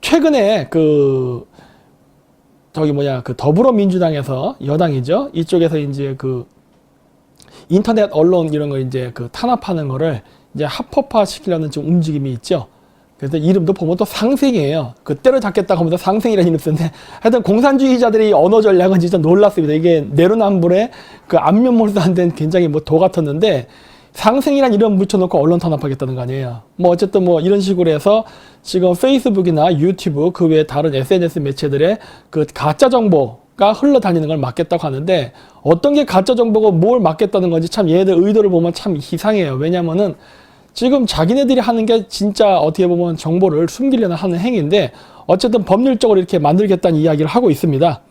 최근에 그 더불어민주당에서 여당이죠. 이쪽에서 이제 그 인터넷 언론 이런 거 이제 그 탄압하는 거를 이제 합법화 시키려는 좀 움직임이 있죠. 그래서 이름도 보면 또 상생이에요. 그 때려잡겠다고 하면서 상생이라는 이름 쓰는데 하여튼 공산주의자들이 언어 전략은 진짜 놀랐습니다. 이게 내로남불의 그 안면몰수한 굉장히 뭐 도 같았는데 상생이란 이름 붙여놓고 언론 탄압하겠다는 거 아니에요. 뭐 어쨌든 뭐 이런 식으로 해서 지금 페이스북이나 유튜브 그 외에 다른 SNS 매체들의 그 가짜 정보가 흘러다니는 걸 막겠다고 하는데 어떤 게 가짜 정보고 뭘 막겠다는 건지 참 얘네들 의도를 보면 참 이상해요. 왜냐면은 지금 자기네들이 하는 게 진짜 어떻게 보면 정보를 숨기려는 하는 행위인데 어쨌든 법률적으로 이렇게 만들겠다는 이야기를 하고 있습니다.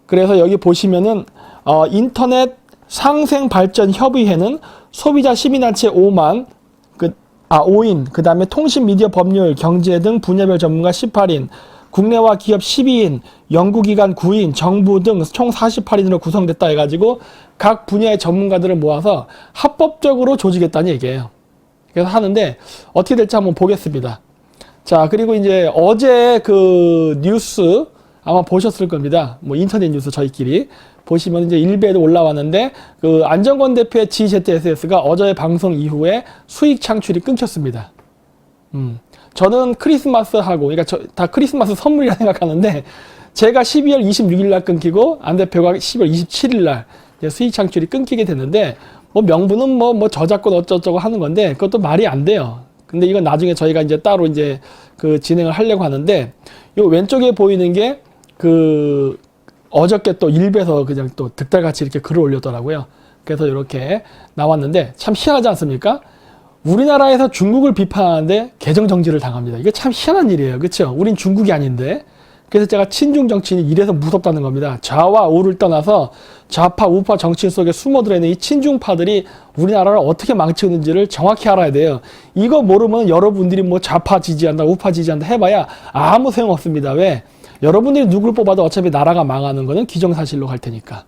그래서 여기 보시면은 인터넷 상생발전협의회는 소비자 시민단체 5인, 그 다음에 통신미디어 법률, 경제 등 분야별 전문가 18인, 국내와 기업 12인, 연구기관 9인, 정부 등 총 48인으로 구성됐다 해가지고 각 분야의 전문가들을 모아서 합법적으로 조직했다는 얘기예요. 그래서 하는데 어떻게 될지 한번 보겠습니다. 자, 그리고 이제 어제 그 뉴스 아마 보셨을 겁니다. 뭐 인터넷 뉴스 저희끼리 보시면 이제 일베에도 올라왔는데 그 안정권 대표의 GZSS가 어제 방송 이후에 수익 창출이 끊겼습니다. 저는 크리스마스하고 그러니까 다 크리스마스 선물이라 생각하는데 제가 12월 26일 날 끊기고 안 대표가 10월 27일 날 수익 창출이 끊기게 됐는데 뭐 명분은 뭐 저작권 어쩌고저쩌고 하는 건데 그것도 말이 안 돼요. 근데 이건 나중에 저희가 이제 따로 이제 그 진행을 하려고 하는데 요 왼쪽에 보이는 게 그 어저께 또 일베에서 그냥 또 득달같이 이렇게 글을 올렸더라고요. 그래서 이렇게 나왔는데 참 희한하지 않습니까? 우리나라에서 중국을 비판하는데 계정 정지를 당합니다. 이게 참 희한한 일이에요. 그렇죠? 우린 중국이 아닌데. 그래서 제가 친중 정치인이 이래서 무섭다는 겁니다. 좌와 우를 떠나서 좌파 우파 정치인 속에 숨어 들어있는 이 친중파들이 우리나라를 어떻게 망치는지를 정확히 알아야 돼요. 이거 모르면 여러분들이 뭐 좌파 지지한다 우파 지지한다 해봐야 아무 소용없습니다. 왜? 여러분들이 누굴 뽑아도 어차피 나라가 망하는 거는 기정사실로 갈 테니까.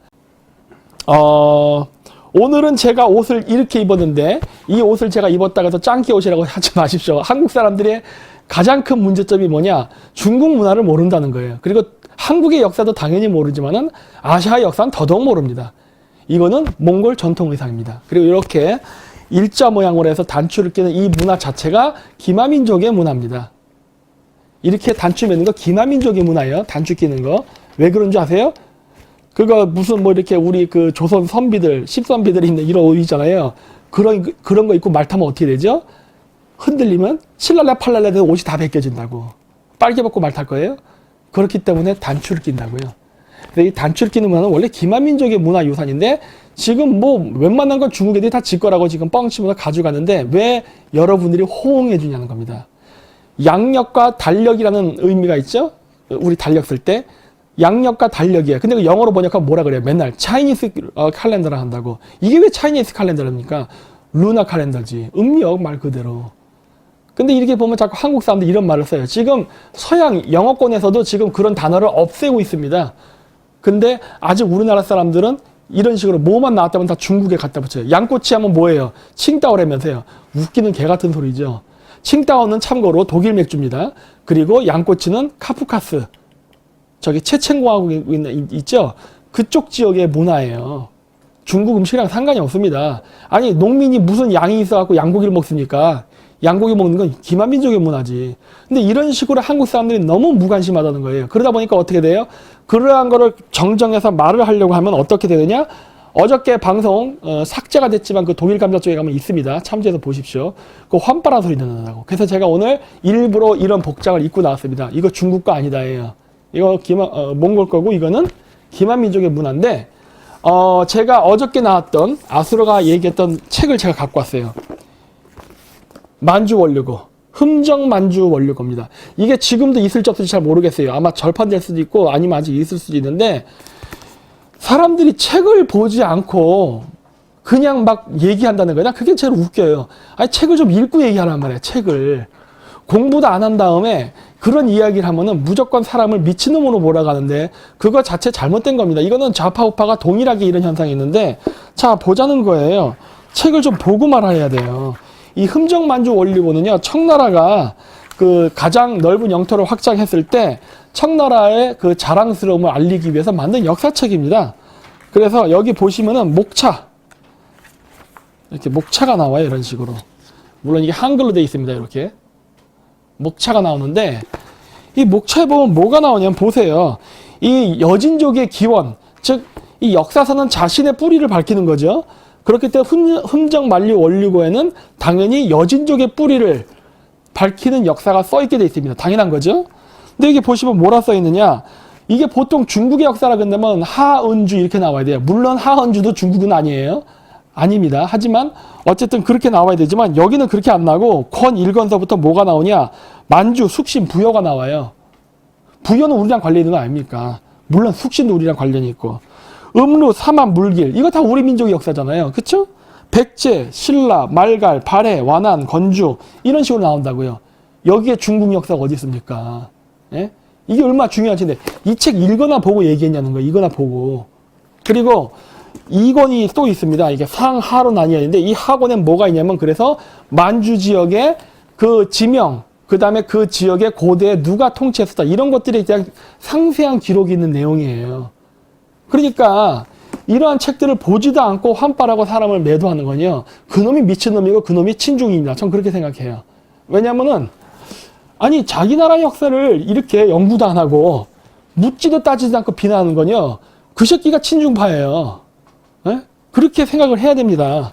오늘은 제가 옷을 이렇게 입었는데 이 옷을 제가 입었다가 해서 짱깨 옷이라고 하지 마십시오. 한국 사람들의 가장 큰 문제점이 뭐냐? 중국 문화를 모른다는 거예요. 그리고 한국의 역사도 당연히 모르지만은 아시아의 역사는 더더욱 모릅니다. 이거는 몽골 전통 의상입니다. 그리고 이렇게 일자 모양으로 해서 단추를 끼는 이 문화 자체가 기마민족의 문화입니다. 이렇게 단추 매는 거 기마민족의 문화예요. 단추 끼는 거. 왜 그런 줄 아세요? 그거 무슨 뭐 이렇게 우리 그 조선 선비들, 십선비들이 있는 이런 옷 있잖아요. 그런 거 입고 말 타면 어떻게 되죠? 흔들리면 칠랄라 팔랄라 돼서 옷이 다 벗겨진다고. 빨개 벗고 말 탈 거예요? 그렇기 때문에 단추를 낀다고요. 이 단추를 끼는 문화는 원래 기마민족의 문화 유산인데 지금 뭐 웬만한 건 중국 애들이 다 지 거라고 지금 뻥치면서 가져가는데 왜 여러분들이 호응해 주냐는 겁니다. 양력과 달력이라는 의미가 있죠? 우리 달력 쓸 때. 양력과 달력이에요. 근데 그 영어로 번역하면 뭐라 그래요? 맨날 차이니스 칼렌더라 한다고. 이게 왜 차이니스 칼렌더랍니까? 루나 칼렌더지. 음력 말 그대로. 근데 이렇게 보면 자꾸 한국 사람들이 이런 말을 써요. 지금 서양 영어권에서도 지금 그런 단어를 없애고 있습니다. 근데 아직 우리나라 사람들은 이런 식으로 뭐만 나왔다면 다 중국에 갖다 붙여요. 양꼬치 하면 뭐예요? 칭따오라면서요. 웃기는 개 같은 소리죠. 칭따오는 참고로 독일 맥주입니다. 그리고 양꼬치는 카프카스. 저기 체첸공화국 있죠? 그쪽 지역의 문화예요. 중국 음식이랑 상관이 없습니다. 아니 농민이 무슨 양이 있어갖고 양고기를 먹습니까? 양고기 먹는 건 기마민족의 문화지. 근데 이런 식으로 한국 사람들이 너무 무관심하다는 거예요. 그러다 보니까 어떻게 돼요? 그러한 거를 정정해서 말을 하려고 하면 어떻게 되느냐? 어저께 방송 삭제가 됐지만 그 독일 감자 쪽에 가면 있습니다. 참조해서 보십시오. 그 환빠란 소리 듣는다고. 그래서 제가 오늘 일부러 이런 복장을 입고 나왔습니다. 이거 중국 거 아니다예요. 이거 몽골 거고 이거는 기마민족의 문화인데 제가 어저께 나왔던 아수라가 얘기했던 책을 제가 갖고 왔어요. 만주원료고 흠정만주원료고입니다. 이게 지금도 있을지 없을지 잘 모르겠어요. 아마 절판될 수도 있고 아니면 아직 있을 수도 있는데 사람들이 책을 보지 않고 그냥 막 얘기한다는 거야. 그게 제일 웃겨요. 아니 책을 좀 읽고 얘기하란 말이야. 책을. 공부도 안 한 다음에 그런 이야기를 하면은 무조건 사람을 미친놈으로 몰아가는데 그거 자체 잘못된 겁니다. 이거는 좌파 우파가 동일하게 이런 현상이 있는데 자 보자는 거예요. 책을 좀 보고 말해야 돼요. 이 흠정만주 원리보는요. 청나라가 그 가장 넓은 영토를 확장했을 때 청나라의 그 자랑스러움을 알리기 위해서 만든 역사책입니다. 그래서 여기 보시면은 목차, 이렇게 목차가 나와요. 이런 식으로. 물론 이게 한글로 되어 있습니다. 이렇게 목차가 나오는데, 이 목차에 보면 뭐가 나오냐면 보세요. 이 여진족의 기원, 즉 이 역사서는 자신의 뿌리를 밝히는 거죠. 그렇기 때문에 흥정 만리 원류고에는 당연히 여진족의 뿌리를 밝히는 역사가 써 있게 돼 있습니다. 당연한 거죠. 근데 여기 보시면 뭐라 써 있느냐? 이게 보통 중국의 역사라 그런다면 하은주 이렇게 나와야 돼요. 물론 하은주도 중국은 아니에요. 아닙니다. 하지만 어쨌든 그렇게 나와야 되지만 여기는 그렇게 안 나고 권 1권서부터 뭐가 나오냐? 만주, 숙신, 부여가 나와요. 부여는 우리랑 관련이 있는 거 아닙니까? 물론 숙신도 우리랑 관련이 있고. 음루, 삼합, 물길 이거 다 우리 민족의 역사잖아요. 그쵸? 백제, 신라, 말갈, 발해, 완안, 건주 이런 식으로 나온다고요. 여기에 중국 역사가 어디 있습니까? 예? 이게 얼마나 중요한지인데 이 책 읽거나 보고 얘기했냐는 거예요. 이거나 보고. 그리고 2권이 또 있습니다. 이게 상하로 나뉘어있는데 이 하권엔 뭐가 있냐면 그래서 만주 지역의 그 지명, 그 다음에 그 지역의 고대에 누가 통치했었다 이런 것들에 대한 상세한 기록이 있는 내용이에요. 그러니까 이러한 책들을 보지도 않고 환빨하고 사람을 매도하는 건요. 그놈이 미친놈이고 그놈이 친중입니다. 전 그렇게 생각해요. 왜냐면은 아니 자기 나라 역사를 이렇게 연구도 안 하고 묻지도 따지도 않고 비난하는 건요. 그 새끼가 친중파예요. 에? 그렇게 생각을 해야 됩니다.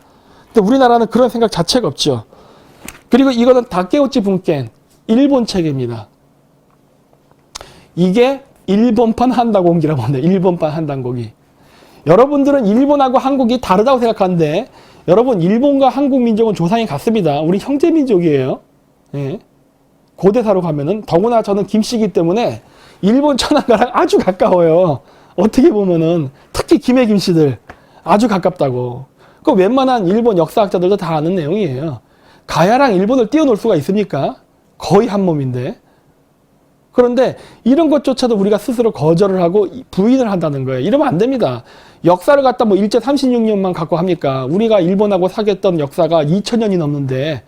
근데 우리나라는 그런 생각 자체가 없죠. 그리고 이거는 다케우치 분켄 일본 책입니다. 이게 일본판 한다공기라고 합니다. 일본판 한다공기. 여러분들은 일본하고 한국이 다르다고 생각하는데 여러분 일본과 한국 민족은 조상이 같습니다. 우리 형제 민족이에요. 예. 고대사로 가면은 더구나 저는 김씨이기 때문에 일본 천황가랑 아주 가까워요. 어떻게 보면은 특히 김해 김씨들 아주 가깝다고. 그 웬만한 일본 역사학자들도 다 아는 내용이에요. 가야랑 일본을 띄워놓을 수가 있습니까? 거의 한 몸인데. 그런데 이런 것조차도 우리가 스스로 거절을 하고 부인을 한다는 거예요. 이러면 안 됩니다. 역사를 갖다 뭐 일제 36년만 갖고 합니까? 우리가 일본하고 사귀었던 역사가 2000년이 넘는데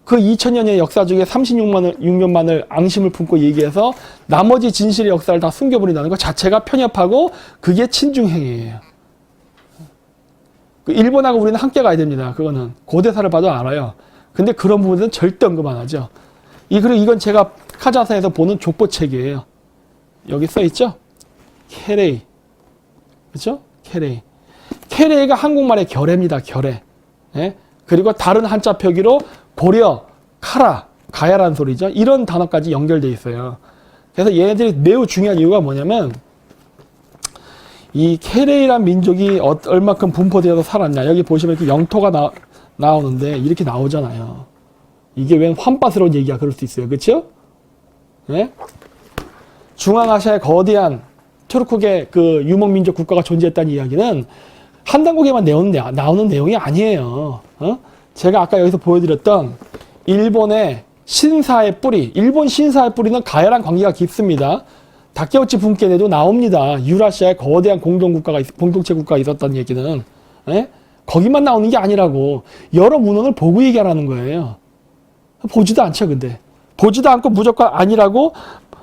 그 2000년의 역사 중에 36년만을 앙심을 품고 얘기해서 나머지 진실의 역사를 다 숨겨버린다는 것 자체가 편협하고 그게 친중행위예요. 일본하고 우리는 함께 가야 됩니다. 그거는 고대사를 봐도 알아요. 근데 그런 부분은 절대 언급 안 하죠. 그리고 이건 제가 카자사에서 보는 족보책이에요. 여기 써있죠? 케레이. 그죠? 케레이. 케레이가 한국말의 결해입니다. 결해. 예? 그리고 다른 한자 표기로 고려, 카라, 가야라는 소리죠. 이런 단어까지 연결되어 있어요. 그래서 얘네들이 매우 중요한 이유가 뭐냐면 이 케레이란 민족이 얼마큼 분포되어서 살았냐. 여기 보시면 이렇게 영토가 나오는데 이렇게 나오잖아요. 이게 웬 환빠스러운 얘기야. 그럴 수 있어요. 그렇죠? 네? 중앙아시아의 거대한 투르크계 그 유목민족 국가가 존재했다는 이야기는 한단국에만 나오는 내용이 아니에요. 제가 아까 여기서 보여드렸던 일본의 신사의 뿌리, 일본 신사의 뿌리는 가야랑 관계가 깊습니다. 다케우치 분켄에도 나옵니다. 유라시아의 거대한 공동체 국가가 있었다는 얘기는. 예? 거기만 나오는 게 아니라고. 여러 문헌을 보고 얘기하라는 거예요. 보지도 않죠, 근데. 보지도 않고 무조건 아니라고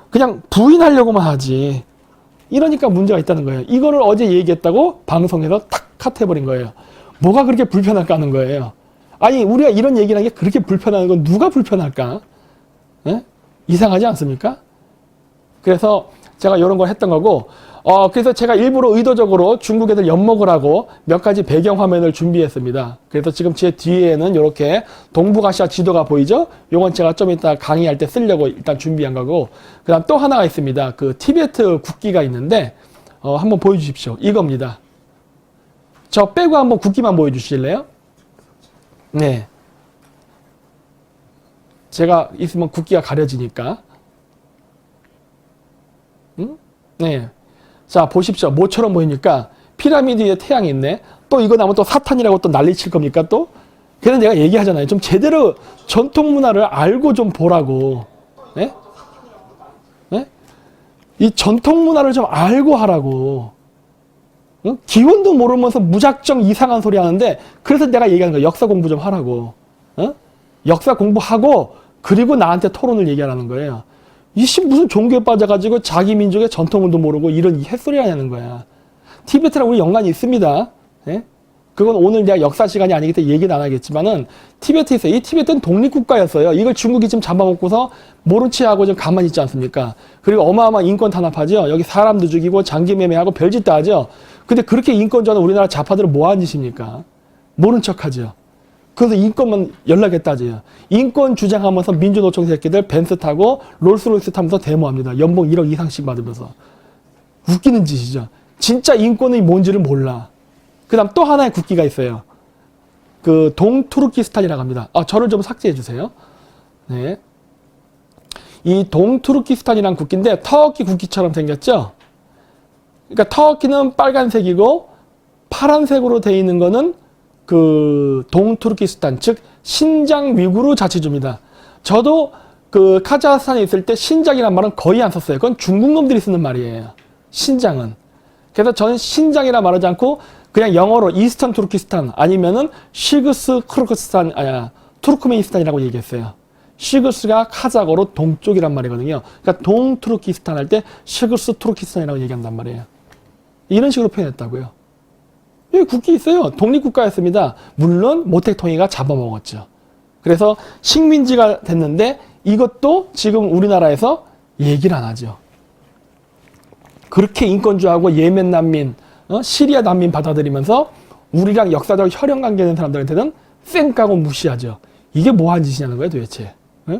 그냥 부인하려고만 하지. 이러니까 문제가 있다는 거예요. 이거를 어제 얘기했다고 방송에서 탁 컷해버린 거예요. 뭐가 그렇게 불편할까 하는 거예요. 아니, 우리가 이런 얘기를 하는 게 그렇게 불편한 건 누가 불편할까? 예? 이상하지 않습니까? 그래서 제가 이런 걸 했던 거고, 그래서 제가 일부러 의도적으로 중국 애들 엿먹을 하고 몇 가지 배경 화면을 준비했습니다. 그래서 지금 제 뒤에는 이렇게 동북아시아 지도가 보이죠? 요건 제가 좀 이따 강의할 때 쓰려고 일단 준비한 거고, 그 다음 또 하나가 있습니다. 그 티베트 국기가 있는데, 한번 보여주십시오. 이겁니다. 저 빼고 한번 국기만 보여주실래요? 네. 제가 있으면 국기가 가려지니까. 네. 자, 보십시오. 뭐처럼 보입니까? 피라미드 위에 태양이 있네. 또 이거 나면 또 사탄이라고 또 난리 칠 겁니까 또? 그래서 내가 얘기하잖아요. 좀 제대로 전통 문화를 알고 좀 보라고. 네? 네? 이 전통 문화를 좀 알고 하라고. 응? 기원도 모르면서 무작정 이상한 소리 하는데, 그래서 내가 얘기하는 거야. 역사 공부 좀 하라고. 응? 역사 공부하고 그리고 나한테 토론을 얘기하라는 거예요. 이씨 무슨 종교에 빠져가지고 자기 민족의 전통을도 모르고 이런 햇소리 하냐는 거야. 티베트랑 우리 연관이 있습니다. 예? 그건 오늘 내가 역사 시간이 아니기 때문에 얘기는 안 하겠지만은 티베트에 있어요. 이 티베트는 독립국가였어요. 이걸 중국이 지금 잡아먹고서 모른 체 하고 좀 가만히 있지 않습니까? 그리고 어마어마한 인권 탄압하죠. 여기 사람도 죽이고 장기매매하고 별짓 다 하죠. 근데 그렇게 인권주의하는 우리나라 좌파들은 뭐 하는 짓입니까? 모른 척 하죠. 그래서 인권만 연락했다지요. 인권 주장하면서 민주노총 새끼들 벤츠 타고 롤스로이스 타면서 데모합니다. 연봉 1억 이상씩 받으면서. 웃기는 짓이죠. 진짜 인권이 뭔지를 몰라. 그 다음 또 하나의 국기가 있어요. 그 동투르키스탄이라고 합니다. 저를 좀 삭제해 주세요. 네. 이 동투르키스탄이라는 국기인데 터키 국기처럼 생겼죠? 그러니까 터키는 빨간색이고 파란색으로 되어 있는 거는 그 동투르키스탄, 즉 신장 위구르 자치주입니다. 저도 그 카자흐스탄에 있을 때 신장이란 말은 거의 안 썼어요. 그건 중국 놈들이 쓰는 말이에요. 신장은. 그래서 저는 신장이라 말하지 않고 그냥 영어로 이스턴 투르키스탄 아니면은 시그스 크르크스탄 투르크메니스탄이라고 얘기했어요. 시그스가 카자흐로 동쪽이란 말이거든요. 그러니까 동투르키스탄 할 때 시그스 투르키스탄이라고 얘기한단 말이에요. 이런 식으로 표현했다고요. 여기 국기 있어요. 독립국가였습니다. 물론 모택통이가 잡아먹었죠. 그래서 식민지가 됐는데 이것도 지금 우리나라에서 얘기를 안 하죠. 그렇게 인권주의하고 예멘 난민, 시리아 난민 받아들이면서 우리랑 역사적 혈연 관계 있는 사람들한테는 쌩까고 무시하죠. 이게 뭐 하는 짓이냐는 거예요, 도대체. 응?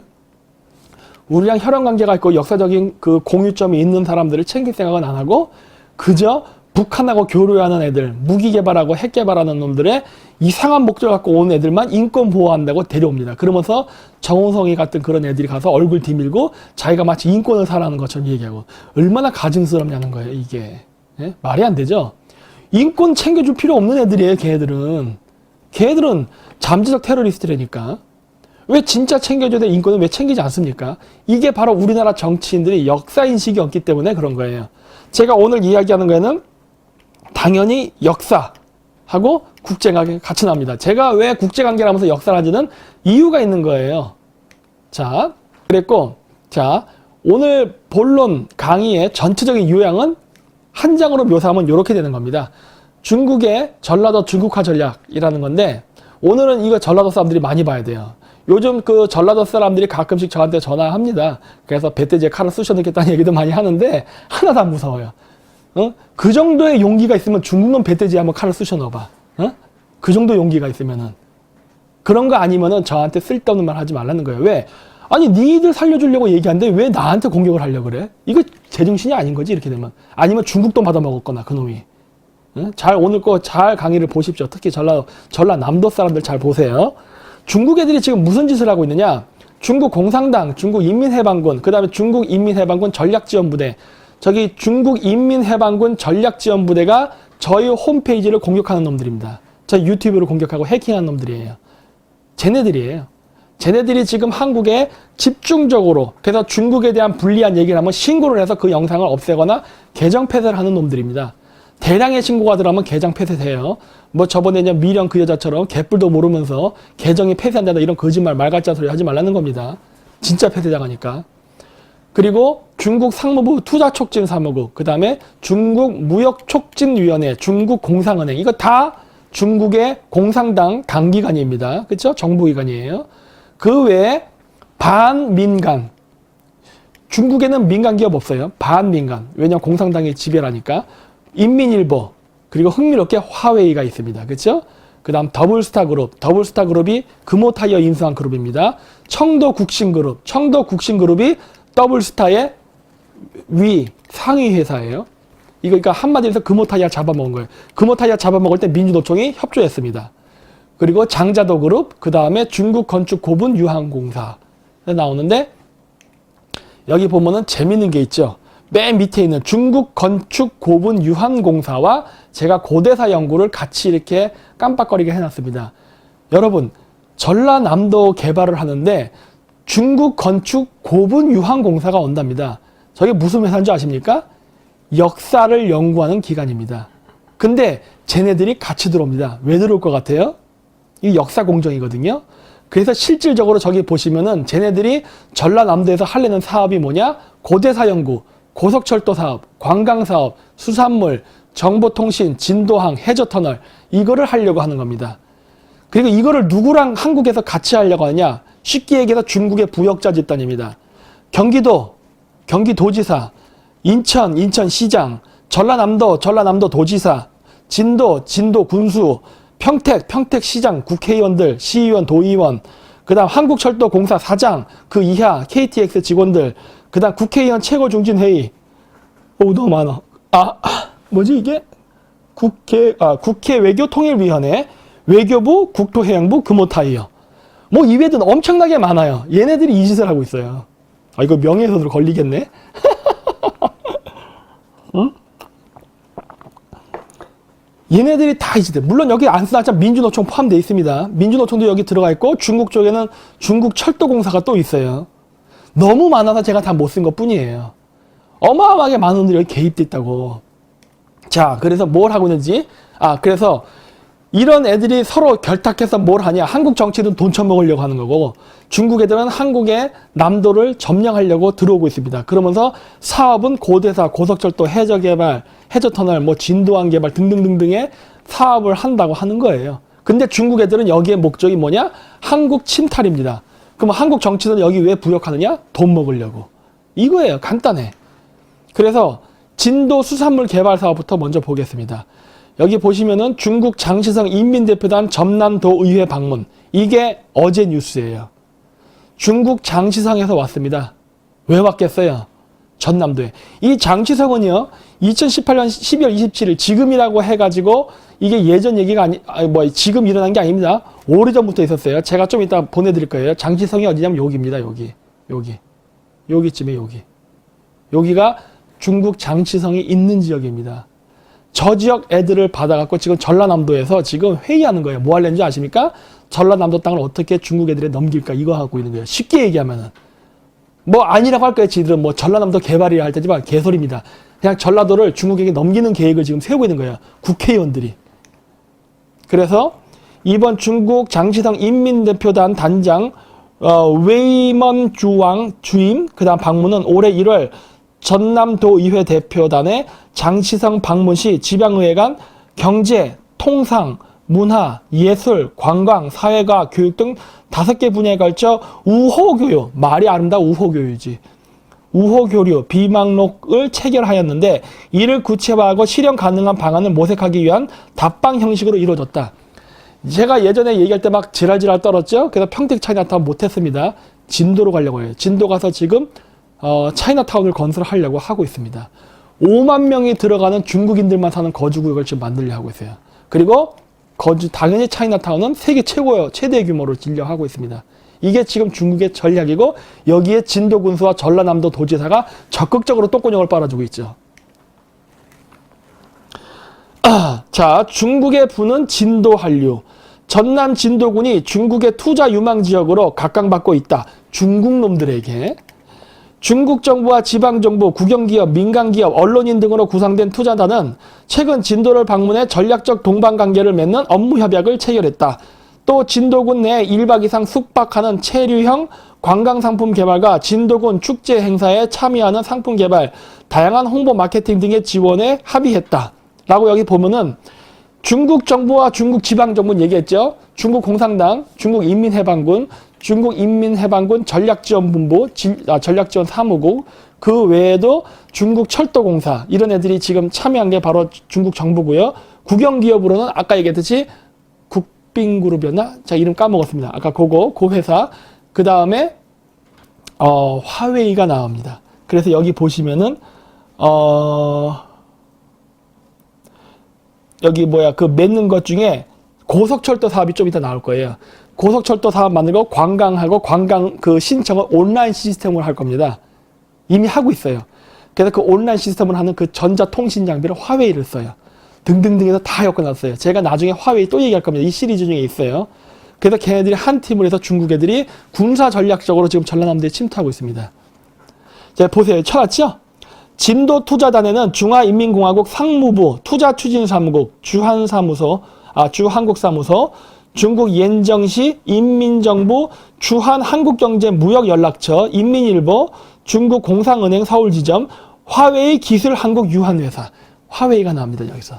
우리랑 혈연 관계가 있고 역사적인 그 공유점이 있는 사람들을 챙길 생각은 안 하고 그저 북한하고 교류하는 애들, 무기 개발하고 핵 개발하는 놈들의 이상한 목적을 갖고 온 애들만 인권 보호한다고 데려옵니다. 그러면서 정우성이 같은 그런 애들이 가서 얼굴 디밀고 자기가 마치 인권을 사랑하는 것처럼 얘기하고 얼마나 가증스럽냐는 거예요, 이게. 예? 말이 안 되죠? 인권 챙겨줄 필요 없는 애들이에요, 걔들은. 걔들은 잠재적 테러리스트라니까. 왜 진짜 챙겨줘야 될 인권은 왜 챙기지 않습니까? 이게 바로 우리나라 정치인들이 역사인식이 없기 때문에 그런 거예요. 제가 오늘 이야기하는 거에는 당연히 역사하고 국제관계 같이 나옵니다. 제가 왜 국제관계를 하면서 역사를 하지는 이유가 있는 거예요. 자, 그랬고, 자, 오늘 본론 강의의 전체적인 요약은 한 장으로 묘사하면 이렇게 되는 겁니다. 중국의 전라도 중국화 전략이라는 건데, 오늘은 이거 전라도 사람들이 많이 봐야 돼요. 요즘 그 전라도 사람들이 가끔씩 저한테 전화합니다. 그래서 배때지에 칼을 쑤셔넣겠다는 얘기도 많이 하는데, 하나도 안 무서워요. 그 정도의 용기가 있으면 중국놈 배때지에 한번 칼을 쑤셔 넣어봐. 그 정도 용기가 있으면은. 그런 거 아니면은 저한테 쓸데없는 말 하지 말라는 거예요. 왜? 아니, 니들 살려주려고 얘기하는데 왜 나한테 공격을 하려고 그래? 이거 제정신이 아닌 거지, 이렇게 되면. 아니면 중국 돈 받아먹었거나, 그놈이. 오늘 거 잘 강의를 보십시오. 특히 전라남도 사람들 잘 보세요. 중국 애들이 지금 무슨 짓을 하고 있느냐? 중국 공산당, 중국 인민해방군, 그 다음에 중국 인민해방군 전략지원부대, 저기 중국 인민해방군 전략지원부대가 저희 홈페이지를 공격하는 놈들입니다. 저희 유튜브를 공격하고 해킹하는 놈들이에요. 쟤네들이에요. 쟤네들이 지금 한국에 집중적으로 그래서 중국에 대한 불리한 얘기를 하면 신고를 해서 그 영상을 없애거나 계정 폐쇄를 하는 놈들입니다. 대량의 신고가 들어가면 계정 폐쇄돼요. 뭐 저번에 미령 그 여자처럼 개뿔도 모르면서 계정이 폐쇄한다다 이런 거짓말 말 같지 않은 소리 하지 말라는 겁니다. 진짜 폐쇄당하니까. 그리고 중국 상무부 투자촉진사무국, 그 다음에 중국 무역촉진위원회, 중국 공상은행, 이거 다 중국의 공산당 당기관입니다. 그렇죠? 정부기관이에요. 그 외에 반민간, 중국에는 민간기업 없어요. 반민간, 왜냐하면 공산당의 지배라니까. 인민일보, 그리고 흥미롭게 화웨이가 있습니다. 그렇죠? 그 다음 더블스타그룹, 더블스타그룹이 금호타이어 인수한 그룹입니다. 청도국신그룹, 청도국신그룹이 더블스타의 상위 회사예요. 이거 그러니까 한마디로 해서 금호타이어 잡아먹은 거예요. 금호타이어 잡아먹을 때 민주노총이 협조했습니다. 그리고 장자도그룹, 그 다음에 중국건축고분 유한공사 나오는데 여기 보면은 재밌는 게 있죠. 맨 밑에 있는 중국건축고분 유한공사와 제가 고대사 연구를 같이 이렇게 깜빡거리게 해놨습니다. 여러분, 전라남도 개발을 하는데 중국 건축 고분 유한공사가 온답니다. 저게 무슨 회사인 줄 아십니까? 역사를 연구하는 기관입니다. 근데 쟤네들이 같이 들어옵니다. 왜 들어올 것 같아요? 이 역사 공정이거든요. 그래서 실질적으로 저기 보시면은 쟤네들이 전라남도에서 하려는 사업이 뭐냐? 고대사 연구, 고속철도 사업, 관광 사업, 수산물, 정보통신, 진도항, 해저터널 이거를 하려고 하는 겁니다. 그리고 이거를 누구랑 한국에서 같이 하려고 하냐? 쉽게 얘기해서 중국의 부역자 집단입니다. 경기도지사, 인천시장, 전라남도 도지사, 진도 군수, 평택시장, 국회의원들, 시의원, 도의원, 그 다음 한국철도공사 사장, 그 이하 KTX 직원들, 그 다음 국회의원 최고중진회의. 오, 너무 많아. 뭐지 이게? 국회 외교통일위원회, 외교부, 국토해양부, 금호타이어. 뭐 이외에도 엄청나게 많아요. 얘네들이 이 짓을 하고 있어요. 이거 명예훼손으로 걸리겠네. 응? 얘네들이 다 이제 물론 여기 안 쓰나자 민주노총 포함되어 있습니다. 민주노총도 여기 들어가 있고 중국 쪽에는 중국철도공사가 또 있어요. 너무 많아서 제가 다 못 쓴 것 뿐이에요. 어마어마하게 많은 분들이 여기 개입돼 있다고. 자, 그래서 뭘 하고 있는지. 그래서 이런 애들이 서로 결탁해서 뭘 하냐. 한국 정치는 돈 처먹으려고 하는 거고 중국 애들은 한국의 남도를 점령하려고 들어오고 있습니다. 그러면서 사업은 고대사, 고속철도, 해저개발, 해저터널, 뭐 진도항 개발 등등등등의 사업을 한다고 하는 거예요. 근데 중국 애들은 여기에 목적이 뭐냐? 한국 침탈입니다. 그럼 한국 정치는 여기 왜 부역하느냐? 돈 먹으려고. 이거예요. 간단해. 그래서 진도 수산물 개발 사업부터 먼저 보겠습니다. 여기 보시면은 중국 장시성 인민대표단 전남도의회 방문. 이게 어제 뉴스예요. 중국 장시성에서 왔습니다. 왜 왔겠어요? 전남도에. 이 장시성은요, 2018년 12월 27일 지금이라고 해가지고 이게 예전 얘기가 지금 일어난 게 아닙니다. 오래전부터 있었어요. 제가 좀 이따 보내드릴 거예요. 장시성이 어디냐면 여기입니다. 여기쯤에 여기. 여기가 중국 장시성이 있는 지역입니다. 저 지역 애들을 받아갖고 지금 전라남도에서 지금 회의하는 거예요. 뭐 하려는지 아십니까? 전라남도 땅을 어떻게 중국 애들에 넘길까 이거 하고 있는 거예요. 쉽게 얘기하면은. 뭐 아니라고 할 거예요. 지들은 뭐 전라남도 개발이라 할 테지만 개소리입니다. 그냥 전라도를 중국에게 넘기는 계획을 지금 세우고 있는 거예요. 국회의원들이. 그래서 이번 중국 장시성 인민대표단 단장 웨이먼 주왕 주임 그 다음 방문은 올해 1월 전남도의회 대표단의 장시성 방문 시 지방의회 간 경제, 통상, 문화, 예술, 관광, 사회과, 교육 등 5개 분야에 걸쳐 우호교류, 말이 아름다운 우호교류지. 우호교류, 비망록을 체결하였는데 이를 구체화하고 실현 가능한 방안을 모색하기 위한 답방 형식으로 이루어졌다. 제가 예전에 얘기할 때 막 지랄지랄 떨었죠? 그래서 평택 차이나타운 못했습니다. 진도로 가려고 해요. 진도 가서 지금 차이나타운을 건설하려고 하고 있습니다. 5만 명이 들어가는 중국인들만 사는 거주구역을 지금 만들려 하고 있어요. 그리고 당연히 차이나타운은 세계 최대 규모로 진려하고 있습니다. 이게 지금 중국의 전략이고 여기에 진도군수와 전라남도 도지사가 적극적으로 똥구녕을 빨아주고 있죠. 자, 중국의 부는 진도 한류. 전남 진도군이 중국의 투자 유망 지역으로 각광받고 있다. 중국 놈들에게. 중국 정부와 지방정부, 국영기업, 민간기업, 언론인 등으로 구성된 투자단은 최근 진도를 방문해 전략적 동반관계를 맺는 업무 협약을 체결했다. 또 진도군 내 1박 이상 숙박하는 체류형 관광상품 개발과 진도군 축제 행사에 참여하는 상품 개발, 다양한 홍보 마케팅 등의 지원에 합의했다. 라고 여기 보면은 중국 정부와 중국 지방정부는 얘기했죠. 중국 공산당, 중국 인민해방군, 중국 인민해방군 전략지원본부, 전략지원 사무국, 그 외에도 중국 철도공사 이런 애들이 지금 참여한 게 바로 중국 정부고요. 국영기업으로는 아까 얘기했듯이 국빈그룹이었나? 자, 이름 까먹었습니다. 아까 그 회사. 그 다음에 화웨이가 나옵니다. 그래서 여기 보시면은 여기 그 맺는 것 중에 고속철도 사업이 좀 이따 나올 거예요. 고속철도 사업 만들고 관광하고 관광 그 신청을 온라인 시스템으로 할 겁니다. 이미 하고 있어요. 그래서 그 온라인 시스템을 하는 그 전자통신 장비를 화웨이를 써요. 등등등해서 다 엮어놨어요. 제가 나중에 화웨이 또 얘기할 겁니다. 이 시리즈 중에 있어요. 그래서 걔네들이 한 팀을 해서 중국 애들이 군사 전략적으로 지금 전라남도에 침투하고 있습니다. 자, 보세요. 쳐놨죠? 진도 투자단에는 중화인민공화국 상무부, 투자추진사무국, 주한국사무소, 중국 옌정시 인민정부 주한 한국경제무역연락처 인민일보 중국 공상은행 서울지점 화웨이 기술한국유한회사 화웨이가 나옵니다. 여기서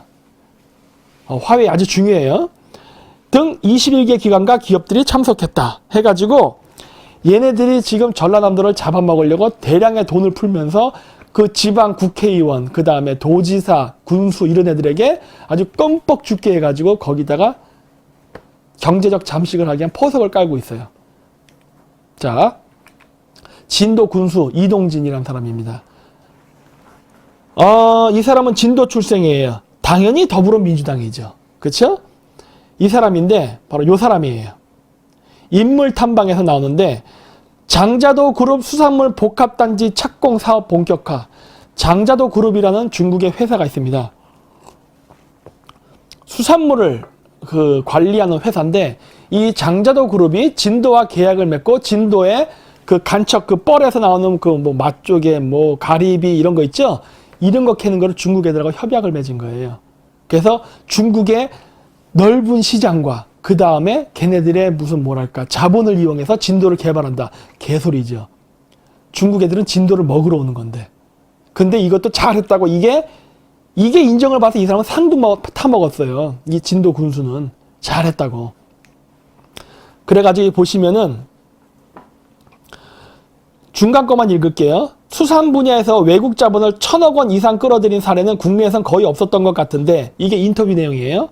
화웨이 아주 중요해요. 등 21개 기관과 기업들이 참석했다 해가지고 얘네들이 지금 전라남도를 잡아먹으려고 대량의 돈을 풀면서 그 지방 국회의원, 그 다음에 도지사, 군수 이런 애들에게 아주 껌뻑 죽게 해가지고 거기다가 경제적 잠식을 하기 위한 포석을 깔고 있어요. 자, 진도 군수 이동진이라는 사람입니다. 이 사람은 진도 출생이에요. 당연히 더불어민주당이죠. 그렇죠? 이 사람인데 바로 요 사람이에요. 인물 탐방에서 나오는데 장자도 그룹 수산물 복합단지 착공 사업 본격화. 장자도 그룹이라는 중국의 회사가 있습니다. 수산물을 관리하는 회사인데 이 장자도 그룹이 진도와 계약을 맺고 진도에 그 간척 그 뻘에서 나오는 그 뭐 맛조개 뭐 가리비 이런 거 있죠? 이런 거 캐는 거를 중국 애들하고 협약을 맺은 거예요. 그래서 중국의 넓은 시장과 그 다음에 걔네들의 무슨 뭐랄까 자본을 이용해서 진도를 개발한다. 개소리죠. 중국 애들은 진도를 먹으러 오는 건데. 근데 이것도 잘했다고 이게 인정을 받아서 이 사람은 상도 타먹었어요. 이 진도 군수는 잘했다고. 그래가지고 보시면은 중간 거만 읽을게요. 수산 분야에서 외국 자본을 1,000억 원 이상 끌어들인 사례는 국내에선 거의 없었던 것 같은데 이게 인터뷰 내용이에요.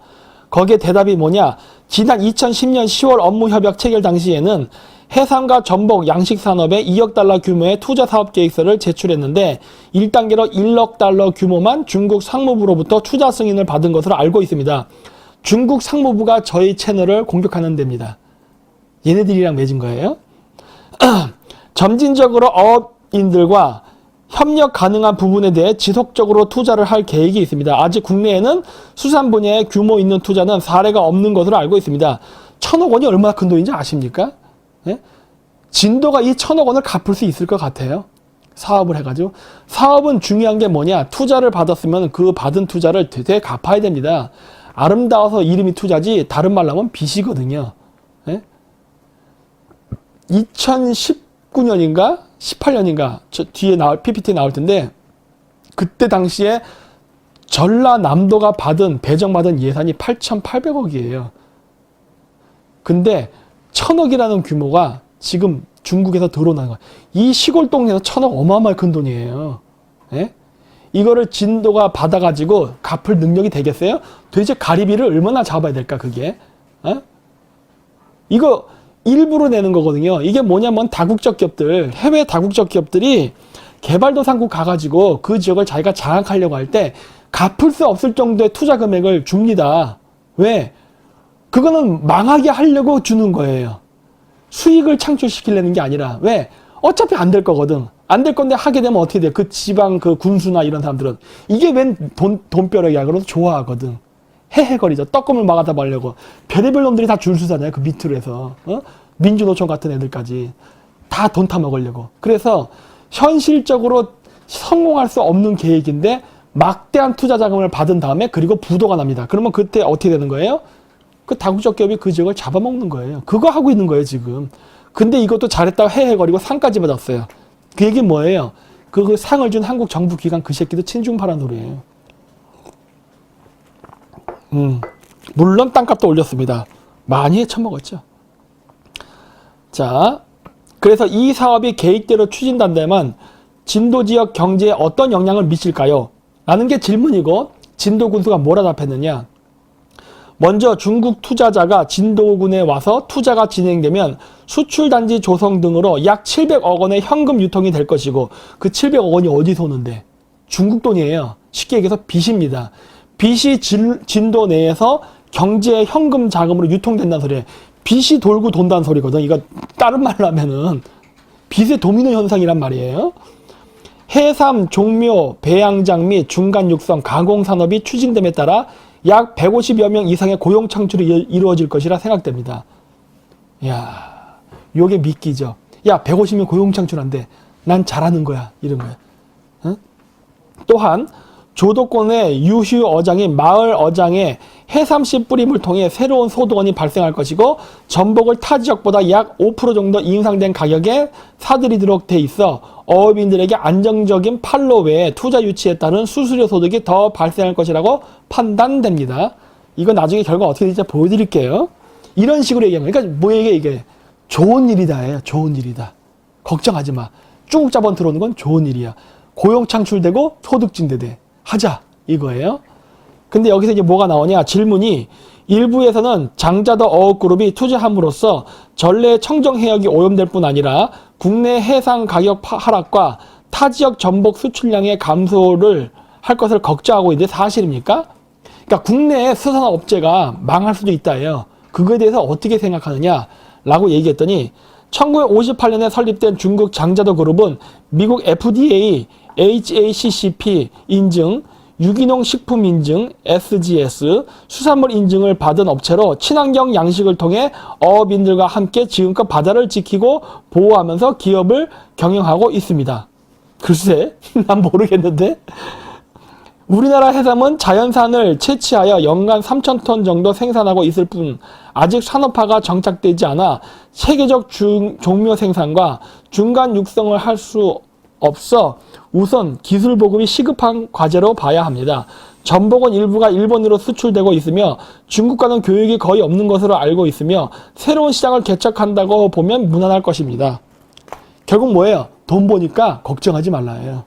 거기에 대답이 뭐냐? 지난 2010년 10월 업무협약 체결 당시에는 해상과 전복 양식산업에 2억 달러 규모의 투자 사업 계획서를 제출했는데 1단계로 1억 달러 규모만 중국 상무부로부터 투자 승인을 받은 것으로 알고 있습니다. 중국 상무부가 저희 채널을 공격하는 데입니다. 얘네들이랑 맺은 거예요. 점진적으로 어업인들과 협력 가능한 부분에 대해 지속적으로 투자를 할 계획이 있습니다. 아직 국내에는 수산 분야에 규모 있는 투자는 사례가 없는 것으로 알고 있습니다. 1,000억 원이 얼마나 큰 돈인지 아십니까? 예? 진도가 이 1,000억 원을 갚을 수 있을 것 같아요. 사업을 해가지고. 사업은 중요한 게 뭐냐? 투자를 받았으면 그 받은 투자를 되게 갚아야 됩니다. 아름다워서 이름이 투자지 다른 말로 하면 빚이거든요. 예? 2019년인가? 18년인가? 저 뒤에 PPT 나올 텐데 그때 당시에 전라남도가 배정받은 예산이 8,800억이에요. 근데 1,000억이라는 규모가 지금 중국에서 드러난 거예요. 이 시골 동네에서 1,000억 어마어마하게 큰 돈이에요. 예? 이거를 진도가 받아가지고 갚을 능력이 되겠어요? 도대체 가리비를 얼마나 잡아야 될까 그게? 어? 이거 일부러 내는 거거든요. 이게 뭐냐면 다국적 기업들, 해외 다국적 기업들이 개발도상국 가가지고 그 지역을 자기가 장악하려고 할 때 갚을 수 없을 정도의 투자 금액을 줍니다. 왜? 그거는 망하게 하려고 주는 거예요. 수익을 창출시키려는 게 아니라. 왜? 어차피 안 될 거거든. 안 될 건데 하게 되면 어떻게 돼? 그 지방 그 군수나 이런 사람들은 이게 웬 돈벼락이야. 그래서 좋아하거든. 헤헤거리죠. 떡금을 막아다 말려고. 별의별 놈들이 다 줄 서잖아요. 그 밑으로 해서. 민주노총 같은 애들까지. 다 돈 타먹으려고. 그래서 현실적으로 성공할 수 없는 계획인데 막대한 투자 자금을 받은 다음에 그리고 부도가 납니다. 그러면 그때 어떻게 되는 거예요? 그 다국적 기업이 그 지역을 잡아먹는 거예요. 그거 하고 있는 거예요, 지금. 근데 이것도 잘했다고 헤헤거리고 상까지 받았어요. 그 얘기 뭐예요? 그 상을 준 한국 정부 기관 그 새끼도 친중파란 소리예요. 물론 땅값도 올렸습니다. 많이 처먹었죠. 자, 그래서 이 사업이 계획대로 추진된다면 진도 지역 경제에 어떤 영향을 미칠까요? 라는 게 질문이고 진도 군수가 뭐라 답했느냐? 먼저 중국 투자자가 진도군에 와서 투자가 진행되면 수출단지 조성 등으로 약 700억 원의 현금 유통이 될 것이고 그 700억 원이 어디서 오는데? 중국 돈이에요. 쉽게 얘기해서 빚입니다. 빚이 진도 내에서 경제의 현금 자금으로 유통된다는 소리예요. 빚이 돌고 돈다는 소리거든. 이거 다른 말로 하면은 빚의 도미노 현상이란 말이에요. 해삼, 종묘, 배양장 및 중간 육성, 가공산업이 추진됨에 따라 약 150여 명 이상의 고용 창출이 이루어질 것이라 생각됩니다. 야, 요게 미끼죠. 야, 150명 고용 창출한대. 난 잘하는 거야. 이런 거야. 응? 또한 조도권의 유휴 어장인 마을 어장에 해삼씨 뿌림을 통해 새로운 소득원이 발생할 것이고 전복을 타 지역보다 약 5% 정도 인상된 가격에 사들이도록 돼 있어 어업인들에게 안정적인 판로 외에 투자 유치에 따른 수수료 소득이 더 발생할 것이라고 판단됩니다. 이거 나중에 결과 어떻게 될지 보여드릴게요. 이런 식으로 얘기하는 거예요. 그러니까 뭐예요 이게? 좋은 일이다예요. 좋은 일이다. 걱정하지 마. 중국 자본 들어오는 건 좋은 일이야. 고용 창출되고 소득 증대돼. 하자 이거예요. 근데 여기서 이제 뭐가 나오냐? 질문이 일부에서는 장자더 어업그룹이 투자함으로써 전래 청정 해역이 오염될 뿐 아니라 국내 해상 가격 하락과 타 지역 전복 수출량의 감소를 할 것을 걱정하고 있는데 사실입니까? 그러니까 국내의 수산업체가 망할 수도 있다예요. 그거에 대해서 어떻게 생각하느냐? 라고 얘기했더니 1958년에 설립된 중국 장자더 그룹은 미국 FDA, HACCP 인증, 유기농 식품 인증, SGS, 수산물 인증을 받은 업체로 친환경 양식을 통해 어업인들과 함께 지금껏 바다를 지키고 보호하면서 기업을 경영하고 있습니다. 글쎄, 난 모르겠는데. 우리나라 해삼은 자연산을 채취하여 연간 3,000톤 정도 생산하고 있을 뿐 아직 산업화가 정착되지 않아 세계적 종묘 생산과 중간 육성을 할 수 없어 우선 기술 보급이 시급한 과제로 봐야 합니다. 전복은 일부가 일본으로 수출되고 있으며 중국과는 교육이 거의 없는 것으로 알고 있으며 새로운 시장을 개척한다고 보면 무난할 것입니다. 결국 뭐예요? 돈 버니까 걱정하지 말라예요.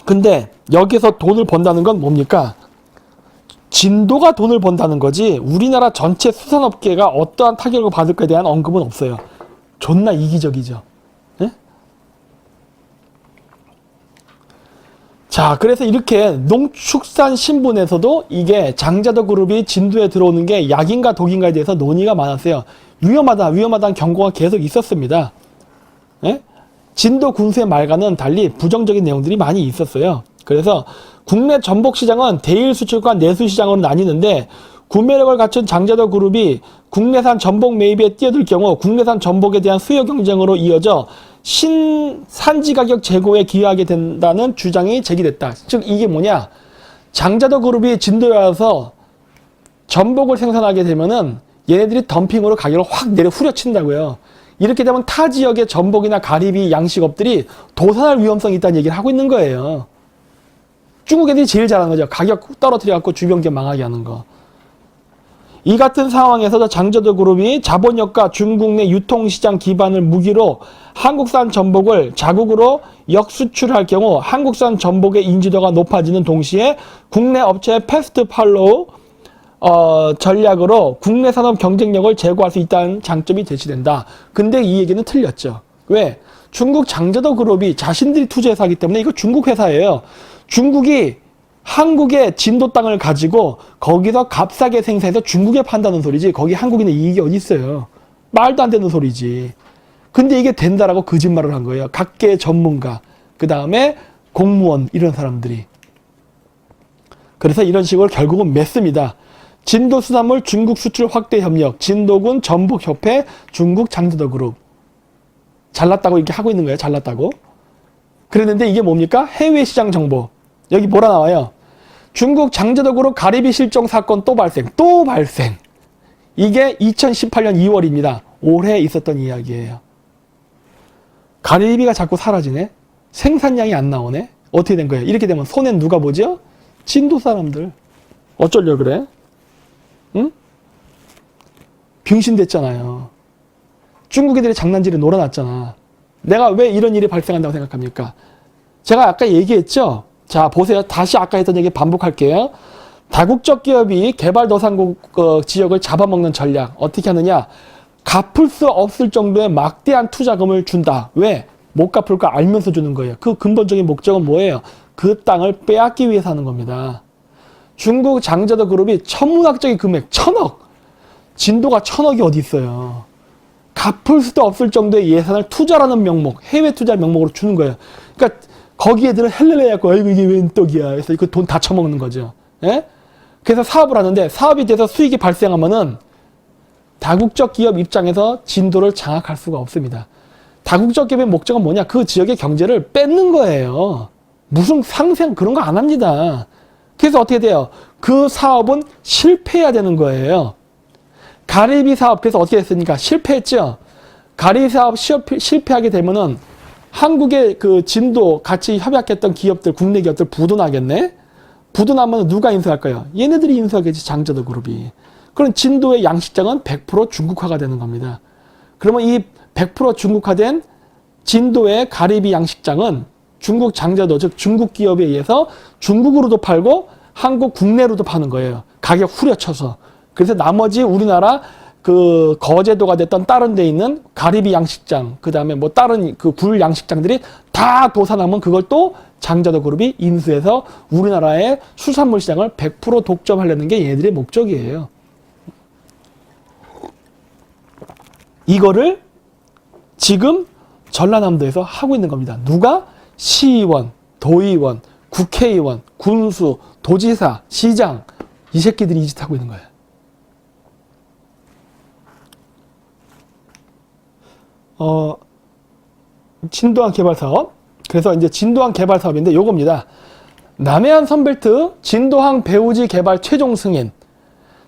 근데 여기서 돈을 번다는 건 뭡니까? 진도가 돈을 번다는 거지 우리나라 전체 수산업계가 어떠한 타격을 받을까에 대한 언급은 없어요. 존나 이기적이죠. 네? 자, 그래서 이렇게 농축산신문에서도 이게 장자더 그룹이 진도에 들어오는 게 약인가 독인가에 대해서 논의가 많았어요. 위험하다는 경고가 계속 있었습니다. 네? 진도 군수의 말과는 달리 부정적인 내용들이 많이 있었어요. 그래서 국내 전복 시장은 대일 수출과 내수 시장으로 나뉘는데 구매력을 갖춘 장자더 그룹이 국내산 전복 매입에 뛰어들 경우 국내산 전복에 대한 수요 경쟁으로 이어져 산지 가격 제고에 기여하게 된다는 주장이 제기됐다. 즉 이게 뭐냐? 장자더 그룹이 진도에 와서 전복을 생산하게 되면은 얘네들이 덤핑으로 가격을 확 내려 후려친다고요. 이렇게 되면 타 지역의 전복이나 가리비 양식업들이 도산할 위험성이 있다는 얘기를 하고 있는 거예요. 중국 애들이 제일 잘하는 거죠. 가격 떨어뜨려갖고 주변기업 망하게 하는 거. 이 같은 상황에서도 장자더 그룹이 자본력과 중국 내 유통시장 기반을 무기로 한국산 전복을 자국으로 역수출할 경우 한국산 전복의 인지도가 높아지는 동시에 국내 업체의 패스트 팔로우 전략으로 국내 산업 경쟁력을 제고할 수 있다는 장점이 제시된다. 근데 이 얘기는 틀렸죠. 왜? 중국 장자더 그룹이 자신들이 투자해서 하기 때문에 이거 중국 회사예요. 중국이 한국의 진도 땅을 가지고 거기서 값싸게 생산해서 중국에 판다는 소리지 거기 한국인의 이익이 어디 있어요. 말도 안 되는 소리지. 근데 이게 된다라고 거짓말을 한 거예요. 각계 전문가, 그 다음에 공무원 이런 사람들이. 그래서 이런 식으로 결국은 맺습니다. 진도 수산물 중국 수출 확대 협력, 진도군 전복협회, 중국 장자더 그룹. 잘났다고 이렇게 하고 있는 거예요. 잘났다고. 그랬는데 이게 뭡니까? 해외 시장 정보. 여기 뭐라 나와요? 중국 장자더 그룹 가리비 실종 사건 또 발생. 또 발생. 이게 2018년 2월입니다. 올해 있었던 이야기예요. 가리비가 자꾸 사라지네. 생산량이 안 나오네. 어떻게 된 거예요? 이렇게 되면 손해는 누가 보죠? 진도 사람들. 어쩌려 그래? 응? 병신됐잖아요. 중국 애들이 장난질에 놀아놨잖아. 내가 왜 이런 일이 발생한다고 생각합니까? 제가 아까 얘기했죠? 자, 보세요. 다시 아까 했던 얘기 반복할게요. 다국적 기업이 개발도상국 지역을 잡아먹는 전략. 어떻게 하느냐? 갚을 수 없을 정도의 막대한 투자금을 준다. 왜? 못 갚을 거 알면서 주는 거예요. 그 근본적인 목적은 뭐예요? 그 땅을 빼앗기 위해서 하는 겁니다. 중국 장자더 그룹이 천문학적인 금액, 1,000억. 진도가 1,000억이 어디 있어요. 갚을 수도 없을 정도의 예산을 투자라는 명목, 해외 투자 명목으로 주는 거예요. 그러니까 거기 애들은 헬렐레 갖고 아이고 이게 웬 떡이야. 그래서 이거 돈 다 처먹는 거죠. 예? 그래서 사업을 하는데 사업이 돼서 수익이 발생하면은 다국적 기업 입장에서 진도를 장악할 수가 없습니다. 다국적 기업의 목적은 뭐냐? 그 지역의 경제를 뺏는 거예요. 무슨 상생 그런 거 안 합니다. 그래서 어떻게 돼요? 그 사업은 실패해야 되는 거예요. 가리비 사업, 그래서 어떻게 됐습니까? 실패했죠? 가리비 사업 실패하게 되면은 한국의 그 진도 같이 협약했던 기업들, 국내 기업들 부도나겠네? 부도나면 누가 인수할 거예요? 얘네들이 인수하겠지, 장저도 그룹이. 그럼 진도의 양식장은 100% 중국화가 되는 겁니다. 그러면 이 100% 중국화된 진도의 가리비 양식장은 중국 장저도, 즉 중국 기업에 의해서 중국으로도 팔고 한국 국내로도 파는 거예요. 가격 후려쳐서. 그래서 나머지 우리나라 그 거제도가 됐던 다른 데 있는 가리비 양식장, 그 다음에 뭐 다른 그 굴 양식장들이 다 도산하면 그걸 또 장저도 그룹이 인수해서 우리나라의 수산물 시장을 100% 독점하려는 게 얘네들의 목적이에요. 이거를 지금 전라남도에서 하고 있는 겁니다. 누가? 시의원, 도의원, 국회의원, 군수, 도지사, 시장, 이 새끼들이 이 짓 하고 있는 거예요. 진도항 개발 사업. 그래서 이제 진도항 개발 사업인데 요겁니다. 남해안 선벨트 진도항 배후지 개발 최종 승인.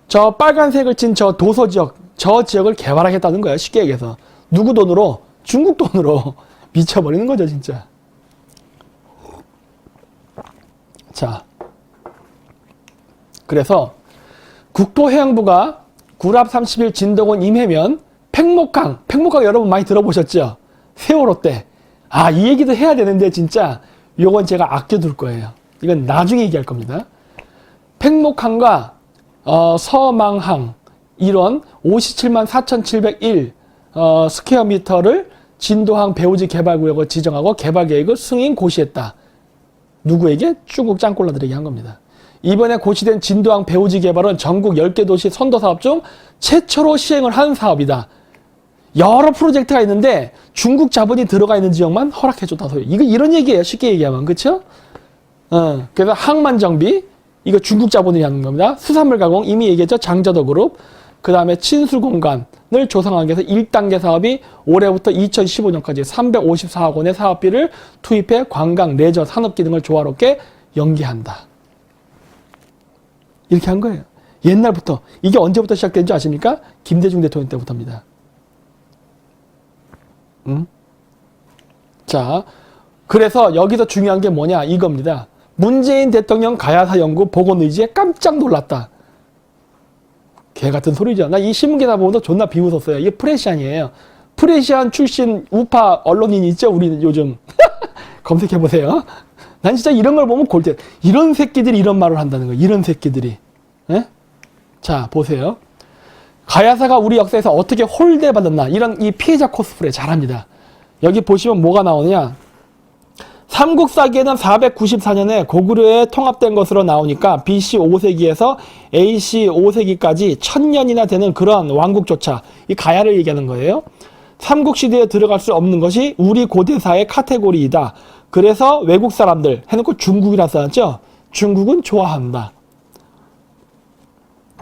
저 빨간색을 친 저 도서 지역, 저 지역을 개발하겠다는 거예요. 쉽게 얘기해서. 누구 돈으로? 중국 돈으로 미쳐버리는 거죠, 진짜. 자. 그래서 국토해양부가 구랍 30일 진도군 임해면 팽목강 여러분 많이 들어보셨죠? 세월호 때. 아, 이 얘기도 해야 되는데 진짜 요건 제가 아껴둘 거예요. 이건 나중에 얘기할 겁니다. 팽목항과 서망항 이런 57만 4,701 스퀘어미터를 진도항 배후지 개발구역을 지정하고 개발계획을 승인 고시했다. 누구에게? 중국 짱꼴라들에게 한 겁니다. 이번에 고시된 진도항 배후지 개발은 전국 10개 도시 선도사업 중 최초로 시행을 한 사업이다. 여러 프로젝트가 있는데 중국 자본이 들어가 있는 지역만 허락해줬다 소리. 이거 이런 얘기예요. 쉽게 얘기하면. 그렇죠? 그래서 항만 정비 이거 중국 자본이 하는 겁니다. 수산물 가공 이미 얘기했죠. 장저도 그룹. 그 다음에 친수 공간을 조성하기 위해서 1단계 사업이 올해부터 2015년까지 354억 원의 사업비를 투입해 관광, 레저, 산업기 등을 조화롭게 연계한다. 이렇게 한 거예요. 옛날부터. 이게 언제부터 시작된 줄 아십니까? 김대중 대통령 때부터입니다. 자, 그래서 여기서 중요한 게 뭐냐 이겁니다. 문재인 대통령 가야사 연구 보건 의지에 깜짝 놀랐다. 개 같은 소리죠. 나 이 신문기사 보면서 존나 비웃었어요. 이게 프레시안이에요. 프레시안 출신 우파 언론인 있죠? 우리 요즘. 검색해보세요. 난 진짜 이런 걸 보면 골 때. 이런 새끼들이 이런 말을 한다는 거예요. 이런 새끼들이. 예? 자, 보세요. 가야사가 우리 역사에서 어떻게 홀대받았나. 이런 이 피해자 코스프레 잘합니다. 여기 보시면 뭐가 나오느냐. 삼국사기에는 494년에 고구려에 통합된 것으로 나오니까 BC 5세기에서 AC 5세기까지 1000년이나 되는 그런 왕국조차 이 가야를 얘기하는 거예요. 삼국시대에 들어갈 수 없는 것이 우리 고대사의 카테고리이다. 그래서 외국 사람들 해놓고 중국이라 써놨죠. 중국은 좋아한다.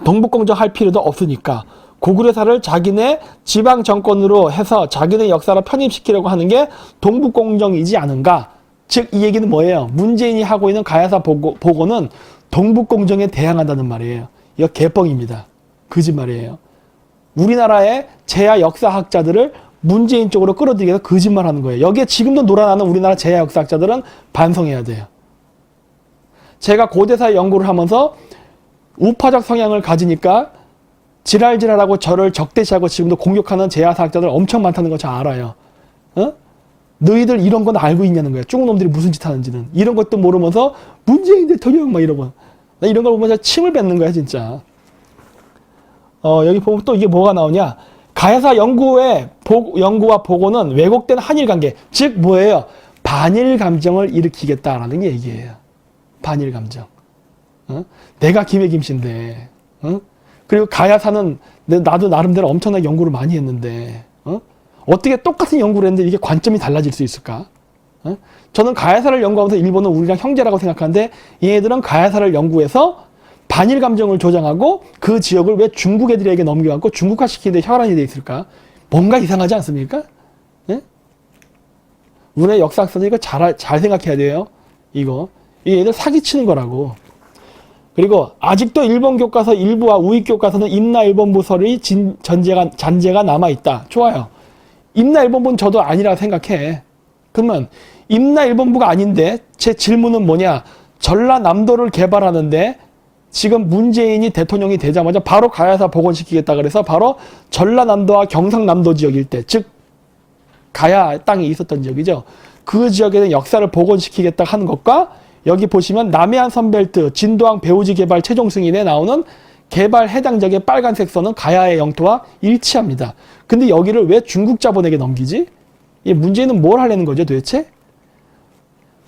동북공정 할 필요도 없으니까. 고구려사를 자기네 지방 정권으로 해서 자기네 역사를 편입시키려고 하는 게 동북공정이지 않은가. 즉 이 얘기는 뭐예요? 문재인이 하고 있는 가야사 보고는 동북공정에 대항한다는 말이에요. 이거 개뻥입니다. 거짓말이에요. 우리나라의 제야 역사학자들을 문재인 쪽으로 끌어들이기 위해서 거짓말하는 거예요. 여기에 지금도 놀아나는 우리나라 제야 역사학자들은 반성해야 돼요. 제가 고대사 연구를 하면서 우파적 성향을 가지니까 지랄지랄하고 저를 적대시하고 지금도 공격하는 제야사학자들 엄청 많다는 거 잘 알아요. 너희들 이런 건 알고 있냐는 거야. 중국 놈들이 무슨 짓 하는지는. 이런 것도 모르면서 문재인 대통령 막 이러고. 나 이런 걸 보면 침을 뱉는 거야 진짜. 여기 보면 또 이게 뭐가 나오냐. 가야사 연구와 보고는 왜곡된 한일 관계. 즉 뭐예요? 반일 감정을 일으키겠다라는 게 얘기예요. 반일 감정. 내가 김해 김씨인데. 그리고 가야사는 나도 나름대로 엄청나게 연구를 많이 했는데. 어떻게 똑같은 연구를 했는데 이게 관점이 달라질 수 있을까? 저는 가야사를 연구하면서 일본은 우리랑 형제라고 생각하는데 얘네들은 가야사를 연구해서 반일 감정을 조장하고 그 지역을 왜 중국 애들에게 넘겨갖고 중국화시키는데 혈안이 돼 있을까? 뭔가 이상하지 않습니까? 예? 우리나라 역사학자들 이거 잘 생각해야 돼요. 이거. 이 얘들 사기치는 거라고. 그리고 아직도 일본 교과서 일부와 우익 교과서는 임나일본부설의 잔재가 남아있다. 좋아요. 임나일본부는 저도 아니라 생각해. 그러면 임나일본부가 아닌데 제 질문은 뭐냐. 전라남도를 개발하는데 지금 문재인이 대통령이 되자마자 바로 가야사 복원시키겠다 그래서 바로 전라남도와 경상남도 지역 일대, 즉 가야 땅이 있었던 지역이죠. 그 지역에 대한 역사를 복원시키겠다 하는 것과 여기 보시면 남해안 선벨트 진도항 배후지 개발 최종 승인에 나오는 개발 해당 지역의 빨간색 선은 가야의 영토와 일치합니다. 근데 여기를 왜 중국 자본에게 넘기지? 이 문재인은 뭘 하려는 거죠 도대체?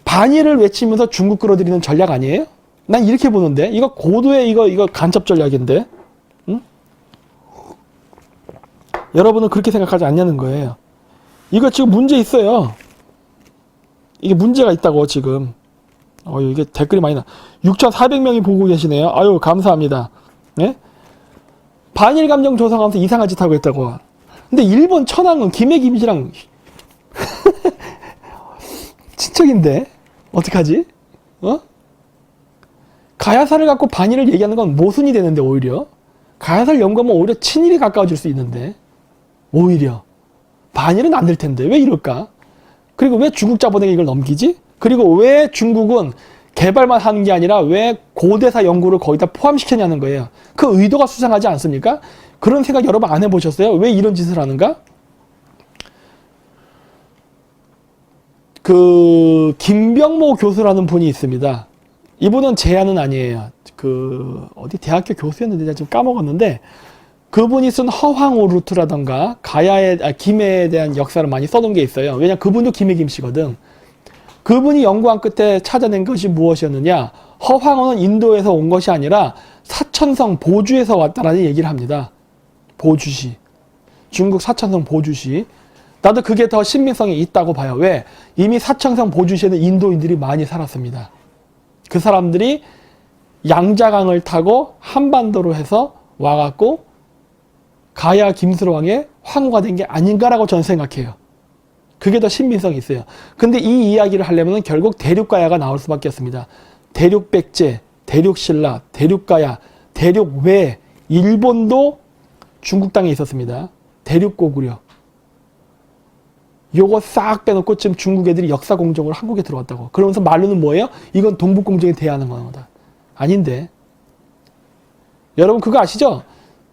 반일을 외치면서 중국 끌어들이는 전략 아니에요? 난 이렇게 보는데 이거 고도의 이거 간첩 전략인데, 응? 여러분은 그렇게 생각하지 않냐는 거예요. 이거 지금 문제 있어요. 이게 문제가 있다고 지금. 이게 댓글이 많이 나. 6,400명이 보고 계시네요. 아유 감사합니다. 네? 반일 감정 조성하면서 이상한 짓 하고 있다고. 근데 일본 천황은 김해 김씨랑 친척인데 어떡하지? 가야사를 갖고 반일을 얘기하는 건 모순이 되는데 오히려 가야사를 연구하면 오히려 친일이 가까워질 수 있는데 오히려 반일은 안 될 텐데 왜 이럴까? 그리고 왜 중국 자본에게 이걸 넘기지? 그리고 왜 중국은 개발만 하는 게 아니라 왜 고대사 연구를 거기다 포함시켰냐는 거예요. 그 의도가 수상하지 않습니까? 그런 생각 여러분 안 해보셨어요? 왜 이런 짓을 하는가? 그 김병모 교수라는 분이 있습니다. 이분은 제안은 아니에요. 어디 대학교 교수였는데 제가 지금 까먹었는데 그분이 쓴 허황호 루트라던가 김해에 대한 역사를 많이 써놓은 게 있어요. 왜냐 그분도 김해 김씨거든. 그분이 연구한 끝에 찾아낸 것이 무엇이었느냐? 허황호는 인도에서 온 것이 아니라 사천성 보주에서 왔다라는 얘기를 합니다. 보주시. 중국 사천성 보주시. 나도 그게 더 신빙성이 있다고 봐요. 왜? 이미 사천성 보주시에는 인도인들이 많이 살았습니다. 그 사람들이 양자강을 타고 한반도로 해서 와갖고 가야 김수로왕의 황후가 된 게 아닌가라고 저는 생각해요. 그게 더 신빙성이 있어요. 근데 이 이야기를 하려면 결국 대륙가야가 나올 수밖에 없습니다. 대륙백제, 대륙신라, 대륙가야, 대륙외, 일본도 중국 땅에 있었습니다. 대륙고구려. 요거 싹 빼놓고 지금 중국 애들이 역사 공정으로 한국에 들어왔다고. 그러면서 말로는 뭐예요? 이건 동북 공정에 대하는 거다. 아닌데. 여러분 그거 아시죠?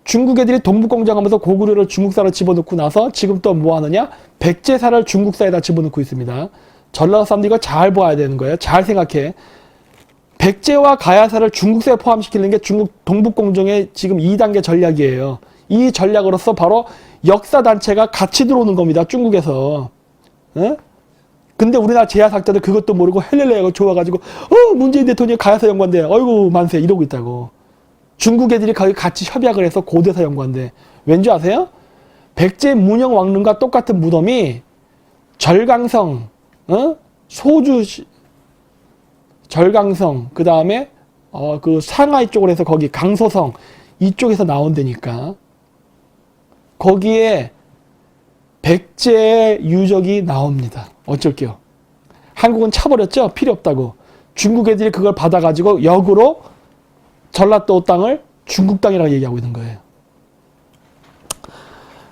중국 애들이 동북 공정하면서 고구려를 중국사로 집어넣고 나서 지금 또 뭐 하느냐? 백제사를 중국사에다 집어넣고 있습니다. 전라도 사람들이 이거 잘 봐야 되는 거예요. 잘 생각해. 백제와 가야사를 중국사에 포함시키는 게 중국 동북 공정의 지금 2단계 전략이에요. 이 전략으로서 바로 역사단체가 같이 들어오는 겁니다. 중국에서. 에? 근데 우리나라 제야학자들 그것도 모르고 헬렐레가 좋아가지고 문재인 대통령이 가야사 연구한대. 어이구 만세 이러고 있다고. 중국 애들이 거기 같이 협약을 해서 고대사 연구한대. 왠지 아세요? 백제 문영 왕릉과 똑같은 무덤이 절강성, 소주, 절강성, 그 다음에 그 상하이 쪽으로 해서 거기 강소성 이쪽에서 나온다니까. 거기에 백제의 유적이 나옵니다. 어쩔게요. 한국은 차버렸죠? 필요 없다고. 중국 애들이 그걸 받아가지고 역으로 전라도 땅을 중국 땅이라고 얘기하고 있는 거예요.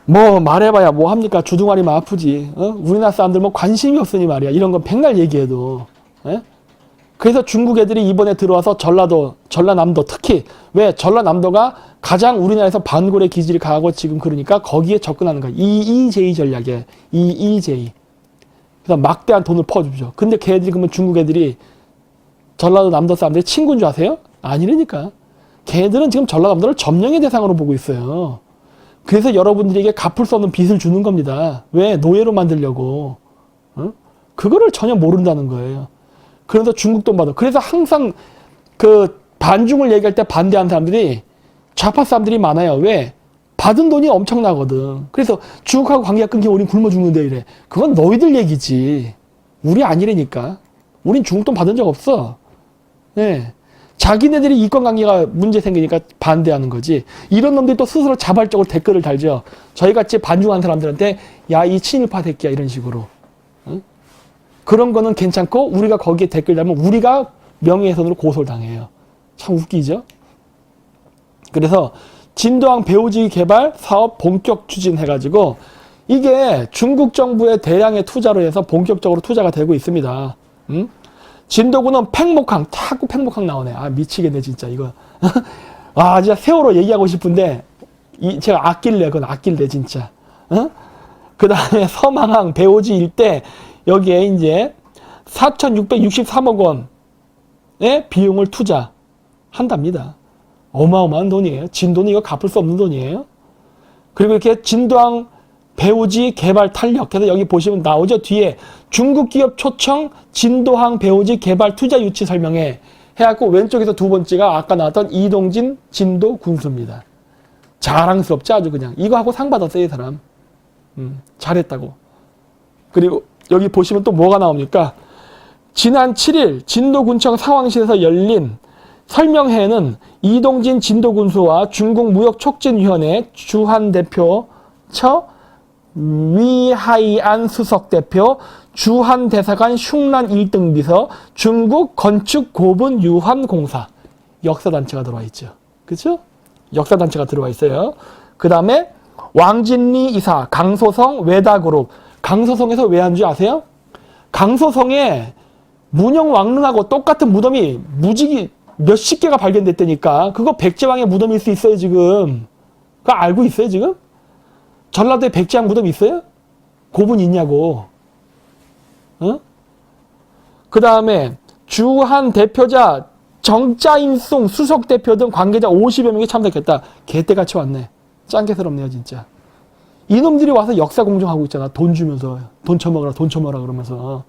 뭐 말해봐야 뭐 합니까? 주둥아리만 아프지. 우리나라 사람들 뭐 관심이 없으니 말이야. 이런 건 백날 얘기해도. 그래서 중국 애들이 이번에 들어와서 전라남도 특히 왜 전라남도가 가장 우리나라에서 반골의 기질이 강하고 지금 그러니까 거기에 접근하는 거야. EEJ 전략이에요. EEJ. 그래서 막대한 돈을 퍼주죠. 근데 걔들이 그러면 중국 애들이 전라도 남도 사람들이 친구인 줄 아세요? 아니라니까. 걔들은 지금 전라남도를 점령의 대상으로 보고 있어요. 그래서 여러분들에게 갚을 수 없는 빚을 주는 겁니다. 왜? 노예로 만들려고. 그거를 전혀 모른다는 거예요. 그래서 중국 돈 받아. 그래서 항상 그 반중을 얘기할 때 반대하는 사람들이 좌파 사람들이 많아요. 왜? 받은 돈이 엄청나거든. 그래서 중국하고 관계가 끊기면 우린 굶어 죽는데 이래. 그건 너희들 얘기지. 우리 아니라니까. 우린 중국 돈 받은 적 없어. 네. 자기네들이 이권관계가 문제 생기니까 반대하는 거지. 이런 놈들이 또 스스로 자발적으로 댓글을 달죠. 저희같이 반중한 사람들한테 야 이 친일파 새끼야 이런 식으로. 응? 그런 거는 괜찮고 우리가 거기에 댓글 달면 우리가 명예훼손으로 고소를 당해요. 참 웃기죠? 그래서 진도항 배후지 개발 사업 본격 추진해가지고 이게 중국 정부의 대량의 투자로 해서 본격적으로 투자가 되고 있습니다. 진도군은 팽목항, 자꾸 팽목항 나오네. 아, 미치겠네, 진짜, 이거. 아, 진짜 세월호 얘기하고 싶은데, 제가 아낄래, 그건 아낄래, 진짜. 그 다음에 서망항, 배오지 일대, 여기에 이제 4,663억 원의 비용을 투자한답니다. 어마어마한 돈이에요. 진도는 이거 갚을 수 없는 돈이에요. 그리고 이렇게 진도항 배후지 개발 탄력. 그래서 여기 보시면 나오죠. 뒤에 중국 기업 초청 진도항 배후지 개발 투자 유치 설명회 해갖고 왼쪽에서 두 번째가 아까 나왔던 이동진 진도 군수입니다. 자랑스럽지 아주 그냥. 이거 하고 상 받았어요, 이 사람. 잘했다고. 그리고 여기 보시면 또 뭐가 나옵니까? 지난 7일 진도군청 상황실에서 열린 설명회에는 이동진 진도군수와 중국 무역촉진위원회 주한 대표 위하이안 수석대표, 주한 대사관 흉란 1등 비서, 중국 건축 고분 유한공사 역사단체가 들어와 있죠. 그렇죠? 역사단체가 들어와 있어요. 그 다음에 왕진리 이사, 강소성 외다그룹. 강소성에서 왜 한 줄 아세요? 강소성에 문영왕릉하고 똑같은 무덤이 무지개 몇십 개가 발견됐다니까. 그거 백제왕의 무덤일 수 있어요, 지금. 그거 알고 있어요, 지금? 전라도에 백제왕 무덤 있어요? 고분 있냐고. 그 다음에 주한 대표자 정짜인송 수석대표 등 관계자 50여 명이 참석했다. 개떼같이 왔네. 짱개스럽네요, 진짜. 이놈들이 와서 역사 공정하고 있잖아. 돈 주면서. 돈 처먹어라, 돈 처먹어라 그러면서.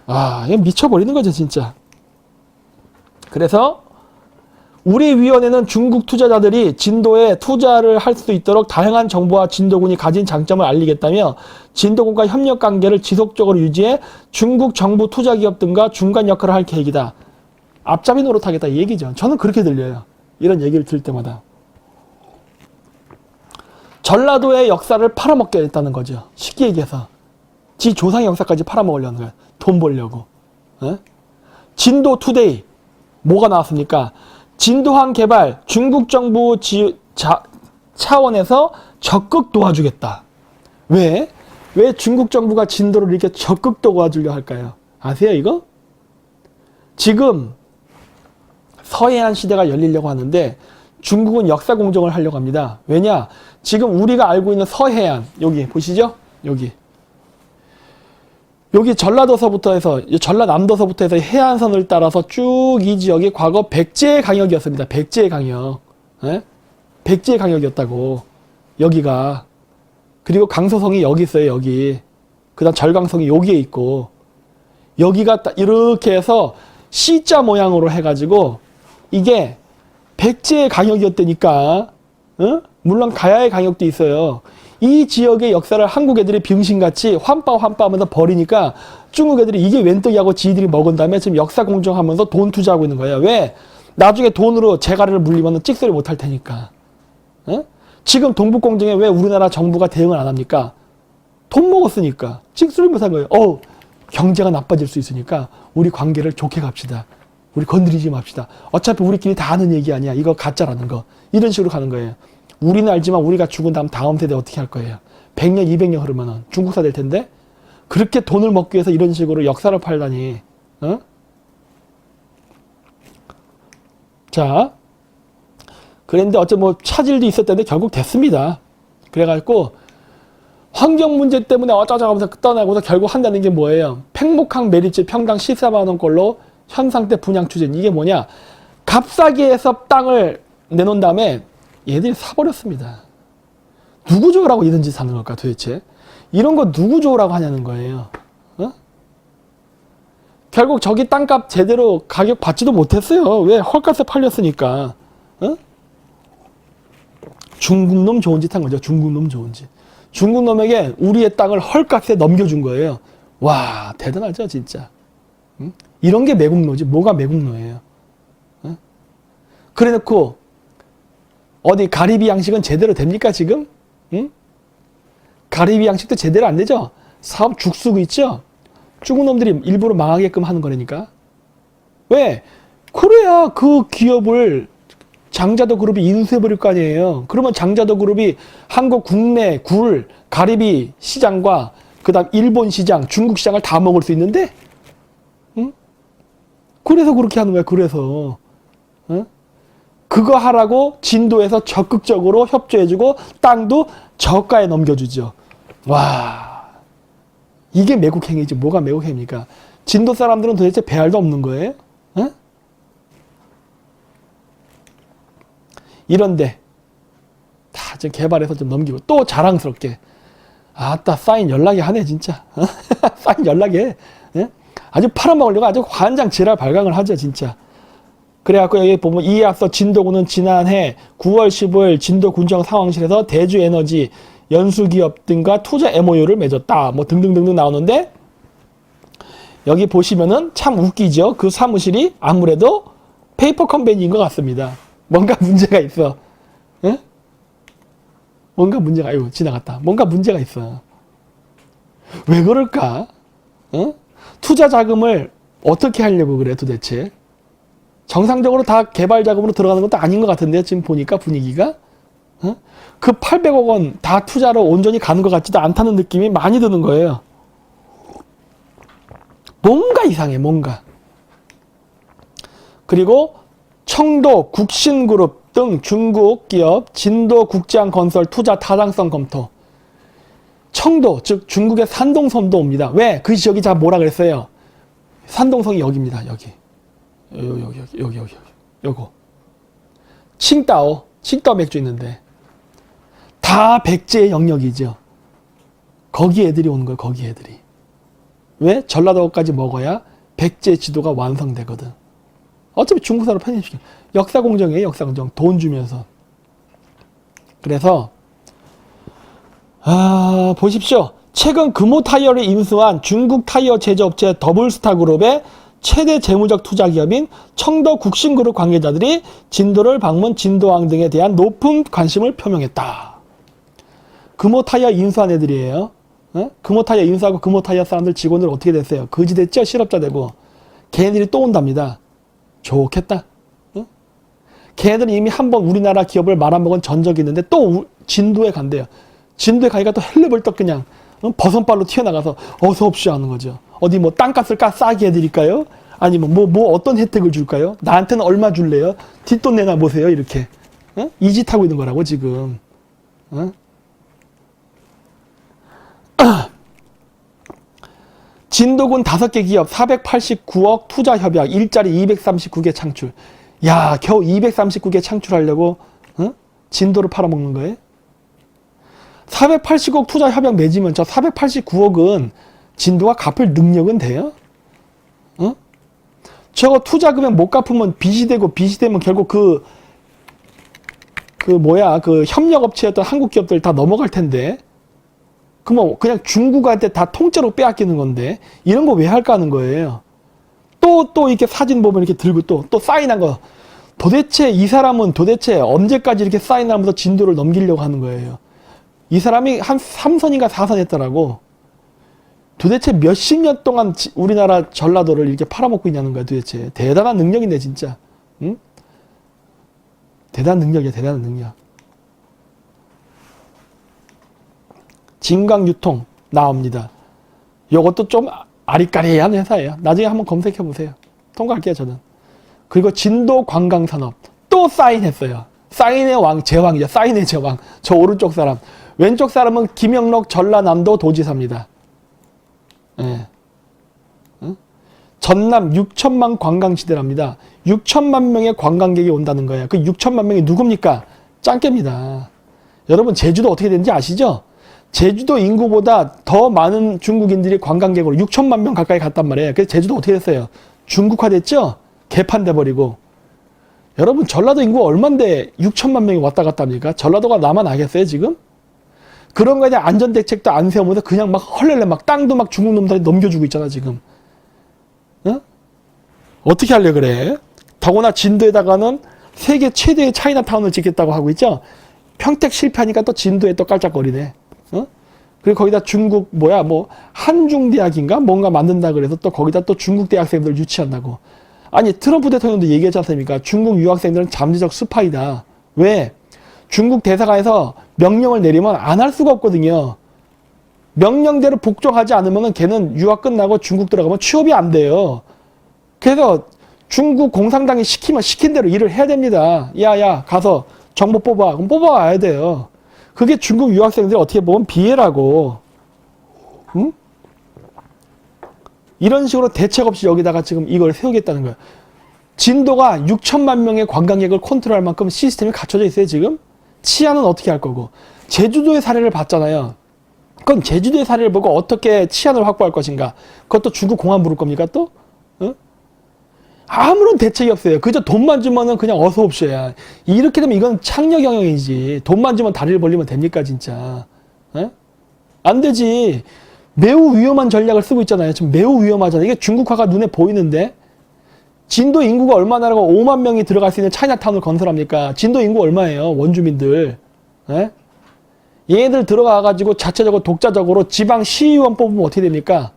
아, 이거 미쳐버리는 거죠, 진짜. 그래서 우리 위원회는 중국 투자자들이 진도에 투자를 할 수 있도록 다양한 정보와 진도군이 가진 장점을 알리겠다며 진도군과 협력관계를 지속적으로 유지해 중국 정부 투자기업 등과 중간 역할을 할 계획이다. 앞잡이 노릇하겠다 이 얘기죠. 저는 그렇게 들려요. 이런 얘기를 들을 때마다. 전라도의 역사를 팔아먹겠다는 거죠. 쉽게 얘기해서. 지 조상의 역사까지 팔아먹으려는 거예요. 돈 벌려고. 진도 투데이 뭐가 나왔습니까? 진도항 개발 중국 정부 차원에서 적극 도와주겠다. 왜? 왜 중국 정부가 진도를 이렇게 적극 도와주려 할까요? 아세요 이거? 지금 서해안 시대가 열리려고 하는데 중국은 역사 공정을 하려고 합니다. 왜냐? 지금 우리가 알고 있는 서해안 여기 보시죠? 여기 전라도서부터 해서 전라남도서부터 해서 해안선을 따라서 쭉 이 지역이 과거 백제의 강역이었습니다. 백제의 강역. 백제의 강역이었다고. 여기가. 그리고 강서성이 여기 있어요. 여기. 그 다음 절강성이 여기에 있고 여기가 이렇게 해서 C자 모양으로 해가지고 이게 백제의 강역이었다니까. 물론 가야의 강역도 있어요. 이 지역의 역사를 한국 애들이 병신같이 환빠하면서 버리니까 중국 애들이 이게 웬떡이하고 지들이 먹은 다음에 지금 역사 공정하면서 돈 투자하고 있는 거예요. 왜? 나중에 돈으로 재가를 물리면 찍소리 못할 테니까. 지금 동북공정에 왜 우리나라 정부가 대응을 안 합니까? 돈 먹었으니까. 찍소리 못한 거예요. 경제가 나빠질 수 있으니까 우리 관계를 좋게 갑시다. 우리 건드리지 맙시다. 어차피 우리끼리 다 아는 얘기 아니야. 이거 가짜라는 거. 이런 식으로 가는 거예요. 우리는 알지만 우리가 죽은 다음 세대 어떻게 할 거예요? 100년, 200년 흐르면 중국사 될 텐데? 그렇게 돈을 먹기 위해서 이런 식으로 역사를 팔다니. 자, 그랬는데 어째 차질도 있었다는데 결국 됐습니다. 그래가지고 환경 문제 때문에 어쩌자고 하면서 떠나고서 결국 한다는 게 뭐예요? 팽목항 매립지 평당 14만 원꼴로 현상태 분양 추진. 이게 뭐냐? 값싸게 해서 땅을 내놓은 다음에 얘들이 사버렸습니다. 누구 좋으라고 이런 짓 하는 걸까 도대체? 이런 거 누구 좋으라고 하냐는 거예요. 결국 저기 땅값 제대로 가격 받지도 못했어요. 왜? 헐값에 팔렸으니까. 중국 놈 좋은 짓 한 거죠. 중국 놈 좋은 짓. 중국 놈에게 우리의 땅을 헐값에 넘겨준 거예요. 와, 대단하죠 진짜. 이런 게 매국노지. 뭐가 매국노예요. 그래놓고 어디 가리비 양식은 제대로 됩니까 지금? 가리비 양식도 제대로 안 되죠? 사업 죽쓰고 있죠? 죽은 놈들이 일부러 망하게끔 하는 거라니까. 왜? 그래야 그 기업을 장자도 그룹이 인수해버릴 거 아니에요. 그러면 장자도 그룹이 한국 국내 굴, 가리비 시장과 그 다음 일본 시장, 중국 시장을 다 먹을 수 있는데, 응? 그래서 그렇게 하는 거야, 그래서. 응? 그거 하라고 진도에서 적극적으로 협조해주고 땅도 저가에 넘겨주죠. 와, 이게 매국행위지. 뭐가 매국행위입니까? 진도 사람들은 도대체 배알도 없는 거예요? 응? 이런데 다 지금 개발해서 좀 넘기고 또 자랑스럽게 아따 사인 연락이 하네 진짜. 사인 연락해. 예? 아주 팔아먹으려고 아주 환장지랄 발광을 하죠 진짜. 그래갖고 여기 보면 이에 앞서 진도군은 지난해 9월 15일 진도군청 상황실에서 대주에너지 연수기업 등과 투자 MOU를 맺었다. 뭐 등등등등 나오는데 여기 보시면은 참 웃기죠. 그 사무실이 아무래도 페이퍼 컴퍼니인 것 같습니다. 뭔가 문제가 있어. 응? 뭔가 문제가, 아이고, 지나갔다. 뭔가 문제가 있어. 왜 그럴까? 응? 투자 자금을 어떻게 하려고 그래, 도대체? 정상적으로 다 개발 자금으로 들어가는 것도 아닌 것 같은데, 지금 보니까 분위기가? 응? 그 800억 원 다 투자로 온전히 가는 것 같지도 않다는 느낌이 많이 드는 거예요. 뭔가 이상해, 뭔가. 그리고 청도 국신그룹 등 중국 기업 진도국제항건설 투자 타당성 검토. 청도, 즉 중국의 산동섬도 옵니다. 왜? 그 지역이 자 뭐라 그랬어요? 산동성이 여기입니다. 여기. 여기. 요거. 칭따오 맥주 있는데 다 백제의 영역이죠. 거기 애들이 오는 거예요. 거기 애들이. 왜? 전라도까지 먹어야 백제 지도가 완성되거든. 어차피 중국 사람 편입시켜. 역사공정이에요. 역사공정. 돈 주면서. 그래서 보십시오. 최근 금호타이어를 인수한 중국 타이어 제조업체 더블스타그룹의 최대 재무적 투자 기업인 청도 국신그룹 관계자들이 진도를 방문 진도항 등에 대한 높은 관심을 표명했다. 금호타이어 인수한 애들이에요. 어? 금호타이어 인수하고 금호타이어 사람들 직원들 어떻게 됐어요? 거지 됐죠? 실업자 되고. 걔네들이 또 온답니다. 좋겠다. 응? 걔네들은 이미 한번 우리나라 기업을 말아먹은 전적이 있는데 또 진도에 간대요. 진도에 가니까 또 헬레벌떡 그냥 버선발로 튀어나가서 어서 옵시오 하는 거죠. 어디 뭐 땅값을 싸게 해드릴까요? 아니면 뭐 어떤 혜택을 줄까요? 나한테는 얼마 줄래요? 뒷돈 내놔 보세요 이렇게. 응? 이 짓 하고 있는 거라고 지금. 응? 진도군 5개 기업 489억 투자 협약 일자리 239개 창출. 야, 겨우 239개 창출하려고 진도를 팔아먹는 거예요? 480억 투자 협약 맺으면 저 489억은 진도가 갚을 능력은 돼요? 저거 투자 금액 못 갚으면 빚이 되면 결국 그 협력업체였던 한국 기업들 다 넘어갈 텐데. 그럼 그냥 중국한테 다 통째로 빼앗기는 건데 이런 거 왜 할까 하는 거예요. 또 이렇게 사진 보면 이렇게 들고 또 사인한 거. 도대체 이 사람은 도대체 언제까지 이렇게 사인하면서 진도를 넘기려고 하는 거예요. 이 사람이 한 3선인가 4선 했더라고. 도대체 몇십 년 동안 우리나라 전라도를 이렇게 팔아먹고 있냐는 거야 도대체. 대단한 능력인데 진짜. 응? 대단한 능력이야 대단한 능력. 진광유통 나옵니다. 이것도 좀 아리까리한 회사예요. 나중에 한번 검색해 보세요. 통과할게요 저는. 그리고 진도관광산업 또 사인했어요. 사인의 왕 제왕이죠. 사인의 제왕. 저 오른쪽 사람. 왼쪽 사람은 김영록 전라남도 도지사입니다. 예. 응? 전남 6천만 관광지대랍니다. 6천만 명의 관광객이 온다는 거예요. 그 6천만 명이 누굽니까? 짱깨입니다. 여러분 제주도 어떻게 되는지 아시죠? 제주도 인구보다 더 많은 중국인들이 관광객으로 6천만 명 가까이 갔단 말이에요. 그래서 제주도 어떻게 됐어요? 중국화 됐죠? 개판돼 버리고. 여러분 전라도 인구가 얼만데 6천만 명이 왔다 갔다 합니까? 전라도가 나만 아겠어요 지금? 그런 거에 대한 안전대책도 안 세우면서 그냥 막 헐렐레 막 땅도 막 중국 놈들이 넘겨주고 있잖아 지금. 어? 어떻게 하려 그래? 더구나 진도에다가는 세계 최대의 차이나타운을 짓겠다고 하고 있죠? 평택 실패하니까 또 진도에 또 깔짝거리네. 어? 그리고 거기다 중국 한중대학인가 뭔가 만든다 그래서 또 거기다 또 중국 대학생들 유치한다고. 아니 트럼프 대통령도 얘기하지 않습니까? 중국 유학생들은 잠재적 스파이다. 왜? 중국 대사관에서 명령을 내리면 안 할 수가 없거든요. 명령대로 복종하지 않으면 걔는 유학 끝나고 중국 들어가면 취업이 안 돼요. 그래서 중국 공산당이 시킨 대로 일을 해야 됩니다. 야야 가서 정보 뽑아. 그럼 뽑아와야 돼요. 그게 중국 유학생들이 어떻게 보면 비애라고. 응? 이런 식으로 대책 없이 여기다가 지금 이걸 세우겠다는 거예요. 진도가 6천만 명의 관광객을 컨트롤할 만큼 시스템이 갖춰져 있어요, 지금? 치안은 어떻게 할 거고. 제주도의 사례를 봤잖아요. 그건 제주도의 사례를 보고 어떻게 치안을 확보할 것인가. 그것도 중국 공안 부를 겁니까, 또? 응? 아무런 대책이 없어요. 그저 돈만 주면은 그냥 어서 옵쇼야. 이렇게 되면 이건 창녀 경영이지. 돈만 주면 다리를 벌리면 됩니까, 진짜? 에? 안 되지. 매우 위험한 전략을 쓰고 있잖아요. 지금 매우 위험하잖아요. 이게 중국화가 눈에 보이는데 진도 인구가 얼마나라고 5만 명이 들어갈 수 있는 차이나타운을 건설합니까? 진도 인구 얼마예요? 원주민들. 에? 얘네들 들어가가지고 자체적으로 독자적으로 지방 시의원 뽑으면 어떻게 됩니까?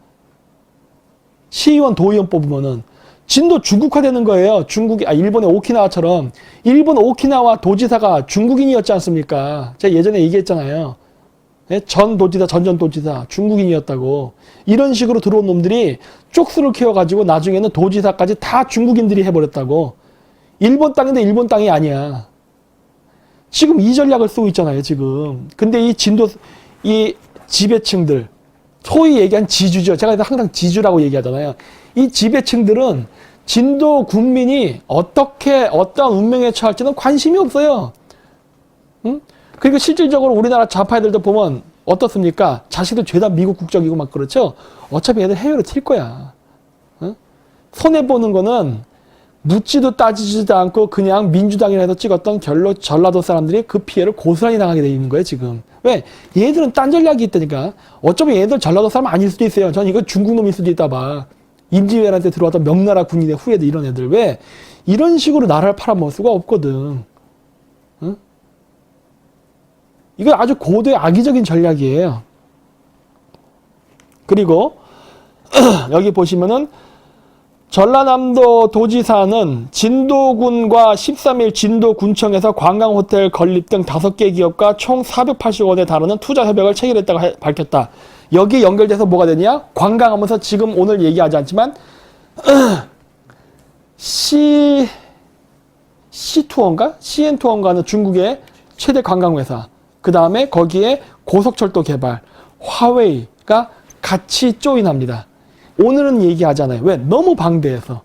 시의원, 도의원 뽑으면은 진도 중국화되는 거예요. 일본의 오키나와처럼. 일본 오키나와 도지사가 중국인이었지 않습니까? 제가 예전에 얘기했잖아요. 전 도지사 중국인이었다고. 이런 식으로 들어온 놈들이 쪽수를 키워가지고 나중에는 도지사까지 다 중국인들이 해버렸다고. 일본 땅인데 일본 땅이 아니야. 지금 이 전략을 쓰고 있잖아요, 지금. 근데 이 지배층들, 소위 얘기한 지주죠. 제가 항상 지주라고 얘기하잖아요. 이 지배층들은 진도 국민이 어떤 운명에 처할지는 관심이 없어요. 응? 그리고 실질적으로 우리나라 좌파 애들도 보면 어떻습니까? 자식들 죄다 미국 국적이고 막 그렇죠? 어차피 애들 해외로 튈 거야. 응? 손해보는 거는 묻지도 따지지도 않고 그냥 민주당이라도 찍었던 전라도 사람들이 그 피해를 고스란히 당하게 돼 있는 거예요, 지금. 왜? 얘들은 딴 전략이 있다니까. 어쩌면 얘들 전라도 사람 아닐 수도 있어요. 전 이거 중국 놈일 수도 있다 봐. 임진왜란때 들어왔던 명나라 군인의 후예들 이런 애들. 왜? 이런 식으로 나라를 팔아먹을 수가 없거든. 응? 이건 아주 고도의 악의적인 전략이에요. 그리고 여기 보시면은 전라남도 도지사는 진도군과 13일 진도군청에서 관광호텔 건립 등 5개 기업과 총 480억 원에 달하는 투자 협약을 체결했다고 밝혔다. 여기에 연결돼서 뭐가 되냐? 관광하면서 지금 오늘 얘기하지 않지만 C투어인가? CN투어인가 하는 중국의 최대 관광회사. 그 다음에 거기에 고속철도 개발, 화웨이가 같이 조인합니다. 오늘은 얘기하잖아요. 왜? 너무 방대해서.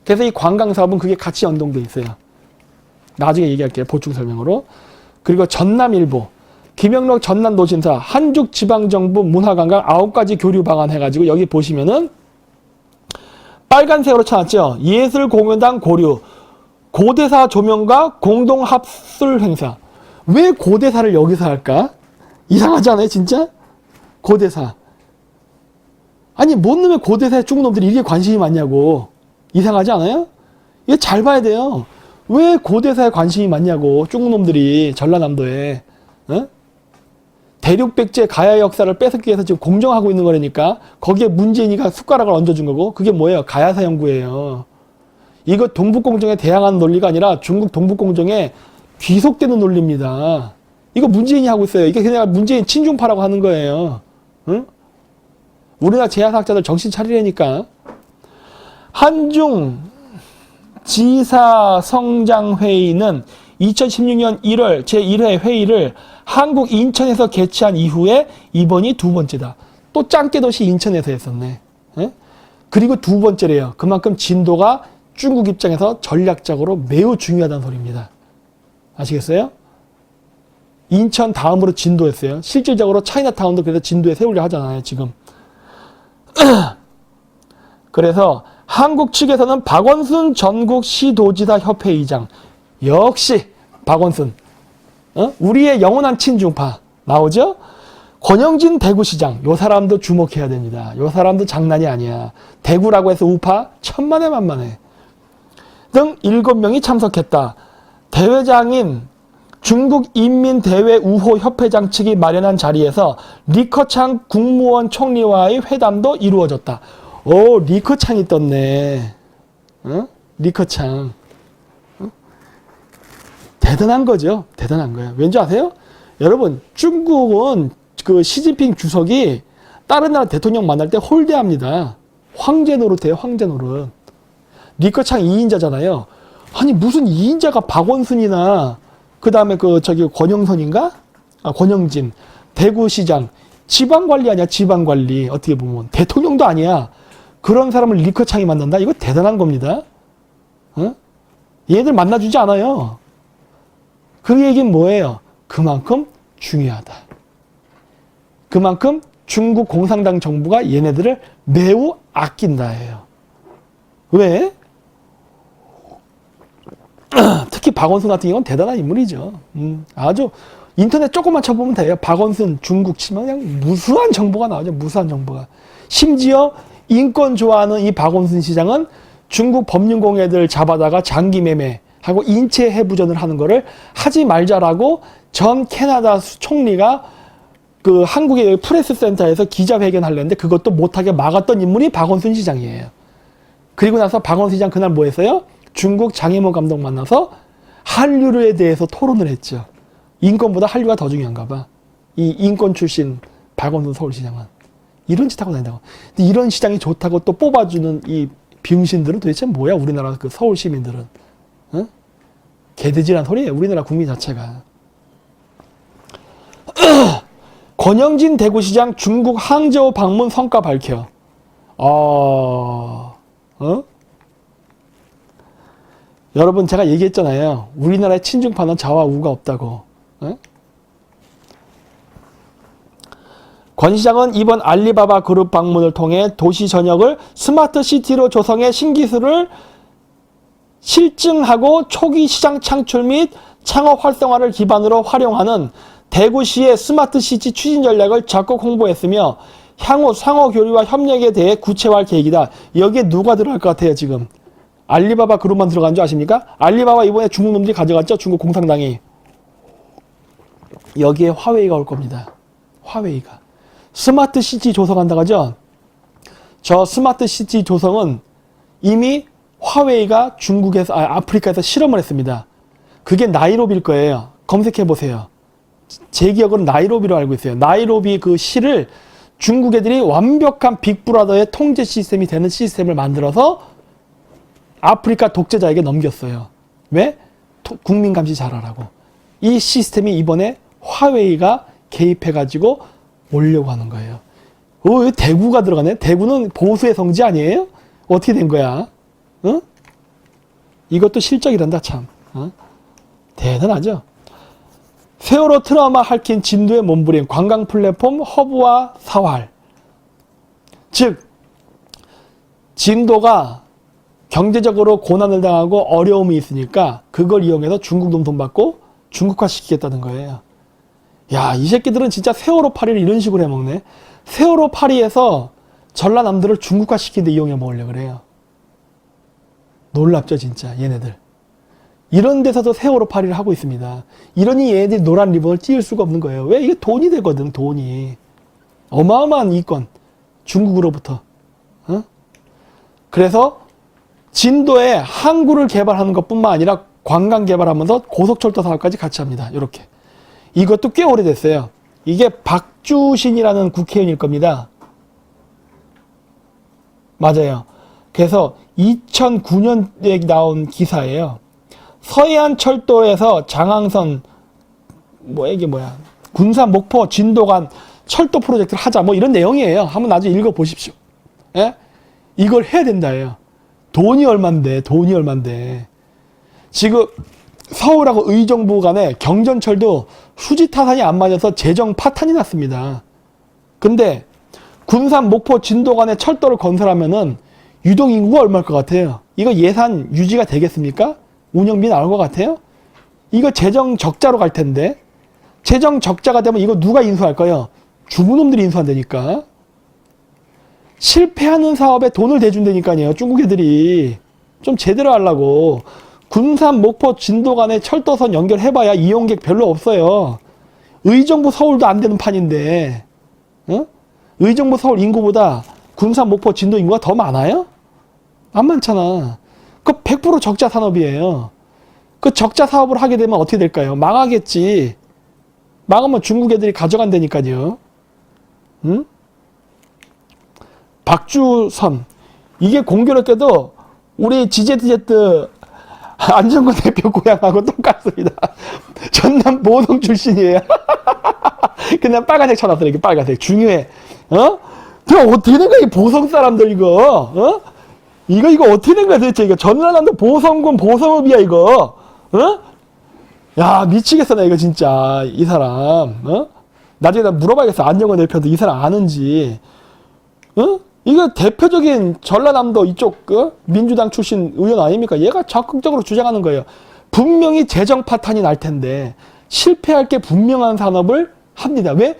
그래서 이 관광사업은 그게 같이 연동돼 있어요. 나중에 얘기할게요. 보충 설명으로. 그리고 전남일보, 김영록 전남도지사, 한죽지방정부 문화관광 9가지 교류 방안 해가지고 여기 보시면은 빨간색으로 쳐놨죠. 예술공연당 고류, 고대사 조명과 공동합술 행사. 왜 고대사를 여기서 할까? 이상하지 않아요, 진짜? 고대사. 아니, 뭔 놈의 고대사의 중국 놈들이 이게 관심이 많냐고. 이상하지 않아요? 이거 잘 봐야 돼요. 왜 고대사에 관심이 많냐고, 중국 놈들이 전라남도에. 어? 대륙백제 가야 역사를 뺏기 위해서 지금 공정하고 있는 거라니까. 거기에 문재인이가 숟가락을 얹어준 거고, 그게 뭐예요? 가야사 연구예요. 이거 동북공정에 대항하는 논리가 아니라 중국 동북공정에 귀속되는 논리입니다. 이거 문재인이 하고 있어요. 이게 그냥 문재인 친중파라고 하는 거예요. 응? 우리나라 제야사학자들 정신 차리려니까. 한중 지사성장회의는 2016년 1월 제1회 회의를 한국 인천에서 개최한 이후에 이번이 2번째다. 또 짱깨도시 인천에서 했었네. 에? 그리고 2번째래요. 그만큼 진도가 중국 입장에서 전략적으로 매우 중요하다는 소리입니다. 아시겠어요? 인천 다음으로 진도였어요. 실질적으로 차이나타운도 그래서 진도에 세우려 하잖아요, 지금. 그래서 한국 측에서는 박원순 전국시도지사 협회의장, 역시 박원순, 우리의 영원한 친중파 나오죠? 권영진 대구시장, 요 사람도 주목해야 됩니다. 요 사람도 장난이 아니야. 대구라고 해서 우파 천만에 만만해. 등 7명이 참석했다. 대회장인 중국인민대외우호협회장 측이 마련한 자리에서 리커창 국무원 총리와의 회담도 이루어졌다. 오, 리커창이 떴네. 어? 리커창. 어? 대단한 거죠. 대단한 거예요. 왠지 아세요? 여러분, 중국은 그 시진핑 주석이 다른 나라 대통령 만날 때 홀대합니다. 황제 노릇해요, 황제 노릇. 리커창 2인자잖아요. 아니, 무슨 2인자가 박원순이나 그 다음에 권영선인가? 권영진, 대구시장, 지방관리 아니야, 지방관리. 어떻게 보면. 대통령도 아니야. 그런 사람을 리커창이 만난다? 이거 대단한 겁니다. 어? 얘들 만나주지 않아요. 그 얘기는 뭐예요? 그만큼 중요하다. 그만큼 중국 공산당 정부가 얘네들을 매우 아낀다예요. 왜? 특히 박원순 같은 경우는 대단한 인물이죠. 아주 인터넷 조금만 쳐보면 돼요. 박원순 중국 치면 그냥 무수한 정보가 나오죠. 무수한 정보가. 심지어 인권 좋아하는 이 박원순 시장은 중국 법륜공예들 잡아다가 장기 매매하고 인체 해부전을 하는 거를 하지 말자라고 전 캐나다 총리가 그 한국의 프레스센터에서 기자회견 하려는데 그것도 못하게 막았던 인물이 박원순 시장이에요. 그리고 나서 박원순 시장 그날 뭐 했어요? 중국 장혜모 감독 만나서 한류에 대해서 토론을 했죠. 인권보다 한류가 더 중요한가 봐. 이 인권 출신 박원순 서울시장은. 이런 짓 하고 다닌다고. 근데 이런 시장이 좋다고 또 뽑아주는 이 병신들은 도대체 뭐야? 우리나라 그 서울 시민들은. 어? 개돼지란 소리예요. 우리나라 국민 자체가. 권영진 대구시장 중국 항저우 방문 성과 밝혀. 여러분 제가 얘기했잖아요. 우리나라의 친중파는 좌와 우가 없다고. 어? 권 시장은 이번 알리바바 그룹 방문을 통해 도시 전역을 스마트 시티로 조성해 신기술을 실증하고 초기 시장 창출 및 창업 활성화를 기반으로 활용하는 대구시의 스마트 시티 추진 전략을 적극 홍보했으며 향후 상호 교류와 협력에 대해 구체화할 계획이다. 여기에 누가 들어갈 것 같아요, 지금? 알리바바 그룹만 들어간 줄 아십니까? 알리바바 이번에 중국 놈들이 가져갔죠? 중국 공산당이. 여기에 화웨이가 올 겁니다. 화웨이가. 스마트 시티 조성한다고 하죠? 저 스마트 시티 조성은 이미 화웨이가 중국에서, 아프리카에서 실험을 했습니다. 그게 나이로비일 거예요. 검색해 보세요. 제 기억으로는 나이로비로 알고 있어요. 나이로비 그 시를 중국 애들이 완벽한 빅브라더의 통제 시스템이 되는 시스템을 만들어서 아프리카 독재자에게 넘겼어요. 왜? 국민 감시 잘하라고. 이 시스템이 이번에 화웨이가 개입해가지고 오려고 하는 거예요. 왜 대구가 들어가네? 대구는 보수의 성지 아니에요? 어떻게 된 거야? 어? 이것도 실적이란다, 참. 어? 대단하죠? 세월호 트라우마 핥힌 진도의 몸부림, 관광 플랫폼 허브와 사활. 즉, 진도가 경제적으로 고난을 당하고 어려움이 있으니까 그걸 이용해서 중국 돈 받고 중국화 시키겠다는 거예요. 야, 이 새끼들은 진짜 세월호 파리를 이런 식으로 해먹네. 세월호 파리에서 전라남도를 중국화 시키는데 이용해 먹으려고 그래요. 놀랍죠, 진짜, 얘네들. 이런 데서도 세월호 파리를 하고 있습니다. 이러니 얘네들이 노란 리본을 띄울 수가 없는 거예요. 왜? 이게 돈이 되거든, 돈이. 어마어마한 이권. 중국으로부터. 어? 그래서 진도에 항구를 개발하는 것뿐만 아니라 관광 개발하면서 고속철도 사업까지 같이 합니다. 이렇게. 이것도 꽤 오래됐어요. 이게 박주신이라는 국회의원일 겁니다. 맞아요. 그래서 2009년에 나온 기사예요. 서해안 철도에서 장항선 군산 목포 진도 간 철도 프로젝트를 하자 이런 내용이에요. 한번 나중에 읽어보십시오. 예? 이걸 해야 된다예요. 돈이 얼만데. 지금 서울하고 의정부 간에 경전철도 수지 타산이 안 맞아서 재정 파탄이 났습니다. 근데 군산 목포 진도 간에 철도를 건설하면은 유동인구가 얼마일 것 같아요? 이거 예산 유지가 되겠습니까? 운영비 나올 것 같아요? 이거 재정 적자로 갈 텐데. 재정 적자가 되면 이거 누가 인수할까요? 중국놈들이 인수한다니까. 실패하는 사업에 돈을 대준다니까요. 중국 애들이. 좀 제대로 하려고. 군산, 목포, 진도 간에 철도선 연결해봐야 이용객 별로 없어요. 의정부, 서울도 안 되는 판인데, 어? 의정부, 서울 인구보다 군산, 목포, 진도 인구가 더 많아요? 안 많잖아. 그 100% 적자 산업이에요. 그 적자 사업을 하게 되면 어떻게 될까요? 망하겠지. 망하면 중국 애들이 가져간다니까요. 응? 박주선. 이게 공교롭게도 우리 GZZ 안정권 대표 고향하고 똑같습니다. 전남 모성 출신이에요. 그냥 빨간색 쳐놨어. 이렇게 빨간색. 중요해. 어? 그럼 어떻게 된 거야? 이 보성 사람들 이거. 어? 이거 어떻게 된 거야 도대체? 이거 전라남도 보성군 보성읍이야 이거. 어? 야 미치겠어 나 이거 진짜 이 사람. 어? 나중에 나 물어봐야겠어. 안정권 대표도 이 사람 아는지. 어? 이거 대표적인 전라남도 이쪽 민주당 출신 의원 아닙니까? 얘가 적극적으로 주장하는 거예요. 분명히 재정 파탄이 날 텐데 실패할 게 분명한 산업을 합니다. 왜?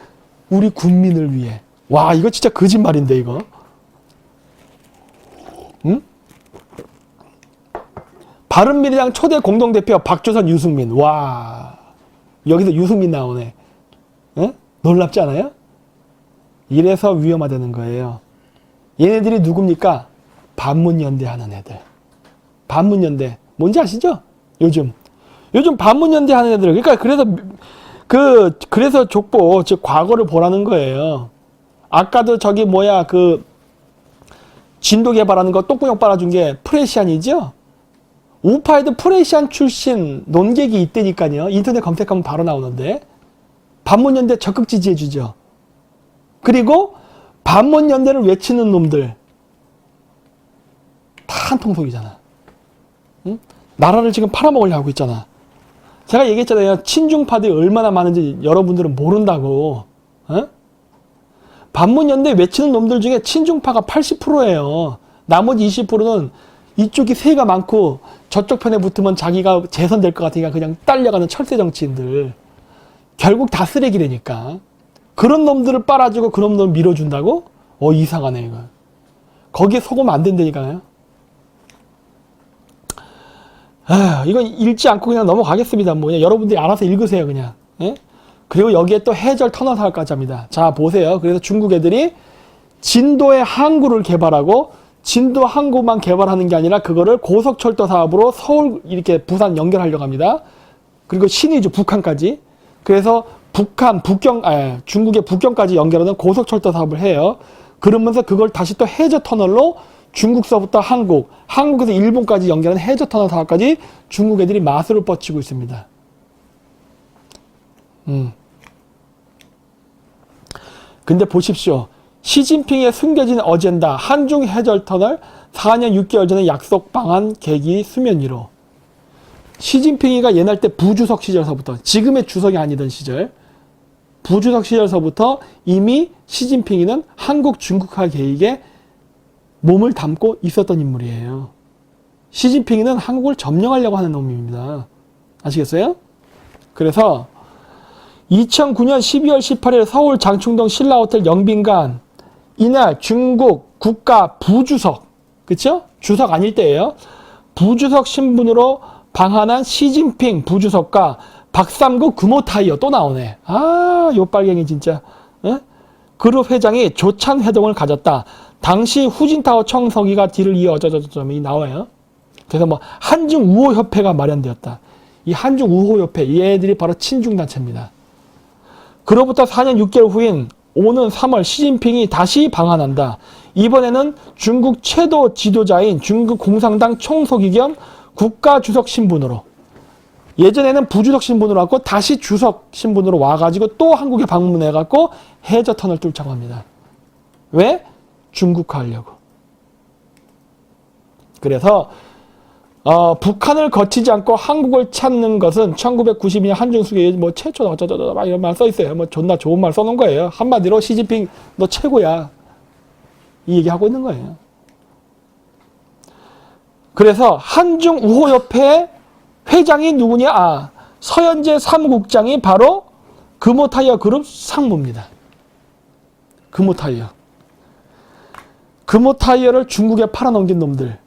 우리 국민을 위해. 와 이거 진짜 거짓말인데 이거. 응? 바른미래당 초대 공동대표 박주선, 유승민. 와 여기서 유승민 나오네. 응? 놀랍지 않아요? 이래서 위험하다는 거예요. 얘네들이 누굽니까? 반문연대 하는 애들. 반문연대. 뭔지 아시죠? 요즘 반문연대 하는 애들. 그러니까 그래서 족보, 즉 과거를 보라는 거예요. 아까도 저기 진도 개발하는 거 똥구녕 빨아준 게 프레시안이죠? 우파에도 프레시안 출신 논객이 있다니까요. 인터넷 검색하면 바로 나오는데. 반문연대 적극 지지해주죠. 그리고 반문연대를 외치는 놈들 다 한통속이잖아. 응? 나라를 지금 팔아먹으려고 하고 있잖아. 제가 얘기했잖아요. 친중파들이 얼마나 많은지 여러분들은 모른다고. 어? 반문연대 외치는 놈들 중에 친중파가 80%예요. 나머지 20%는 이쪽이 세가 많고 저쪽 편에 붙으면 자기가 재선될 것 같으니까 그냥 딸려가는 철새 정치인들. 결국 다 쓰레기라니까. 그런 놈들을 빨아주고 그런 놈들 밀어준다고? 이상하네 이거. 거기에 속으면 안 된다니까요. 이건 읽지 않고 그냥 넘어가겠습니다. 그냥 여러분들이 알아서 읽으세요 그냥. 예? 그리고 여기에 또 해절 터널 사업까지 합니다. 자 보세요. 그래서 중국 애들이 진도의 항구를 개발하고 진도 항구만 개발하는 게 아니라 그거를 고속철도 사업으로 서울 이렇게 부산 연결하려고 합니다. 그리고 신의주 북한까지. 그래서 중국의 북경까지 연결하는 고속철도 사업을 해요. 그러면서 그걸 다시 또 해저 터널로 중국서부터 한국에서 일본까지 연결하는 해저 터널 사업까지 중국 애들이 마술을 뻗치고 있습니다. 근데 보십시오. 시진핑의 숨겨진 어젠다 한중 해저 터널 4년 6개월 전에 약속 방한 계기 수면 위로. 시진핑이가 옛날 때 부주석 시절서부터 지금의 주석이 아니던 시절 부주석 시절서부터 이미 시진핑이는 한국 중국화 계획에 몸을 담고 있었던 인물이에요. 시진핑이는 한국을 점령하려고 하는 놈입니다. 아시겠어요? 그래서 2009년 12월 18일 서울 장충동 신라호텔 영빈관 이날 중국 국가 부주석 그쵸? 주석 아닐 때예요. 부주석 신분으로 방한한 시진핑 부주석과 박삼국 금호타이어 또 나오네. 요 빨갱이 진짜. 에? 그룹 회장이 조찬 회동을 가졌다. 당시 후진타오 청서기가 뒤를 이어 어쩌저쩌점이 나와요. 그래서 한중 우호 협회가 마련되었다. 이 한중 우호 협회 얘들이 바로 친중 단체입니다. 그로부터 4년 6개월 후인 오는 3월 시진핑이 다시 방한한다. 이번에는 중국 최고 지도자인 중국 공산당 총서기 겸 국가주석 신분으로. 예전에는 부주석 신분으로 왔고 다시 주석 신분으로 와가지고 또 한국에 방문해갖고 해저터널 뚫자고 합니다. 왜? 중국화하려고. 그래서 북한을 거치지 않고 한국을 찾는 것은 1992년 한중수계 최초 어쩌저쩌 막 이런 말 써있어요. 존나 좋은 말 써놓은 거예요. 한마디로 시진핑 너 최고야. 이 얘기하고 있는 거예요. 그래서 한중우호협회 회장이 누구냐? 서현재 사무국장이 바로 금호타이어 그룹 상무입니다. 금호타이어. 금호타이어를 중국에 팔아넘긴 놈들.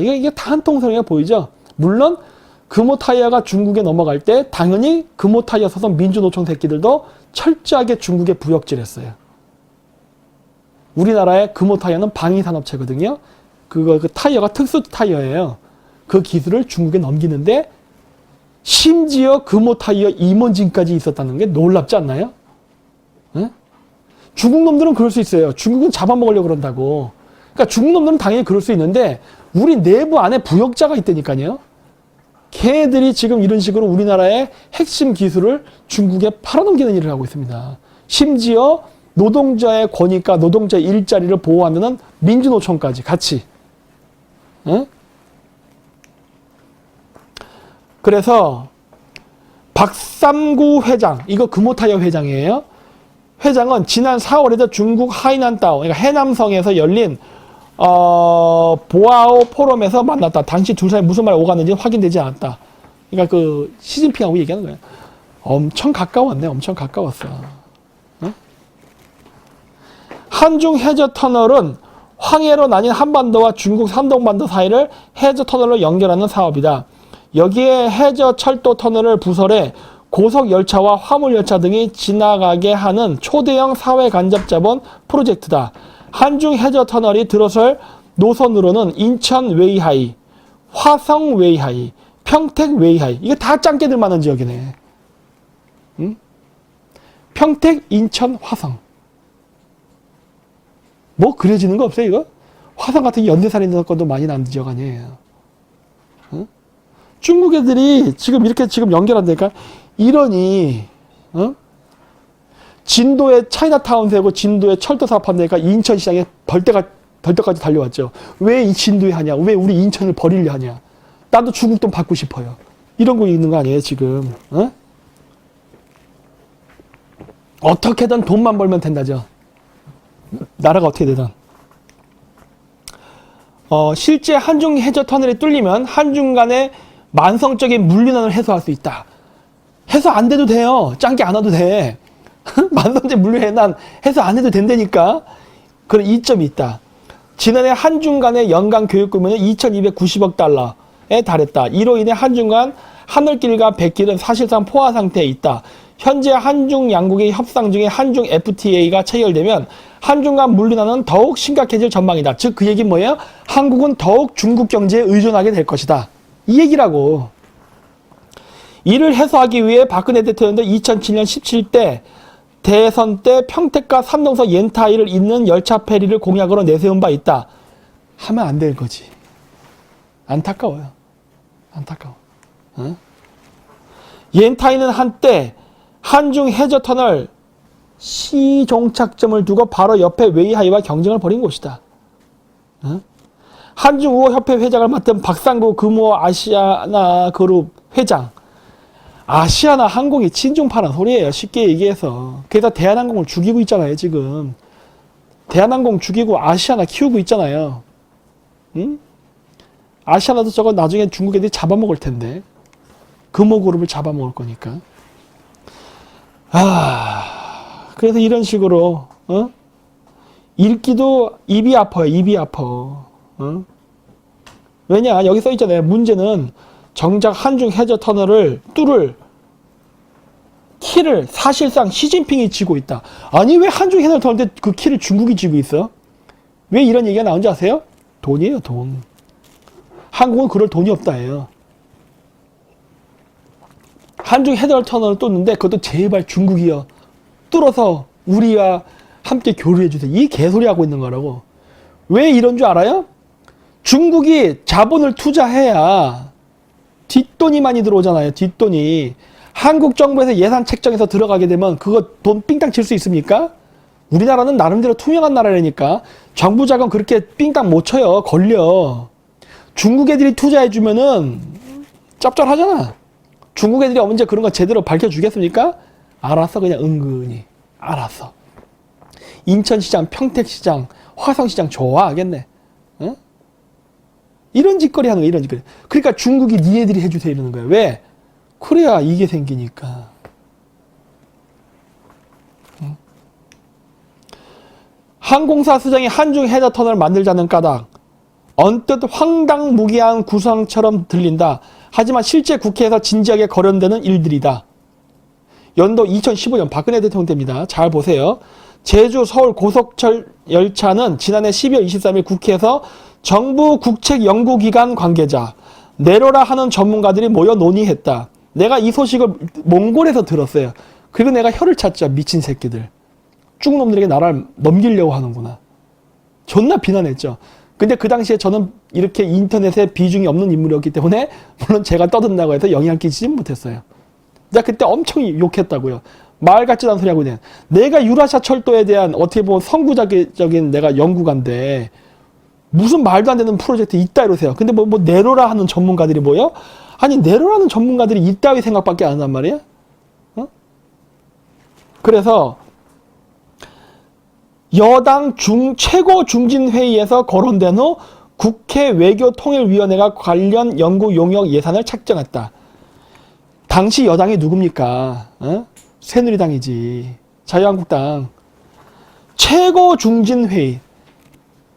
이게 다 한통속이가 보이죠? 물론 금호타이어가 중국에 넘어갈 때 당연히 금호타이어 소속 민주노총 새끼들도 철저하게 중국에 부역질했어요. 우리나라의 금호타이어는 방위산업체거든요. 그 타이어가 특수 타이어예요. 그 기술을 중국에 넘기는데 심지어 금호타이어 임원진까지 있었다는 게 놀랍지 않나요? 응? 중국 놈들은 그럴 수 있어요. 중국은 잡아먹으려고 그런다고. 그러니까 중국 놈들은 당연히 그럴 수 있는데 우리 내부 안에 부역자가 있다니까요. 걔네들이 지금 이런 식으로 우리나라의 핵심 기술을 중국에 팔아넘기는 일을 하고 있습니다. 심지어 노동자의 권익과 노동자의 일자리를 보호하는 민주노총까지 같이. 응? 그래서 박삼구 회장, 이거 금호타이어 회장이에요. 회장은 지난 4월에도 중국 하이난타오, 그러니까 해남성에서 열린 보아오 포럼에서 만났다. 당시 둘 사이 무슨 말이 오갔는지 확인되지 않았다. 그러니까 그 시진핑하고 얘기하는 거예요. 엄청 가까웠네. 엄청 가까웠어. 응? 한중 해저 터널은 황해로 나뉜 한반도와 중국 산동반도 사이를 해저 터널로 연결하는 사업이다. 여기에 해저 철도 터널을 부설해 고속열차와 화물열차 등이 지나가게 하는 초대형 사회 간접 자본 프로젝트다. 한중 해저 터널이 들어설 노선으로는 인천 웨이하이, 화성 웨이하이, 평택 웨이하이, 이게 다 짱깨들 많은 지역이네. 응? 평택, 인천, 화성. 뭐 그려지는 거 없어요 이거? 화성 같은 연대산인 것도 많이 나는 지역 아니에요. 응? 중국 애들이 지금 이렇게 지금 연결한다니까. 이러니 진도에 차이나타운 세고 진도에 철도 사업한다니까 인천시장에 벌떼까지 달려왔죠. 왜 이 진도에 하냐? 왜 우리 인천을 버리려 하냐? 나도 중국 돈 받고 싶어요. 이런 거 있는 거 아니에요 지금? 어떻게든 돈만 벌면 된다죠. 나라가 어떻게 되든. 실제 한중 해저 터널이 뚫리면 한중 간의 만성적인 물리난을 해소할 수 있다. 해소 안 돼도 돼요. 짱게 안 와도 돼. 만성적 물리난 해소 안 해도 된다니까. 그런 이점이 있다. 지난해 한중 간의 연간 교육 규모는 2290억 달러에 달했다. 이로 인해 한중 간 하늘길과 백길은 사실상 포화 상태에 있다. 현재 한중 양국의 협상 중에 한중 FTA가 체결되면 한중 간 물리난은 더욱 심각해질 전망이다. 즉 그 얘기는 뭐예요? 한국은 더욱 중국 경제에 의존하게 될 것이다. 이 얘기라고. 이를 해소하기 위해 박근혜 대통령도 2007년 17대 대선 때 평택과 삼동서 옌타이를 잇는 열차 페리를 공약으로 내세운 바 있다. 하면 안 될 거지. 안타까워요. 안타까워. 어? 옌타이는 한때 한중 해저 터널 시종착점을 두고 바로 옆에 웨이하이와 경쟁을 벌인 곳이다. 어? 한중 우호 협회 회장을 맡은 박상구 금호 아시아나 그룹 회장. 아시아나 항공이 친중파란 소리예요. 쉽게 얘기해서. 게다가 대한항공을 죽이고 있잖아요. 지금. 대한항공 죽이고 아시아나 키우고 있잖아요. 응? 아시아나도 저거 나중에 중국 애들이 잡아먹을 텐데. 금호그룹을 잡아먹을 거니까. 그래서 이런 식으로 읽기도 입이 아파요. 입이 아파. 왜냐? 여기 써있잖아요. 문제는 정작 한중 해저 터널을 뚫을 키를 사실상 시진핑이 쥐고 있다. 아니 왜 한중 해저 터널 때 그 키를 중국이 쥐고 있어? 왜 이런 얘기가 나온지 아세요? 돈이에요. 돈. 한국은 그럴 돈이 없다 해요. 한중 해저 터널을 뚫는데 그것도 제발 중국이요. 뚫어서 우리와 함께 교류해 주세요. 이 개소리 하고 있는 거라고. 왜 이런 줄 알아요? 중국이 자본을 투자해야 뒷돈이 많이 들어오잖아요. 뒷돈이. 한국 정부에서 예산 책정해서 들어가게 되면 그거 돈 삥땅 칠 수 있습니까? 우리나라는 나름대로 투명한 나라라니까. 정부 자금 그렇게 삥땅 못 쳐요. 걸려. 중국 애들이 투자해주면은 짭짤하잖아. 중국 애들이 언제 그런 거 제대로 밝혀주겠습니까? 알았어. 그냥 은근히. 알았어. 인천시장, 평택시장, 화성시장 좋아하겠네. 응? 이런 짓거리 하는 거야. 이런 짓거리. 그러니까 중국이 니네들이 해주세요 이러는 거야. 왜? 그래야 이게 생기니까. 응? 항공사 수장이 한중 해저 터널 만들자는 까닭. 언뜻 황당무계한 구상처럼 들린다. 하지만 실제 국회에서 진지하게 거론되는 일들이다. 연도 2015년 박근혜 대통령 때입니다. 잘 보세요. 제주 서울 고속철 열차는 지난해 12월 23일 국회에서 정부 국책연구기관 관계자, 내로라 하는 전문가들이 모여 논의했다. 내가 이 소식을 몽골에서 들었어요. 그리고 내가 혀를 찼죠. 미친 새끼들. 중국 놈들에게 나라를 넘기려고 하는구나. 존나 비난했죠. 근데 그 당시에 저는 이렇게 인터넷에 비중이 없는 인물이었기 때문에 물론 제가 떠든다고 해서 영향 끼치진 못했어요. 내가 그때 엄청 욕했다고요. 말 같지도 않은 소리 하고 있는. 내가 유라시아 철도에 대한 어떻게 보면 선구자적인 내가 연구가인데 무슨 말도 안 되는 프로젝트 있다 이러세요. 근데 뭐 내로라 하는 전문가들이 뭐요? 아니 내로라는 전문가들이 이따위 생각밖에 안 한단 말이야? 어? 그래서 여당 최고 중진회의에서 거론된 후 국회 외교통일위원회가 관련 연구 용역 예산을 책정했다. 당시 여당이 누굽니까? 어? 새누리당이지. 자유한국당. 최고 중진회의.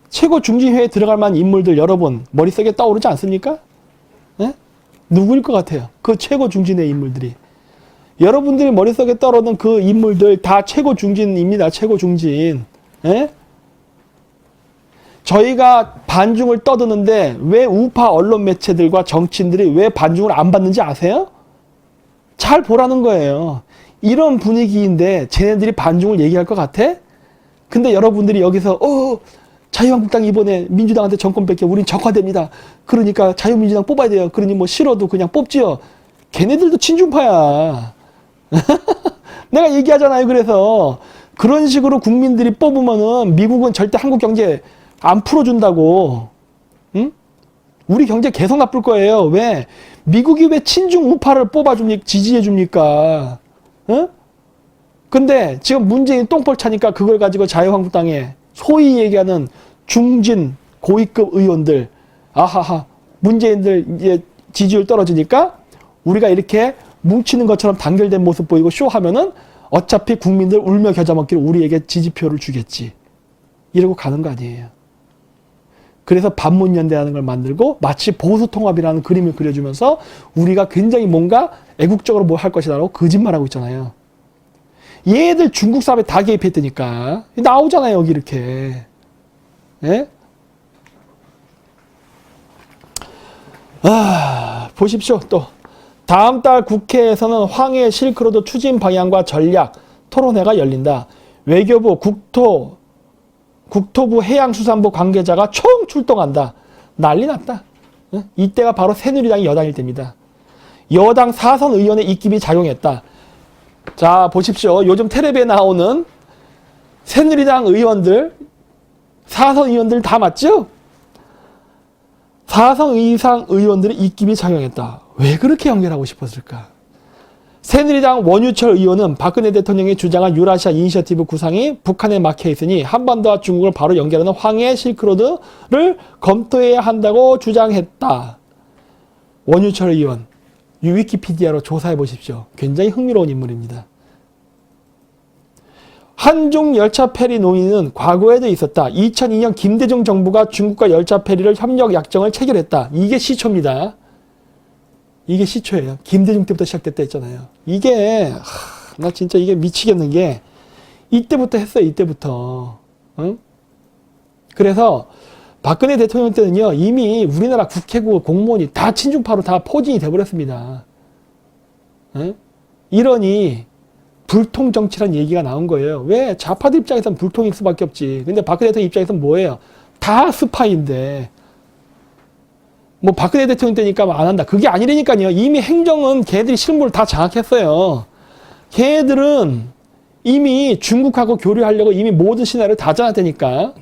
최고 중진회의에 들어갈 만한 인물들 여러분 머릿속에 떠오르지 않습니까? 에? 누구일 것 같아요? 그 최고 중진회의 인물들이. 여러분들이 머릿속에 떠오르는 그 인물들 다 최고 중진입니다. 최고 중진. 에? 저희가 반중을 떠드는데 왜 우파 언론 매체들과 정치인들이 왜 반중을 안 받는지 아세요? 잘 보라는 거예요. 이런 분위기인데 쟤네들이 반중을 얘기할 것 같아? 근데 여러분들이 여기서 자유한국당 이번에 민주당한테 정권 뺏겨 우린 적화됩니다. 그러니까 자유민주당 뽑아야 돼요. 그러니 뭐 싫어도 그냥 뽑지요. 걔네들도 친중파야. 내가 얘기하잖아요. 그래서 그런 식으로 국민들이 뽑으면은 미국은 절대 한국 경제 안 풀어준다고. 응? 우리 경제 계속 나쁠 거예요. 왜? 미국이 왜 친중 우파를 뽑아줍니까? 지지해줍니까? 응? 근데 지금 문재인 똥볼 차니까 그걸 가지고 자유한국당에 소위 얘기하는 중진 고위급 의원들 아하하 문재인들 이제 지지율 떨어지니까 우리가 이렇게 뭉치는 것처럼 단결된 모습 보이고 쇼하면은 어차피 국민들 울며 겨자 먹기로 우리에게 지지표를 주겠지. 이러고 가는 거 아니에요. 그래서 반문연대라는 걸 만들고 마치 보수통합이라는 그림을 그려주면서 우리가 굉장히 뭔가 애국적으로 뭐 할 것이다라고 거짓말하고 있잖아요. 얘들 중국 사업에 다 개입했다니까. 나오잖아요, 여기 이렇게. 예? 보십시오, 또. 다음 달 국회에서는 황해 실크로드 추진 방향과 전략 토론회가 열린다. 외교부, 국토부 해양수산부 관계자가 총 출동한다. 난리 났다. 예? 이때가 바로 새누리당이 여당일 때입니다. 여당 4선 의원의 입김이 작용했다. 자, 보십시오. 요즘 텔레비에 나오는 새누리당 의원들, 4선 의원들 다 맞죠? 4선 이상 의원들의 입김이 작용했다. 왜 그렇게 연결하고 싶었을까? 새누리당 원유철 의원은 박근혜 대통령이 주장한 유라시아 이니셔티브 구상이 북한에 막혀 있으니 한반도와 중국을 바로 연결하는 황해 실크로드를 검토해야 한다고 주장했다. 원유철 의원. 위키피디아로 조사해 보십시오. 굉장히 흥미로운 인물입니다. 한중 열차 페리 논의는 과거에도 있었다. 2002년 김대중 정부가 중국과 열차 페리를 협력 약정을 체결했다. 이게 시초입니다. 이게 시초예요. 김대중 때부터 시작됐다 했잖아요. 이게 나 진짜 이게 미치겠는 게 이때부터 했어요. 이때부터. 응? 그래서 박근혜 대통령 때는요, 이미 우리나라 국회고 공무원이 다 친중파로 다 포진이 돼버렸습니다. 에? 이러니 불통 정치란 얘기가 나온 거예요. 왜? 좌파들 입장에서는 불통일 수밖에 없지. 근데 박근혜 대통령 입장에서는 뭐예요? 다 스파인데. 뭐 박근혜 대통령 때니까 안 한다. 그게 아니라니까요. 이미 행정은 걔들이 실무를 다 장악했어요. 걔들은 이미 중국하고 교류하려고 이미 모든 시나리오를 다 짜놨다니까.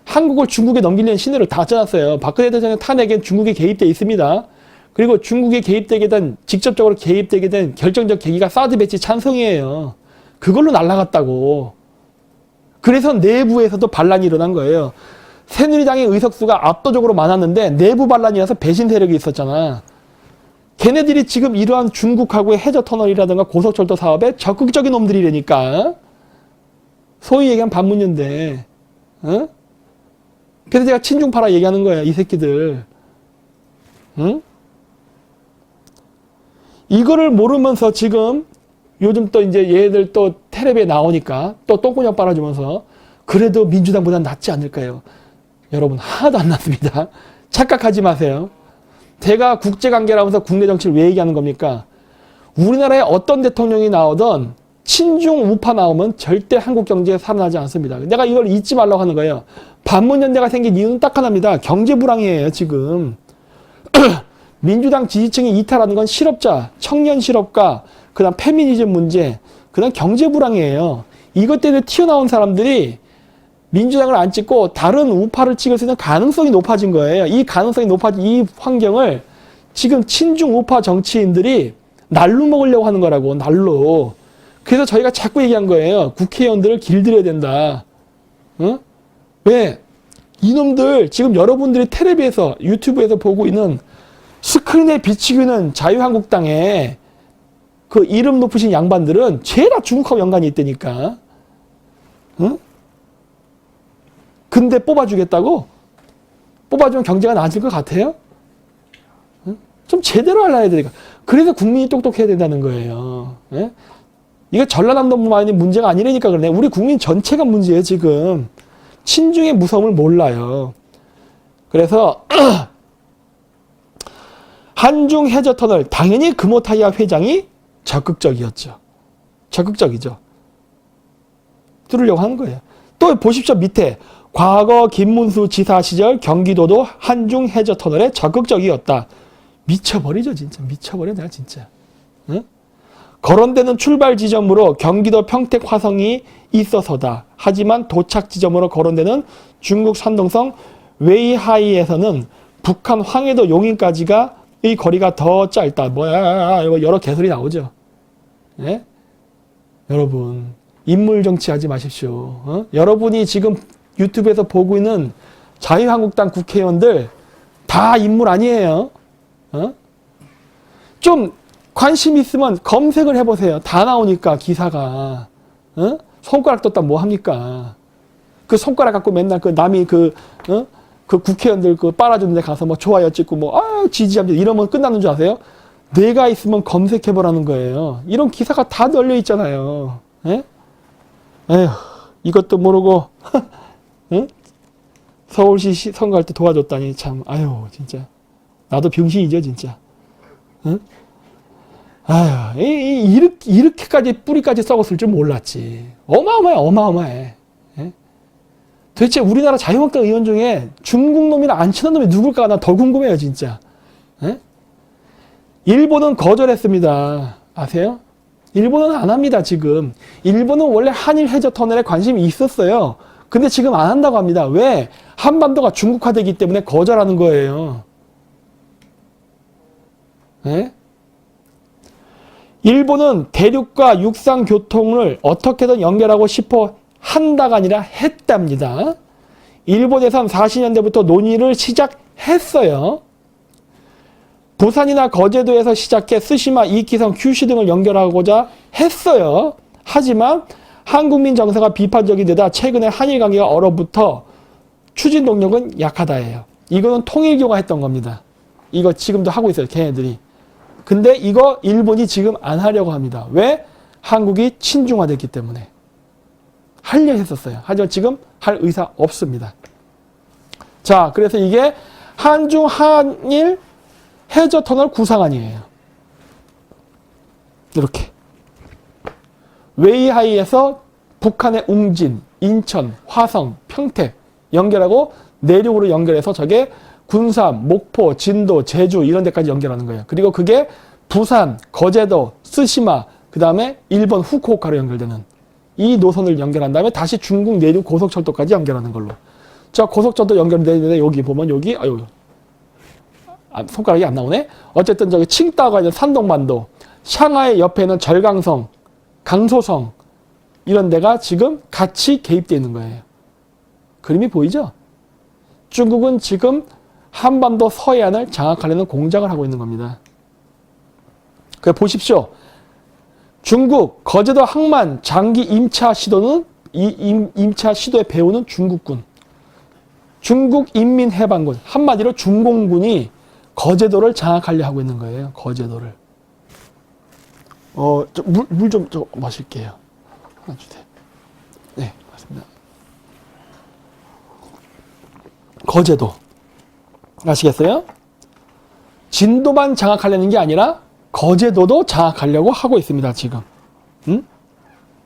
한국을 중국에 넘기려는 시나리오를 다 짜놨어요. 박근혜 대통령 탄핵엔 중국이 개입돼 있습니다. 그리고 중국이 개입되게 된, 직접적으로 개입되게 된 결정적 계기가 사드 배치 찬성이에요. 그걸로 날아갔다고. 그래서 내부에서도 반란이 일어난 거예요. 새누리당의 의석수가 압도적으로 많았는데 내부 반란이라서 배신 세력이 있었잖아. 걔네들이 지금 이러한 중국하고의 해저 터널이라든가 고속철도 사업에 적극적인 놈들이라니까. 소위 얘기한 반문연대. 어? 그래서 제가 친중파라 얘기하는 거예요. 이 새끼들. 응? 이거를 모르면서 지금 요즘 또 이제 얘들 또 텔레비에 나오니까 또 똥구녕 빨아주면서 그래도 민주당보다 낫지 않을까요? 여러분 하나도 안 낫습니다. 착각하지 마세요. 제가 국제관계라면서 국내 정치를 왜 얘기하는 겁니까? 우리나라에 어떤 대통령이 나오든 친중 우파 나오면 절대 한국 경제에 살아나지 않습니다. 내가 이걸 잊지 말라고 하는 거예요. 반문연대가 생긴 이유는 딱 하나입니다. 경제 불황이에요, 지금. 민주당 지지층이 이탈하는 건 실업자, 청년 실업과 그다음 페미니즘 문제, 그다음 경제 불황이에요. 이것 때문에 튀어나온 사람들이 민주당을 안 찍고 다른 우파를 찍을 수 있는 가능성이 높아진 거예요. 이 가능성이 높아진 이 환경을 지금 친중 우파 정치인들이 날로 먹으려고 하는 거라고, 날로. 그래서 저희가 자꾸 얘기한 거예요. 국회의원들을 길들여야 된다. 어? 왜? 이놈들 지금 여러분들이 텔레비에서 유튜브에서 보고 있는 스크린에 비치고 있는 자유한국당의 그 이름 높으신 양반들은 죄다 중국하고 연관이 있다니까. 응? 근데 뽑아주겠다고? 뽑아주면 경제가 나아질 것 같아요? 응? 좀 제대로 알아야 되니까. 그래서 국민이 똑똑해야 된다는 거예요. 예? 이거 전라남도만이 문제가 아니라니까 그러네. 우리 국민 전체가 문제예요, 지금. 친중의 무서움을 몰라요. 그래서 한중 해저터널, 당연히 금호타이어 회장이 적극적이었죠. 적극적이죠. 뚫으려고 하는 거예요. 또 보십시오, 밑에. 과거 김문수 지사 시절 경기도도 한중 해저터널에 적극적이었다. 미쳐버리죠, 진짜. 미쳐버려, 내가 진짜. 응? 거론되는 출발 지점으로 경기도 평택 화성이 있어서다. 하지만 도착 지점으로 거론되는 중국 산동성 웨이하이에서는 북한 황해도 용인까지가 이 거리가 더 짧다. 뭐야, 이거 여러 개소리 나오죠. 예? 여러분, 인물 정치하지 마십시오. 어? 여러분이 지금 유튜브에서 보고 있는 자유한국당 국회의원들 다 인물 아니에요. 어? 좀 관심 있으면 검색을 해보세요. 다 나오니까 기사가. 어? 손가락 떴다 뭐 합니까? 그 손가락 갖고 맨날 그 남이 그 국회의원들 그 빨아주는 데 가서 뭐 좋아요 찍고 뭐 지지합니다 이러면 끝나는 줄 아세요? 내가 있으면 검색해보라는 거예요. 이런 기사가 다 널려 있잖아요. 예? 에휴, 이것도 모르고 응? 서울시 선거할 때 도와줬다니 참 아유 진짜 나도 병신이죠 진짜. 응? 아유 이렇게까지 뿌리까지 썩었을 줄 몰랐지. 어마어마해. 예? 도대체 우리나라 자유한국당 의원 중에 중국 놈이나 안 친한 놈이 누굴까 나 더 궁금해요 진짜. 예? 일본은 거절했습니다. 아세요? 일본은 안 합니다 지금. 일본은 원래 한일 해저 터널에 관심이 있었어요. 근데 지금 안 한다고 합니다. 왜? 한반도가 중국화되기 때문에 거절하는 거예요. 예? 일본은 대륙과 육상 교통을 어떻게든 연결하고 싶어 한다가 아니라 했답니다. 일본에선 40년대부터 논의를 시작했어요. 부산이나 거제도에서 시작해 스시마, 이키성, 큐슈 등을 연결하고자 했어요. 하지만 한국민 정서가 비판적이 되다 최근에 한일 관계가 얼어붙어 추진 동력은 약하다예요. 이거는 통일교가 했던 겁니다. 이거 지금도 하고 있어요. 걔네들이. 근데 이거 일본이 지금 안 하려고 합니다. 왜? 한국이 친중화됐기 때문에. 하려 했었어요. 하지만 지금 할 의사 없습니다. 자, 그래서 이게 한중 한일 해저터널 구상안이에요. 이렇게. 웨이하이에서 북한의 웅진, 인천, 화성, 평택 연결하고 내륙으로 연결해서 저게 군산, 목포, 진도, 제주 이런 데까지 연결하는 거예요. 그리고 그게 부산, 거제도, 스시마, 그 다음에 일본 후쿠오카로 연결되는 이 노선을 연결한 다음에 다시 중국 내륙 고속철도까지 연결하는 걸로. 자, 고속철도 연결되는데 여기 보면 여기 손가락이 안 나오네. 어쨌든 저기 칭다오가 있는 산동반도, 샹하이 옆에는 절강성, 강소성 이런 데가 지금 같이 개입되어 있는 거예요. 그림이 보이죠? 중국은 지금 한반도 서해안을 장악하려는 공작을 하고 있는 겁니다. 그래 보십시오. 중국 거제도 항만 장기 임차 시도는 임차 시도의 배후는 중국군. 중국 인민해방군, 한마디로 중공군이 거제도를 장악하려 하고 있는 거예요. 거제도를. 물 좀 마실게요. 하나 주세요. 네, 맞습니다. 거제도. 아시겠어요? 진도만 장악하려는 게 아니라 거제도도 장악하려고 하고 있습니다, 지금. 응?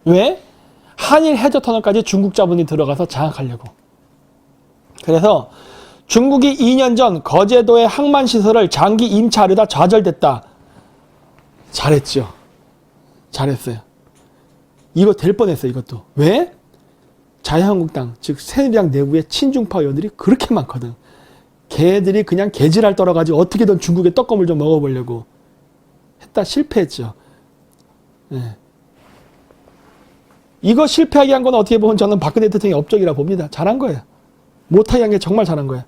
왜? 한일 해저 터널까지 중국 자본이 들어가서 장악하려고. 그래서 중국이 2년 전 거제도의 항만시설을 장기 임차하려다 좌절됐다. 잘했죠. 잘했어요. 이거 될 뻔했어요, 이것도. 왜? 자유한국당, 즉 새누리당 내부에 친중파 의원들이 그렇게 많거든. 걔들이 그냥 개지랄 떨어가지고 어떻게든 중국의 떡검을 좀 먹어보려고 했다 실패했죠. 네. 이거 실패하게 한 건 어떻게 보면 저는 박근혜 대통령의 업적이라 봅니다. 잘한 거예요. 못하게 한 게 정말 잘한 거예요.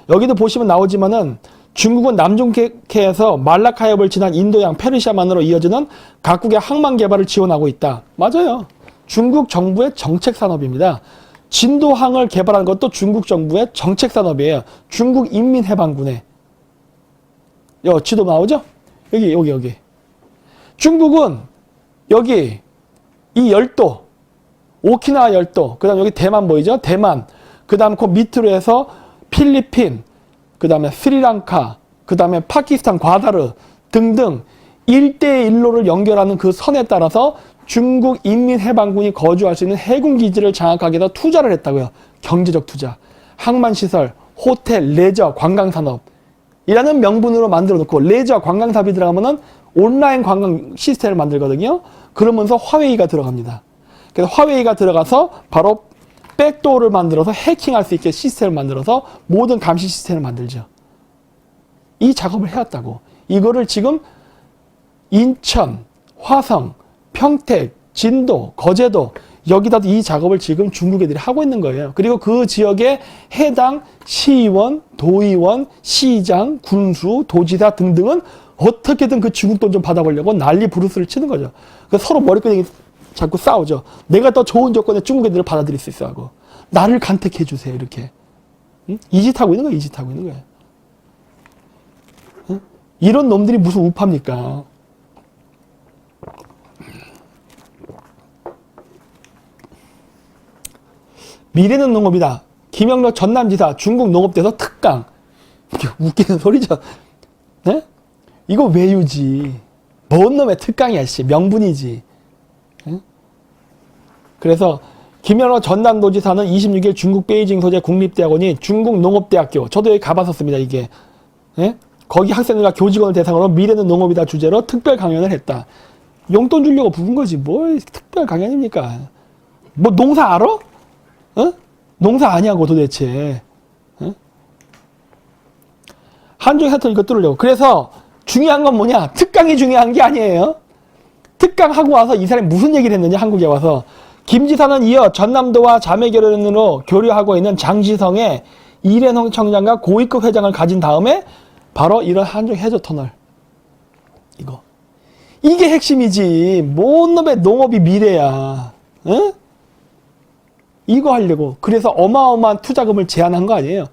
여기도 보시면 나오지만은 중국은 남중해에서 말라카 해협을 지난 인도양 페르시아만으로 이어지는 각국의 항만 개발을 지원하고 있다. 맞아요. 중국 정부의 정책 산업입니다. 진도항을 개발한 것도 중국 정부의 정책 산업이에요. 중국 인민해방군의 지도 나오죠? 여기. 중국은 여기 이 열도, 오키나와 열도, 그 다음 여기 대만 보이죠? 대만, 그 다음 그 밑으로 해서 필리핀, 그 다음에 스리랑카, 그 다음에 파키스탄, 과다르 등등 1대1로를 연결하는 그 선에 따라서 중국 인민해방군이 거주할 수 있는 해군기지를 장악하기 위해서 투자를 했다고요. 경제적 투자. 항만시설, 호텔, 레저, 관광산업 이라는 명분으로 만들어 놓고 레저, 관광산업이 들어가면은 온라인 관광 시스템을 만들거든요. 그러면서 화웨이가 들어갑니다. 그래서 화웨이가 들어가서 바로 백도어를 만들어서 해킹할 수 있게 시스템을 만들어서 모든 감시 시스템을 만들죠. 이 작업을 해왔다고. 이거를 지금 인천, 화성, 평택, 진도, 거제도 여기다도 이 작업을 지금 중국 애들이 하고 있는 거예요. 그리고 그 지역에 해당 시의원, 도의원, 시장, 군수, 도지사 등등은 어떻게든 그 중국 돈 좀 받아보려고 난리 부르스를 치는 거죠. 그래서 서로 머리끄댕이 자꾸 싸우죠. 내가 더 좋은 조건에 중국 애들을 받아들일 수 있어 하고. 나를 간택해 주세요. 이렇게. 응? 이 짓 하고 있는 거예요. 이 짓 하고 있는 거예요. 응? 이런 놈들이 무슨 우파입니까? 미래는 농업이다. 김영록 전남지사 중국 농업대에서 특강. 웃기는 소리죠. 네? 이거 외유지. 뭔 놈의 특강이야, 씨. 명분이지. 네? 그래서 김영록 전남도지사는 26일 중국 베이징 소재 국립대학원이 중국 농업대학교, 저도 여기 가봤었습니다, 이게. 네? 거기 학생들과 교직원을 대상으로 미래는 농업이다 주제로 특별 강연을 했다. 용돈 주려고 부른 거지. 뭘 특별 강연입니까? 뭐 농사 알아? 어? 농사 아니냐고 도대체. 어? 한중 해터 이거 뚫으려고. 그래서 중요한 건 뭐냐? 특강이 중요한 게 아니에요. 특강하고 와서 이 사람이 무슨 얘기를 했느냐? 한국에 와서. 김 지사는 이어 전남도와 자매 결연으로 교류하고 있는 장시성의 이랜홍 청장과 고위급 회장을 가진 다음에 바로 이런 한중 해저 터널. 이거. 이게 핵심이지. 뭔 놈의 농업이 미래야. 어? 이거 하려고. 그래서 어마어마한 투자금을 제안한 거 아니에요.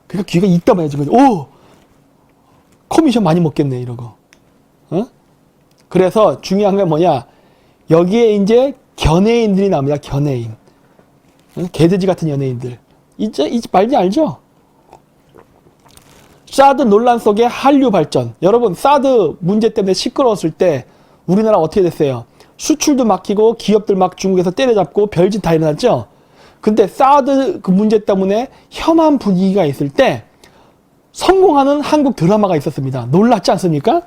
그러니까 귀가 있다 봐야지. 오! 커미션 많이 먹겠네, 이러고. 어? 그래서 중요한 게 뭐냐. 여기에 이제 견해인들이 나옵니다. 견해인. 어? 개돼지 같은 연예인들. 이제 말지 알죠? 사드 논란 속에 한류 발전. 여러분, 사드 문제 때문에 시끄러웠을 때 우리나라 어떻게 됐어요? 수출도 막히고 기업들 막 중국에서 때려잡고 별짓 다 일어났죠? 근데 사드 그 문제 때문에 혐한 분위기가 있을 때 성공하는 한국 드라마가 있었습니다. 놀랐지 않습니까?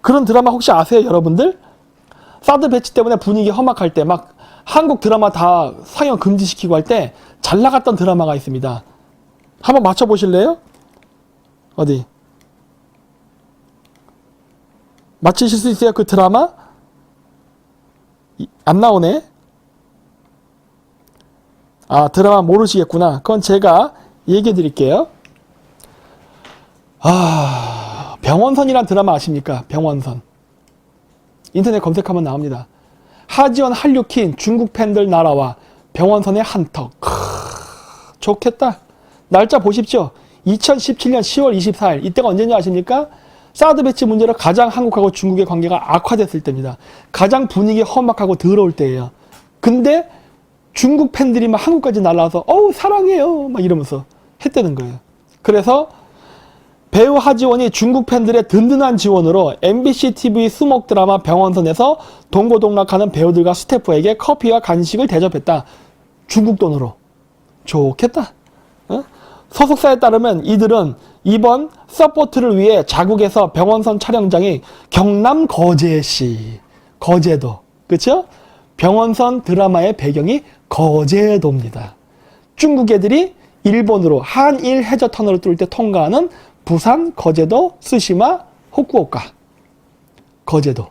그런 드라마 혹시 아세요, 여러분들? 사드 배치 때문에 분위기 험악할 때 막 한국 드라마 다 상영 금지시키고 할 때 잘 나갔던 드라마가 있습니다. 한번 맞춰보실래요? 어디? 맞히실 수 있어요? 그 드라마? 안 나오네? 아, 드라마 모르시겠구나. 그건 제가 얘기해 드릴게요. 아, 병원선이란 드라마 아십니까? 병원선. 인터넷 검색하면 나옵니다. 하지원, 한류킨, 중국 팬들 날아와 병원선의 한턱. 좋겠다. 날짜 보십시오. 2017년 10월 24일. 이때가 언제인지 아십니까? 사드 배치 문제로 가장 한국하고 중국의 관계가 악화됐을 때입니다. 가장 분위기 험악하고 더러울 때예요. 근데 중국 팬들이 막 한국까지 날라와서 어우 사랑해요 막 이러면서 했다는 거예요. 그래서 배우 하지원이 중국 팬들의 든든한 지원으로 MBC TV 수목 드라마 병원선에서 동고동락하는 배우들과 스태프에게 커피와 간식을 대접했다. 중국 돈으로. 좋겠다. 어? 소속사에 따르면 이들은 이번 서포트를 위해 자국에서 병원선 촬영장이 경남 거제시, 거제도, 그렇죠? 병원선 드라마의 배경이 거제도입니다. 중국 애들이 일본으로 한일 해저 터널을 뚫을 때 통과하는 부산, 거제도, 스시마, 후쿠오카, 거제도에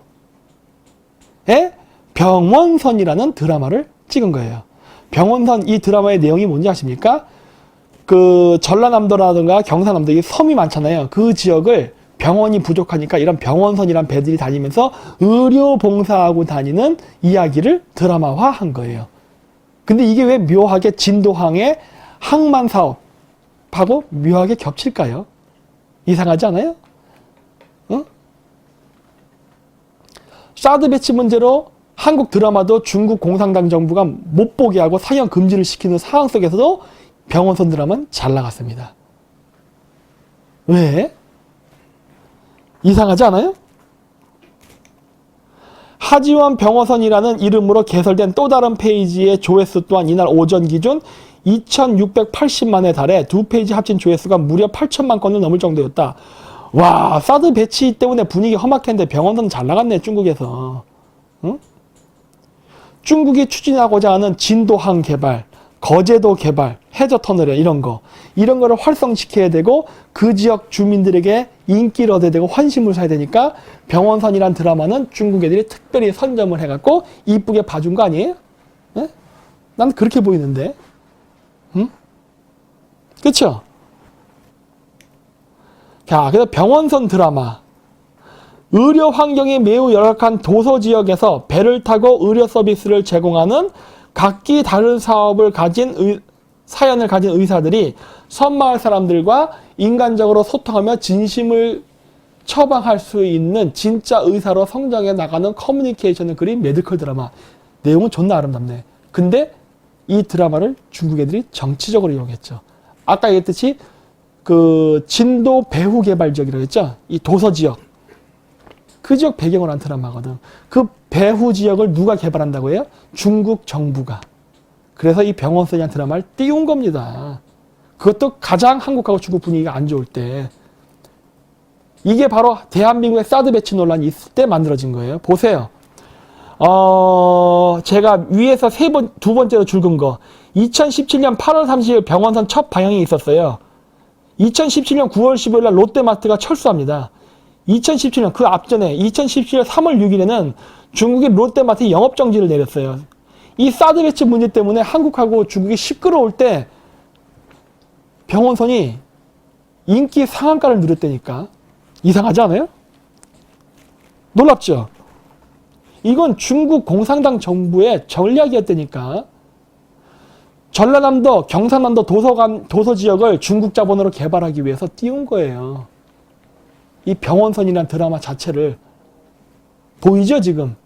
병원선이라는 드라마를 찍은 거예요. 병원선 이 드라마의 내용이 뭔지 아십니까? 그 전라남도라든가 경상남도 이 섬이 많잖아요. 그 지역을 병원이 부족하니까 이런 병원선이란 배들이 다니면서 의료 봉사하고 다니는 이야기를 드라마화한 거예요. 근데 이게 왜 묘하게 진도항의 항만 사업하고 묘하게 겹칠까요? 이상하지 않아요? 응? 사드 배치 문제로 한국 드라마도 중국 공산당 정부가 못 보게 하고 상영 금지를 시키는 상황 속에서도 병원선 드라마는 잘 나갔습니다. 왜? 이상하지 않아요? 하지원 병원선이라는 이름으로 개설된 또 다른 페이지의 조회수 또한 이날 오전 기준 2680만에 달해 두 페이지 합친 조회수가 무려 8천만 건을 넘을 정도였다. 와, 사드 배치 때문에 분위기 험악했는데 병원선 잘 나갔네, 중국에서. 응? 중국이 추진하고자 하는 진도항 개발, 거제도 개발, 해저터널 이런 거를 활성시켜야 되고 그 지역 주민들에게 인기를 얻어야 되고 환심을 사야 되니까 병원선이란 드라마는 중국 애들이 특별히 선점을 해갖고 이쁘게 봐준 거 아니에요? 네? 난 그렇게 보이는데. 응? 그쵸? 자, 그래서 병원선 드라마. 의료 환경이 매우 열악한 도서 지역에서 배를 타고 의료 서비스를 제공하는 각기 다른 사업을 가진 사연을 가진 의사들이 섬마을 사람들과 인간적으로 소통하며 진심을 처방할 수 있는 진짜 의사로 성장해 나가는 커뮤니케이션을 그린 메디컬 드라마. 내용은 존나 아름답네. 근데 이 드라마를 중국 애들이 정치적으로 이용했죠. 아까 얘기했듯이 그 진도 배후 개발 지역이라고 했죠. 이 도서 지역. 그 지역 배경으로 한 드라마거든. 그 배후 지역을 누가 개발한다고 해요? 중국 정부가. 그래서 이 병원선이라는 드라마를 띄운 겁니다. 그것도 가장 한국하고 중국 분위기가 안 좋을 때. 이게 바로 대한민국의 사드 배치 논란이 있을 때 만들어진 거예요. 보세요. 제가 위에서 두 번째로 줄근 거. 2017년 8월 30일 병원선 첫 방영이 있었어요. 2017년 9월 15일 날 롯데마트가 철수합니다. 2017년 그 앞전에 2017년 3월 6일에는 중국이 롯데마트 영업정지를 내렸어요. 이 사드 배치 문제 때문에 한국하고 중국이 시끄러울 때 병원선이 인기 상한가를 누렸다니까. 이상하지 않아요? 놀랍죠? 이건 중국 공산당 정부의 전략이었다니까. 전라남도, 경상남도 도서 지역을 중국 자본으로 개발하기 위해서 띄운 거예요. 이 병원선이라는 드라마 자체를. 보이죠, 지금?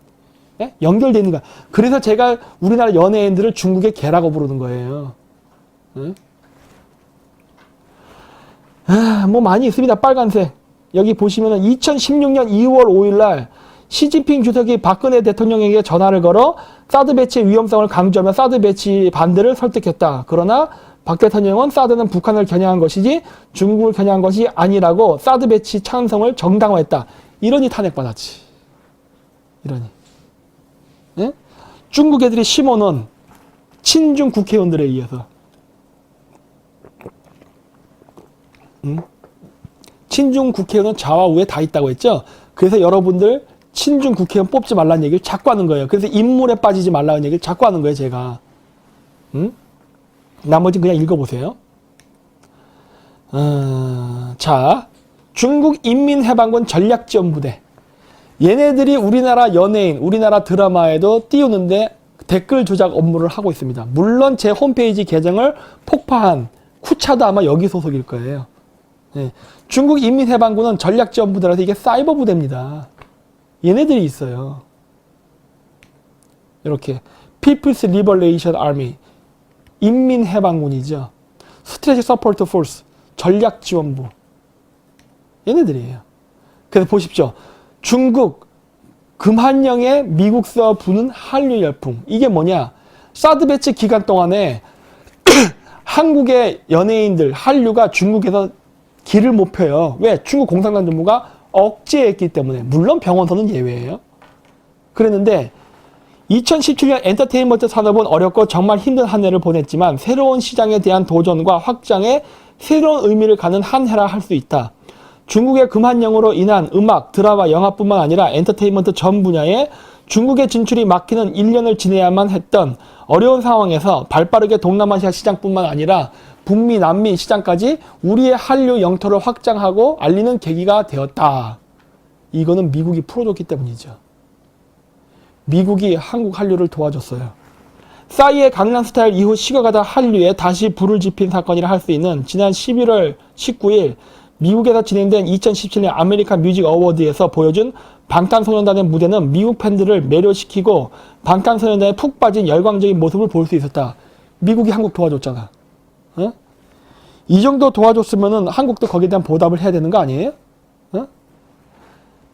예? 연결되어 있는 거야. 그래서 제가 우리나라 연예인들을 중국의 개라고 부르는 거예요. 예? 뭐 많이 있습니다. 빨간색. 여기 보시면은 2016년 2월 5일 날 시진핑 주석이 박근혜 대통령에게 전화를 걸어 사드 배치의 위험성을 강조하며 사드 배치 반대를 설득했다. 그러나 박 대통령은 사드는 북한을 겨냥한 것이지 중국을 겨냥한 것이 아니라고 사드 배치 찬성을 정당화했다. 이러니 탄핵받았지. 이러니. 예? 중국 애들이 심어놓은 친중 국회의원들에 의해서. 친중 국회의원은 좌와 우에 다 있다고 했죠. 그래서 여러분들 친중 국회의원 뽑지 말라는 얘기를 자꾸 하는 거예요. 그래서 인물에 빠지지 말라는 얘기를 자꾸 하는 거예요, 제가. 나머지는 그냥 읽어보세요. 자, 중국 인민해방군 전략지원부대. 얘네들이 우리나라 연예인, 우리나라 드라마에도 띄우는데 댓글 조작 업무를 하고 있습니다. 물론 제 홈페이지 계정을 폭파한 쿠차도 아마 여기 소속일 거예요. 예. 중국 인민해방군은 전략지원부대라서 이게 사이버 부대입니다. 얘네들이 있어요. 이렇게 People's Liberation Army 인민해방군이죠. Strategic Support Force 전략지원부 얘네들이에요. 그래서 보십시오. 중국 금한령에 미국서 부는 한류 열풍. 이게 뭐냐? 사드 배치 기간 동안에 한국의 연예인들, 한류가 중국에서 길을 못 펴요. 왜? 중국 공산당 정부가 억제했기 때문에. 물론 병원서는 예외예요. 그랬는데 2017년 엔터테인먼트 산업은 어렵고 정말 힘든 한 해를 보냈지만 새로운 시장에 대한 도전과 확장에 새로운 의미를 가는 한 해라 할 수 있다. 중국의 금한령으로 인한 음악, 드라마, 영화뿐만 아니라 엔터테인먼트 전 분야에 중국의 진출이 막히는 1년을 지내야만 했던 어려운 상황에서 발빠르게 동남아시아 시장뿐만 아니라 북미, 남미 시장까지 우리의 한류 영토를 확장하고 알리는 계기가 되었다. 이거는 미국이 풀어줬기 때문이죠. 미국이 한국 한류를 도와줬어요. 싸이의 강남스타일 이후 식어가다 한류에 다시 불을 지핀 사건이라 할 수 있는 지난 11월 19일 미국에서 진행된 2017년 아메리칸 뮤직 어워드에서 보여준 방탄소년단의 무대는 미국 팬들을 매료시키고 방탄소년단에 푹 빠진 열광적인 모습을 볼 수 있었다. 미국이 한국 도와줬잖아. 어? 이 정도 도와줬으면 한국도 거기에 대한 보답을 해야 되는 거 아니에요? 어?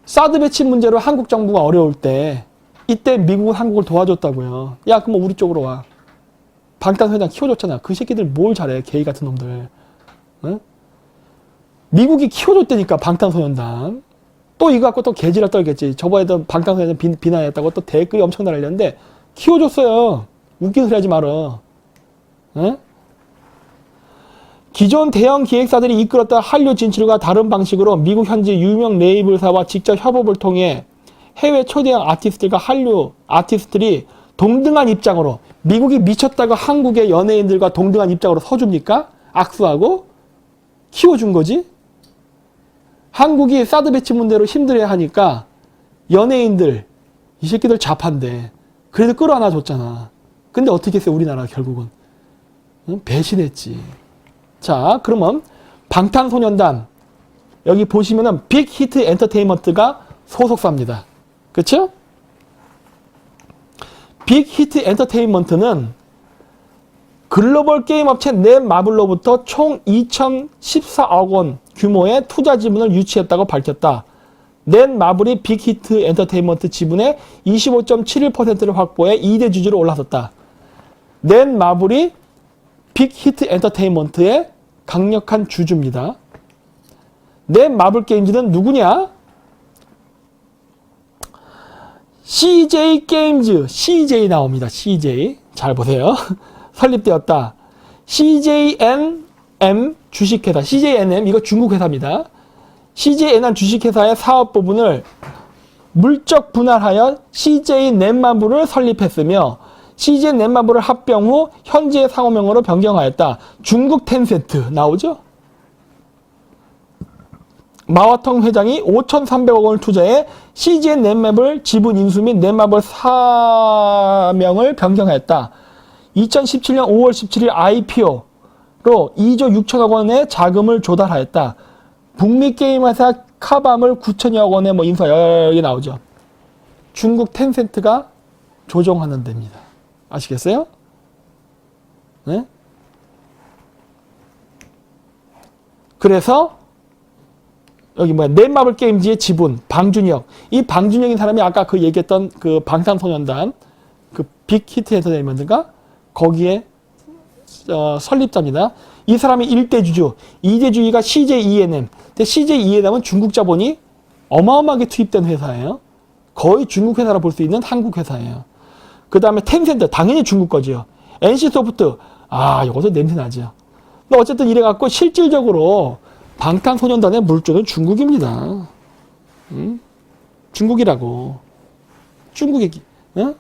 사드 배치 문제로 한국 정부가 어려울 때 이때 미국은 한국을 도와줬다고요. 야, 그럼 우리 쪽으로 와. 방탄소년단 키워줬잖아. 그 새끼들 뭘 잘해, 게이 같은 놈들. 어? 미국이 키워줬다니까, 방탄소년단. 또 이거 갖고 또 개지랄 떨겠지. 저번에도 방탄소년단 비난했다고 또 댓글이 엄청 달렸는데 키워줬어요. 웃긴 소리 하지 말어. 어? 기존 대형 기획사들이 이끌었던 한류 진출과 다른 방식으로 미국 현지 유명 레이블사와 직접 협업을 통해 해외 초대형 아티스트들과 한류 아티스트들이 동등한 입장으로, 미국이 미쳤다고 한국의 연예인들과 동등한 입장으로 서줍니까? 악수하고 키워준 거지. 한국이 사드 배치 문제로 힘들어야 하니까 연예인들, 이 새끼들 좌파인데 그래도 끌어안아 줬잖아. 근데 어떻게 했어요? 우리나라 결국은 응? 배신했지. 자, 그러면 방탄소년단 여기 보시면은 빅히트 엔터테인먼트가 소속사입니다. 그렇죠? 빅히트 엔터테인먼트는 글로벌 게임 업체 넷마블로부터 총 2014억 원 규모의 투자 지분을 유치했다고 밝혔다. 넷마블이 빅히트 엔터테인먼트 지분의 25.71%를 확보해 2대 주주로 올라섰다. 넷마블이 빅히트 엔터테인먼트의 강력한 주주입니다. 넷마블 게임즈는 누구냐? CJ 게임즈, CJ 나옵니다. CJ. 잘 보세요. 설립되었다. CJNM 주식회사, CJNM 이거 중국 회사입니다. CJNM 주식회사의 사업 부분을 물적 분할하여 CJ 넷마블을 설립했으며 CJ 넷마블을 합병 후 현재 상호명으로 변경하였다. 중국 텐센트 나오죠? 마와텅 회장이 5,300억 원을 투자해 CJ 넷마블 지분 인수 및 넷마블 사명을 변경하였다. 2017년 5월 17일 IPO로 2조 6천억 원의 자금을 조달하였다. 북미 게임 회사 카밤을 9천여 원에 인수 여기 나오죠. 중국 텐센트가 조종하는 데입니다. 아시겠어요? 네? 그래서 여기 넷마블 게임즈의 지분 방준혁, 이 방준혁인 사람이 아까 그 얘기했던 그 방탄소년단 그 빅히트 엔터테인먼트가 거기에 설립자입니다. 이 사람이 1대 주주, 2대 주주가 CJENM. 근데 CJENM은 중국 자본이 어마어마하게 투입된 회사예요. 거의 중국 회사라 볼 수 있는 한국 회사예요. 그 다음에 텐센트, 당연히 중국 거죠. NC소프트, 이것도 냄새 나죠. 근데 어쨌든 이래갖고 실질적으로 방탄소년단의 물주는 중국입니다. 응? 중국이라고. 중국이, 응?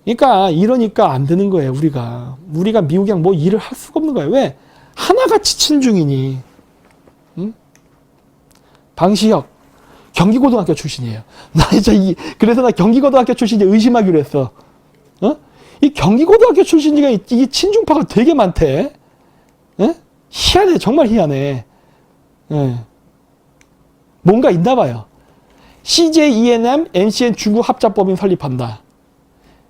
그러니까 이러니까 안 되는 거예요. 우리가 미국이랑 뭐 일을 할 수가 없는 거예요. 왜? 하나같이 친중이니. 응? 방시혁 경기고등학교 출신이에요. 그래서 나 경기고등학교 출신이 의심하기로 했어. 어? 이 경기고등학교 출신이가 이게 친중파가 되게 많대. 예? 희한해. 정말 희한해. 예. 뭔가 있나 봐요. CJ ENM, NCN 중국 합작법인 설립한다.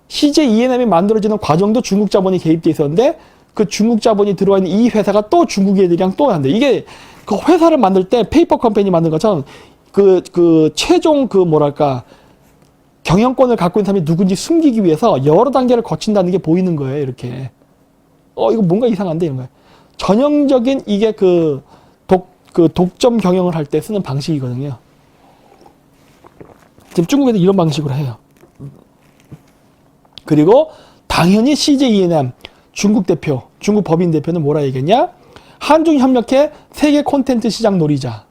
CJ ENM이 만들어지는 과정도 중국 자본이 개입돼 있었는데 그 중국 자본이 들어와 있는 이 회사가 또 중국 애들이랑 또 한대. 이게 그 회사를 만들 때 페이퍼 컴퍼니 만든 것처럼 그 최종 그 뭐랄까 경영권을 갖고 있는 사람이 누군지 숨기기 위해서 여러 단계를 거친다는 게 보이는 거예요. 이렇게. 이거 뭔가 이상한데 이런 거예요. 전형적인 이게 그 독점 경영을 할 때 쓰는 방식이거든요. 지금 중국에도 이런 방식으로 해요. 그리고 당연히 CJ ENM 중국 대표, 중국 법인 대표는 뭐라 얘기했냐? 한중 협력해 세계 콘텐츠 시장 노리자.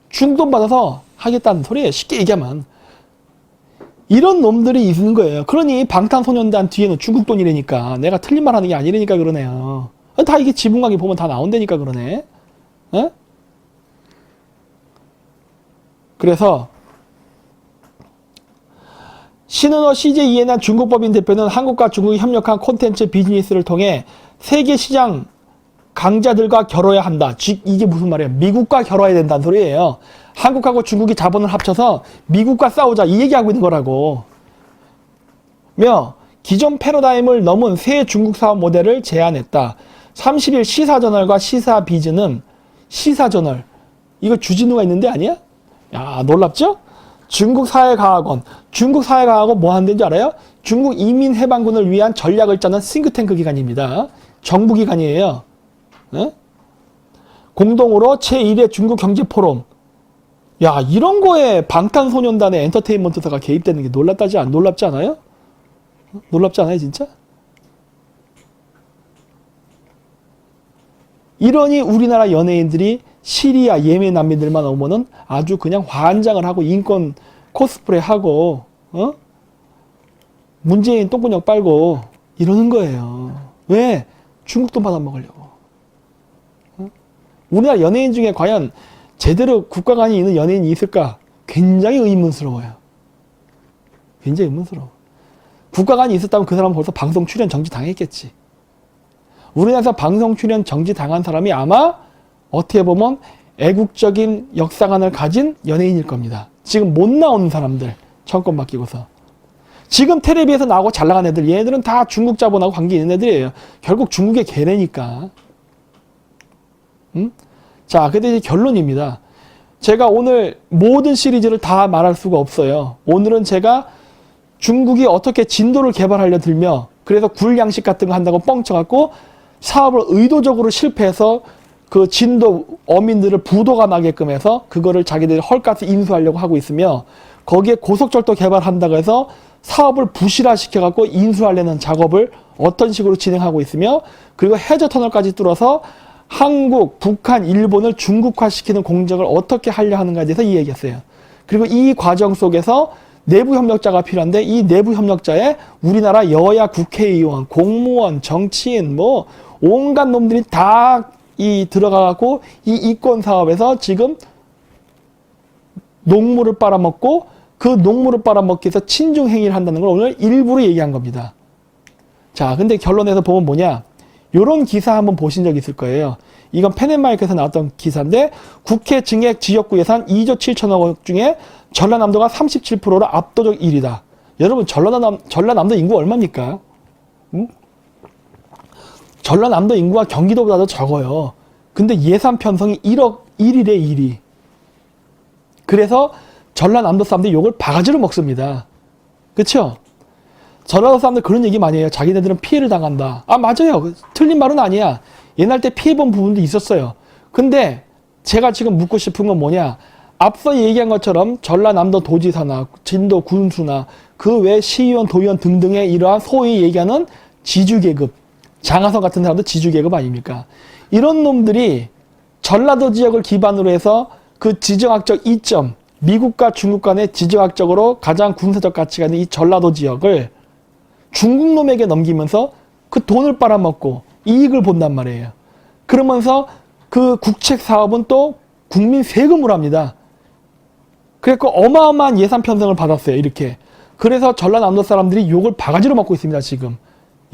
중돈 받아서 하겠다는 소리예요. 쉽게 얘기하면. 이런 놈들이 있는 거예요. 그러니 방탄소년단 뒤에는 중국 돈이라니까. 내가 틀린 말 하는 게 아니라니까 그러네요. 다 이게 지분관계 보면 다 나온다니까 그러네. 어? 그래서 신은호 CJ ENM 중국 법인 대표는 한국과 중국이 협력한 콘텐츠 비즈니스를 통해 세계 시장 강자들과 결어야 한다. 이게 무슨 말이에요? 미국과 결어야 된다는 소리예요. 한국하고 중국이 자본을 합쳐서 미국과 싸우자 이 얘기하고 있는 거라고. 기존 패러다임을 넘은 새 중국 사업 모델을 제안했다. 30일 시사저널과 시사비즈는 시사저널 이거 주진우가 있는데 아니야? 야 놀랍죠? 중국 사회과학원 뭐 하는 데인지 알아요? 중국 이민해방군을 위한 전략을 짜는 싱크탱크 기관입니다. 정부 기관이에요. 어? 공동으로 제1회 중국 경제포럼. 야 이런 거에 방탄소년단의 엔터테인먼트사가 개입되는 게 놀랍지 않아요? 놀랍지 않아요 진짜? 이러니 우리나라 연예인들이 시리아 예멘 난민들만 오면은 아주 그냥 환장을 하고 인권 코스프레 하고 문재인 똥구녕 빨고 이러는 거예요. 왜? 중국 돈 받아먹으려고. 우리나라 연예인 중에 과연 제대로 국가관이 있는 연예인이 있을까? 굉장히 의문스러워요. 굉장히 의문스러워. 국가관이 있었다면 그 사람은 벌써 방송 출연 정지 당했겠지. 우리나라에서 방송 출연 정지 당한 사람이 아마 어떻게 보면 애국적인 역사관을 가진 연예인일 겁니다. 지금 못 나오는 사람들 정권 바뀌고서 지금 텔레비에서 나오고 잘 나간 애들 얘네들은 다 중국 자본하고 관계 있는 애들이에요. 결국 중국의 개래니까. 자, 근데 이제 결론입니다. 제가 오늘 모든 시리즈를 다 말할 수가 없어요. 오늘은 제가 중국이 어떻게 진도를 개발하려 들며 그래서 굴양식 같은 거 한다고 뻥쳐갖고 사업을 의도적으로 실패해서 그 진도 어민들을 부도가 나게끔 해서 그거를 자기들이 헐값에 인수하려고 하고 있으며 거기에 고속철도 개발한다고 해서 사업을 부실화시켜갖고 인수하려는 작업을 어떤 식으로 진행하고 있으며 그리고 해저터널까지 뚫어서 한국, 북한, 일본을 중국화시키는 공작을 어떻게 하려 하는가에 대해서 이야기했어요. 그리고 이 과정 속에서 내부 협력자가 필요한데 이 내부 협력자에 우리나라 여야 국회의원, 공무원, 정치인 뭐 온갖 놈들이 다 들어가갖고 이 이권 사업에서 지금 녹물을 빨아먹고 그 녹물을 빨아먹기 위해서 친중 행위를 한다는 걸 오늘 일부러 얘기한 겁니다. 자, 근데 결론에서 보면 뭐냐? 요런 기사 한번 보신 적 있을 거예요. 이건 펜앤마이크에서 나왔던 기사인데 국회 증액 지역구 예산 2조 7천억 원 중에 전라남도가 37%로 압도적 1위다. 여러분 전라남도 인구 얼마입니까? 응? 전라남도 인구가 경기도보다도 적어요. 근데 예산 편성이 1억 1일에 1위. 그래서 전라남도 사람들이 욕을 바가지로 먹습니다. 그쵸? 전라도 사람들 그런 얘기 많이 해요. 자기네들은 피해를 당한다. 아 맞아요. 틀린 말은 아니야. 옛날 때 피해본 부분도 있었어요. 근데 제가 지금 묻고 싶은 건 뭐냐. 앞서 얘기한 것처럼 전라남도 도지사나 진도 군수나 그 외 시의원, 도의원 등등의 이러한 소위 얘기하는 지주계급, 장하성 같은 사람도 지주계급 아닙니까? 이런 놈들이 전라도 지역을 기반으로 해서 그 지정학적 이점, 미국과 중국 간의 지정학적으로 가장 군사적 가치가 있는 이 전라도 지역을 중국 놈에게 넘기면서 그 돈을 빨아먹고 이익을 본단 말이에요. 그러면서 그 국책 사업은 또 국민 세금으로 합니다. 그래서 어마어마한 예산 편성을 받았어요. 이렇게. 그래서 전라남도 사람들이 욕을 바가지로 먹고 있습니다, 지금.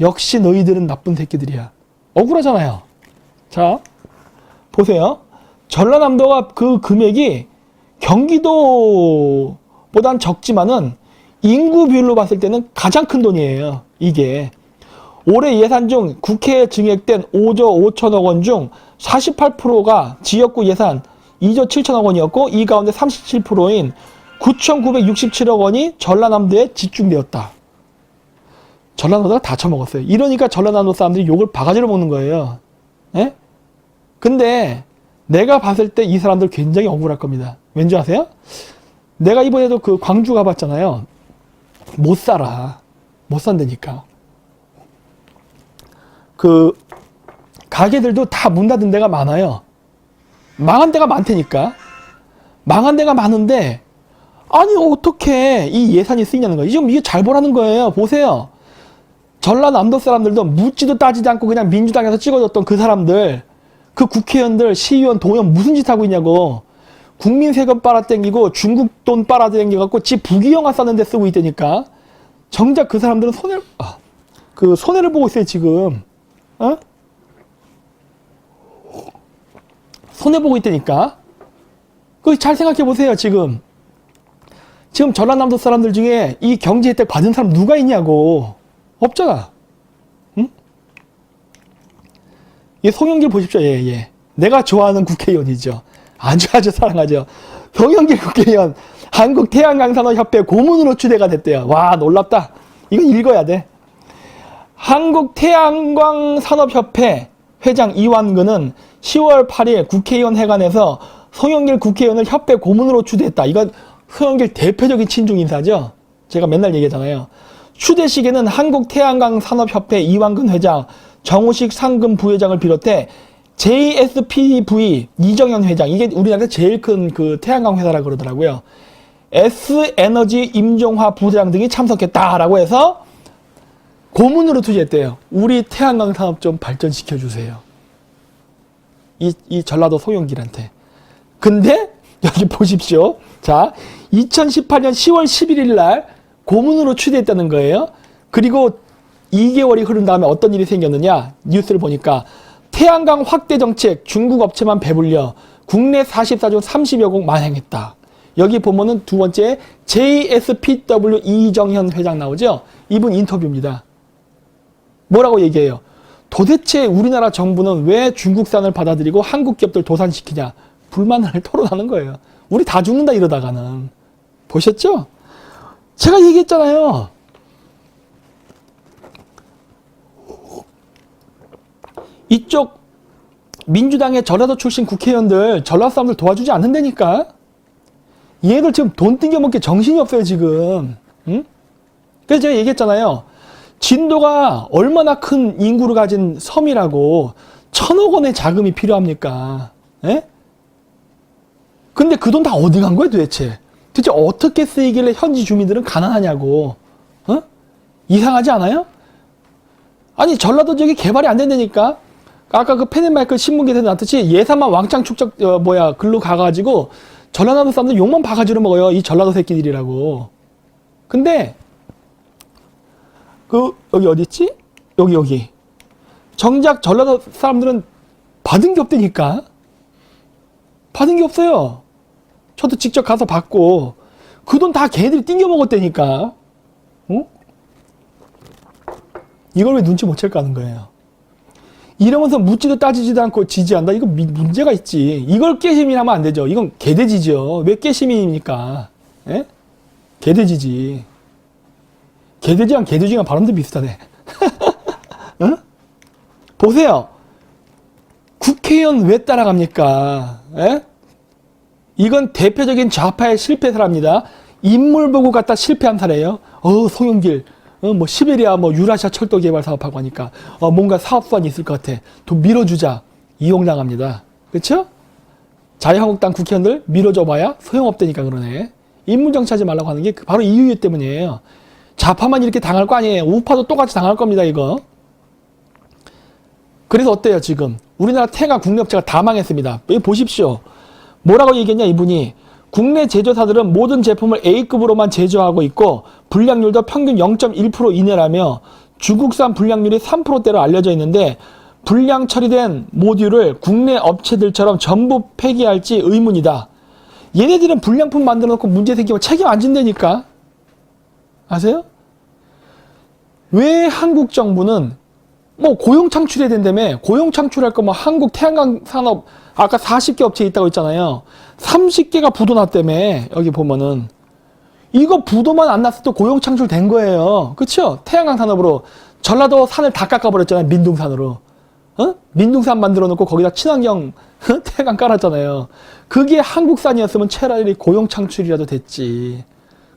역시 너희들은 나쁜 새끼들이야. 억울하잖아요. 자, 보세요. 전라남도가 그 금액이 경기도보단 적지만은 인구 비율로 봤을 때는 가장 큰 돈이에요. 이게. 올해 예산 중 국회에 증액된 5조 5천억 원 중 48%가 지역구 예산 2조 7천억 원이었고 이 가운데 37%인 9,967억 원이 전라남도에 집중되었다. 전라남도가 다 처먹었어요. 이러니까 전라남도 사람들이 욕을 바가지로 먹는 거예요. 예? 근데 내가 봤을 때 이 사람들 굉장히 억울할 겁니다. 왠지 아세요? 내가 이번에도 그 광주 가봤잖아요. 못 살아. 못 산다니까. 그 가게들도 다 문 닫은 데가 많아요. 망한 데가 많다니까. 망한 데가 많은데 아니 어떻게 이 예산이 쓰이냐는 거예요. 지금 이게 잘 보라는 거예요. 보세요. 전라남도 사람들도 묻지도 따지지 않고 그냥 민주당에서 찍어줬던 그 사람들, 그 국회의원들, 시의원, 도의원 무슨 짓 하고 있냐고. 국민 세금 빨아당기고 중국 돈 빨아당겨갖고 지 부귀영화 싸는 데 쓰고 있다니까. 정작 그 사람들은 손해를 보고 있어요 지금. 어? 손해보고 있다니까. 그 잘 생각해 보세요 지금. 지금 전라남도 사람들 중에 이 경제 혜택 받은 사람 누가 있냐고. 없잖아. 응? 이 송영길 보십시오. 예. 내가 좋아하는 국회의원이죠. 아주 사랑하죠. 송영길 국회의원 한국태양광산업협회 고문으로 추대가 됐대요. 와 놀랍다. 이건 읽어야 돼. 한국태양광산업협회 회장 이완근은 10월 8일 국회의원 회관에서 송영길 국회의원을 협회 고문으로 추대했다. 이건 송영길 대표적인 친중 인사죠. 제가 맨날 얘기하잖아요. 추대식에는 한국태양광산업협회 이완근 회장, 정우식 상금 부회장을 비롯해 JSPV 이정현 회장, 이게 우리나라에서 제일 큰 그 태양광 회사라 그러더라고요. S에너지 임종화 부회장 등이 참석했다라고 해서 고문으로 투지했대요. 우리 태양광 산업 좀 발전시켜 주세요. 이 전라도 송영길한테. 근데 여기 보십시오. 자, 2018년 10월 11일 날 고문으로 추대했다는 거예요. 그리고 2개월이 흐른 다음에 어떤 일이 생겼느냐? 뉴스를 보니까 태양광 확대 정책 중국 업체만 배불려 국내 44조 30여 곡 만행했다. 여기 보면은 두 번째 JSPW 이정현 회장 나오죠? 이분 인터뷰입니다. 뭐라고 얘기해요? 도대체 우리나라 정부는 왜 중국산을 받아들이고 한국 기업들 도산시키냐? 불만을 토론하는 거예요. 우리 다 죽는다 이러다가는. 보셨죠? 제가 얘기했잖아요. 이쪽 민주당의 전라도 출신 국회의원들 전라도 사람들 도와주지 않는다니까. 얘들 지금 돈 띵겨먹기 정신이 없어요 지금. 응? 그래서 제가 얘기했잖아요. 진도가 얼마나 큰 인구를 가진 섬이라고 1,000억 원의 자금이 필요합니까? 에? 근데 그 돈 다 어디 간 거야 도대체? 도대체 어떻게 쓰이길래 현지 주민들은 가난하냐고. 어? 이상하지 않아요? 아니 전라도 지역이 개발이 안 된다니까. 아까 그 펜앤마이크 신문기사에 나왔듯이 예산만 왕창 축적 글로 가가지고 전라도 사람들 욕만 바가지로 먹어요. 이 전라도 새끼들이라고. 근데 여기 어디 있지? 여기. 정작 전라도 사람들은 받은 게 없다니까. 받은 게 없어요. 저도 직접 가서 받고 그 돈 다 걔네들이 띵겨 먹었다니까. 어? 이걸 왜 눈치 못 챌까 하는 거예요. 이러면서 묻지도 따지지도 않고 지지한다? 이거 문제가 있지. 이걸 깨시민하면 안 되죠. 이건 개돼지죠. 왜 깨시민입니까? 예? 개돼지지. 개돼지랑 개돼지랑 발음도 비슷하네. 응? 보세요. 국회의원 왜 따라갑니까? 에? 이건 대표적인 좌파의 실패 사례입니다. 인물 보고 갖다 실패한 사례예요. 송영길, 뭐 시베리아 유라시아 철도 개발 사업하고 하니까 뭔가 사업수완이 있을 것 같아. 돈 밀어주자. 이용당합니다. 그렇죠? 자유한국당 국회의원들 밀어줘봐야 소용없다니까 그러네. 인물 정치하지 말라고 하는 게 바로 이 이유 때문이에요. 좌파만 이렇게 당할 거 아니에요. 우파도 똑같이 당할 겁니다, 이거. 그래서 어때요, 지금? 우리나라 태양광 국내업체가 다 망했습니다. 여기 보십시오. 뭐라고 얘기했냐, 이분이. 국내 제조사들은 모든 제품을 A급으로만 제조하고 있고 불량률도 평균 0.1% 이내라며 중국산 불량률이 3%대로 알려져 있는데 불량 처리된 모듈을 국내 업체들처럼 전부 폐기할지 의문이다. 얘네들은 불량품 만들어 놓고 문제 생기면 책임 안 진다니까. 아세요? 왜 한국 정부는 뭐 고용 창출해야 된다며, 고용 창출할 거면 한국 태양광 산업 아까 40개 업체 있다고 했잖아요. 30개가 부도 났다며. 여기 보면은 이거 부도만 안 났어도 고용 창출된 거예요. 그쵸? 태양광 산업으로 전라도 산을 다 깎아버렸잖아요. 민둥산으로. 민둥산 만들어 놓고 거기다 친환경 태양광 깔았잖아요. 그게 한국산이었으면 차라리 고용 창출이라도 됐지.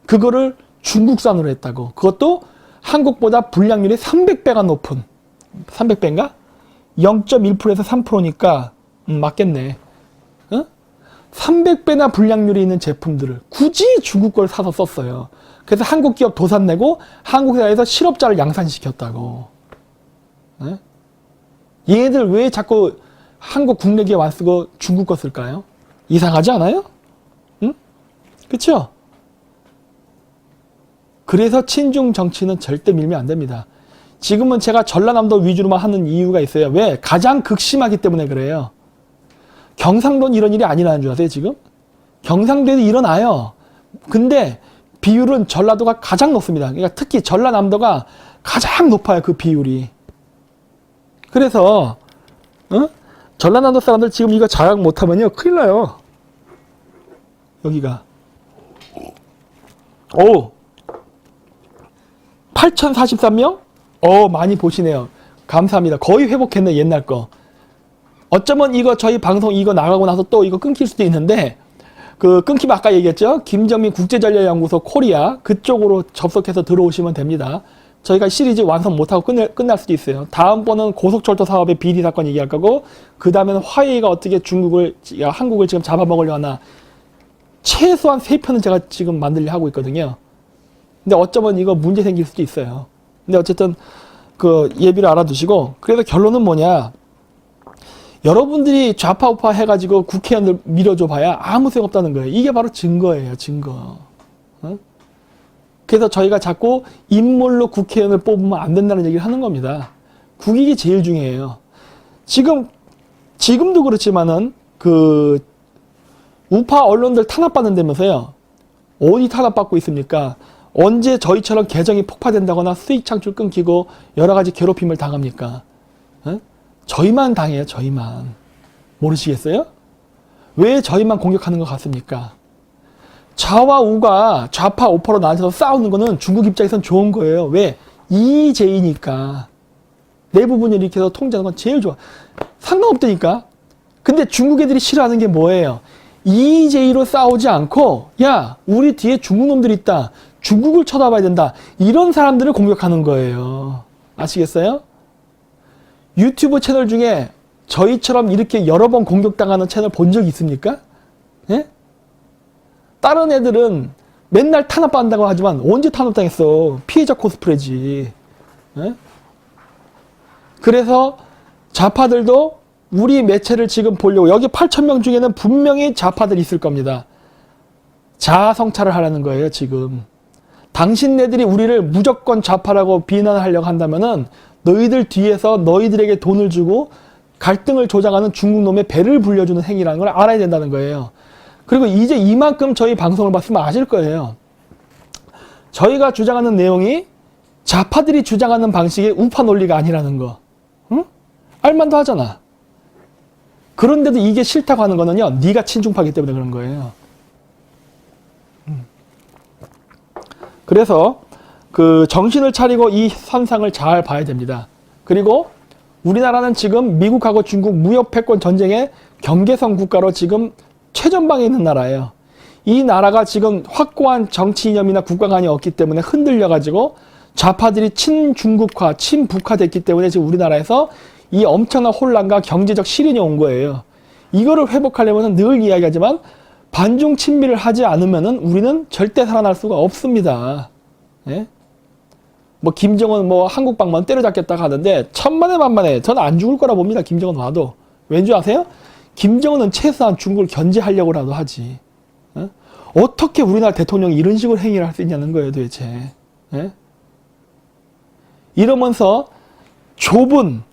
그거를 중국산으로 했다고. 그것도 한국보다 불량률이 300배가 높은, 300배인가? 0.1%에서 3%니까 맞겠네. 300배나 불량률이 있는 제품들을 굳이 중국 걸 사서 썼어요. 그래서 한국 기업 도산 내고 한국 회사에서 실업자를 양산시켰다고. 얘들 왜 자꾸 한국 국내 기업 안 쓰고 중국 거 쓸까요? 이상하지 않아요? 응? 그쵸? 그래서 친중 정치는 절대 밀면 안 됩니다. 지금은 제가 전라남도 위주로만 하는 이유가 있어요. 왜? 가장 극심하기 때문에 그래요. 경상도는 이런 일이 아니라는 줄 아세요, 지금? 경상도에도 일어나요. 근데 비율은 전라도가 가장 높습니다. 그러니까 특히 전라남도가 가장 높아요, 그 비율이. 그래서 전라남도 사람들 지금 이거 자각 못하면요, 큰일 나요. 여기가. 오! 8,043명? 많이 보시네요. 감사합니다. 거의 회복했네, 옛날 거. 어쩌면 이거 저희 방송 이거 나가고 나서 또 이거 끊길 수도 있는데, 그 끊기면 아까 얘기했죠? 김정민 국제전략연구소 코리아 그쪽으로 접속해서 들어오시면 됩니다. 저희가 시리즈 완성 못하고 끝날 수도 있어요. 다음번은 고속철도 사업의 비리 사건 얘기할 거고, 그 다음에는 화웨이가 어떻게 한국을 지금 잡아먹으려 하나, 최소한 3편은 제가 지금 만들려 하고 있거든요. 근데 어쩌면 이거 문제 생길 수도 있어요. 근데 어쨌든 그 예비를 알아두시고, 그래서 결론은 뭐냐, 여러분들이 좌파 우파 해가지고 국회의원들 밀어줘 봐야 아무 소용없다는 거예요. 이게 바로 증거예요, 증거. 그래서 저희가 자꾸 인물로 국회의원을 뽑으면 안 된다는 얘기를 하는 겁니다. 국익이 제일 중요해요. 지금도 그렇지만은 그 우파 언론들 탄압받는다면서요. 어디 탄압받고 있습니까? 언제 저희처럼 계정이 폭파된다거나 수익 창출 끊기고 여러 가지 괴롭힘을 당합니까? 저희만 당해요, 저희만. 모르시겠어요? 왜 저희만 공격하는 것 같습니까? 좌와 우가 좌파 우파로 나눠서 싸우는 거는 중국 입장에선 좋은 거예요. 왜? 이재이니까. 내부 분열을 일으켜서 통제하는 건 제일 좋아. 상관없다니까. 근데 중국 애들이 싫어하는 게 뭐예요? 이재이로 싸우지 않고, 야, 우리 뒤에 중국 놈들이 있다. 중국을 쳐다봐야 된다. 이런 사람들을 공격하는 거예요. 아시겠어요? 유튜브 채널 중에 저희처럼 이렇게 여러 번 공격당하는 채널 본 적 있습니까? 예? 다른 애들은 맨날 탄압받는다고 하지만 언제 탄압당했어? 피해자 코스프레지. 예? 그래서 좌파들도 우리 매체를 지금 보려고, 여기 8,000명 중에는 분명히 좌파들이 있을 겁니다. 자아 성찰을 하라는 거예요, 지금. 당신네들이 우리를 무조건 좌파라고 비난하려고 한다면은 너희들 뒤에서 너희들에게 돈을 주고 갈등을 조장하는 중국 놈의 배를 불려주는 행위라는 걸 알아야 된다는 거예요. 그리고 이제 이만큼 저희 방송을 봤으면 아실 거예요. 저희가 주장하는 내용이 좌파들이 주장하는 방식의 우파 논리가 아니라는 거. 응? 알만도 하잖아. 그런데도 이게 싫다고 하는 거는요, 네가 친중파이기 때문에 그런 거예요. 그래서 그 정신을 차리고 이 선상을 잘 봐야 됩니다. 그리고 우리나라는 지금 미국하고 중국 무역 패권 전쟁의 경계선 국가로 지금 최전방에 있는 나라예요. 이 나라가 지금 확고한 정치 이념이나 국가관이 없기 때문에 흔들려가지고 좌파들이 친중국화, 친북화 됐기 때문에 지금 우리나라에서 이 엄청난 혼란과 경제적 시련이 온 거예요. 이거를 회복하려면 늘 이야기하지만 반중 친미를 하지 않으면은 우리는 절대 살아날 수가 없습니다. 예? 뭐 김정은 뭐 한국 방문 때려잡겠다고 하는데 천만에 만만에 저는 안 죽을 거라 봅니다. 김정은 와도. 왠지 아세요? 김정은은 최소한 중국을 견제하려고라도 하지. 예? 어떻게 우리나라 대통령이 이런 식으로 행위를 할 수 있냐는 거예요, 도대체. 예? 이러면서 좁은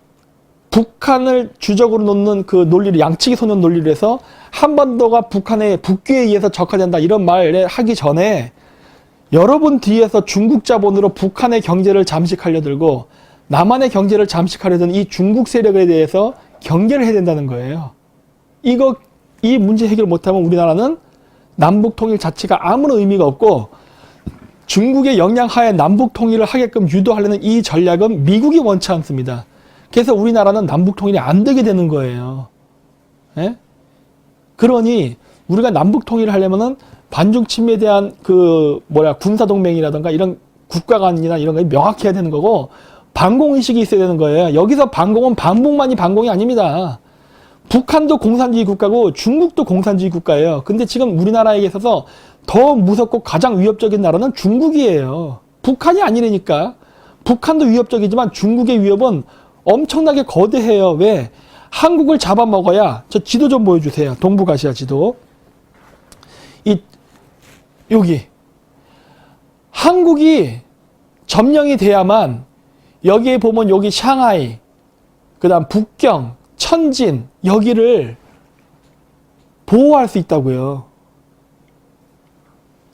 북한을 주적으로 놓는 그 논리를, 양치기 소년 논리를 해서 한반도가 북한의 북귀에 의해서 적화된다 이런 말을 하기 전에 여러분 뒤에서 중국 자본으로 북한의 경제를 잠식하려 들고 남한의 경제를 잠식하려던 이 중국 세력에 대해서 경계를 해야 된다는 거예요. 이 문제 해결 못하면 우리나라는 남북 통일 자체가 아무런 의미가 없고, 중국의 영향하에 남북 통일을 하게끔 유도하려는 이 전략은 미국이 원치 않습니다. 그래서 우리나라는 남북 통일이 안 되게 되는 거예요. 예? 그러니 우리가 남북 통일을 하려면은 반중 침해에 대한 군사 동맹이라든가 이런 국가 간이나 이런 거 명확히 해야 되는 거고, 반공 의식이 있어야 되는 거예요. 여기서 반공은 반복만이 반공이 아닙니다. 북한도 공산주의 국가고 중국도 공산주의 국가예요. 근데 지금 우리나라에 있어서 더 무섭고 가장 위협적인 나라는 중국이에요. 북한이 아니라니까. 북한도 위협적이지만 중국의 위협은 엄청나게 거대해요. 왜? 한국을 잡아먹어야, 저 지도 좀 보여주세요. 동북아시아 지도. 여기. 한국이 점령이 돼야만, 여기에 보면 여기 샹하이, 그 다음 북경, 천진, 여기를 보호할 수 있다고요.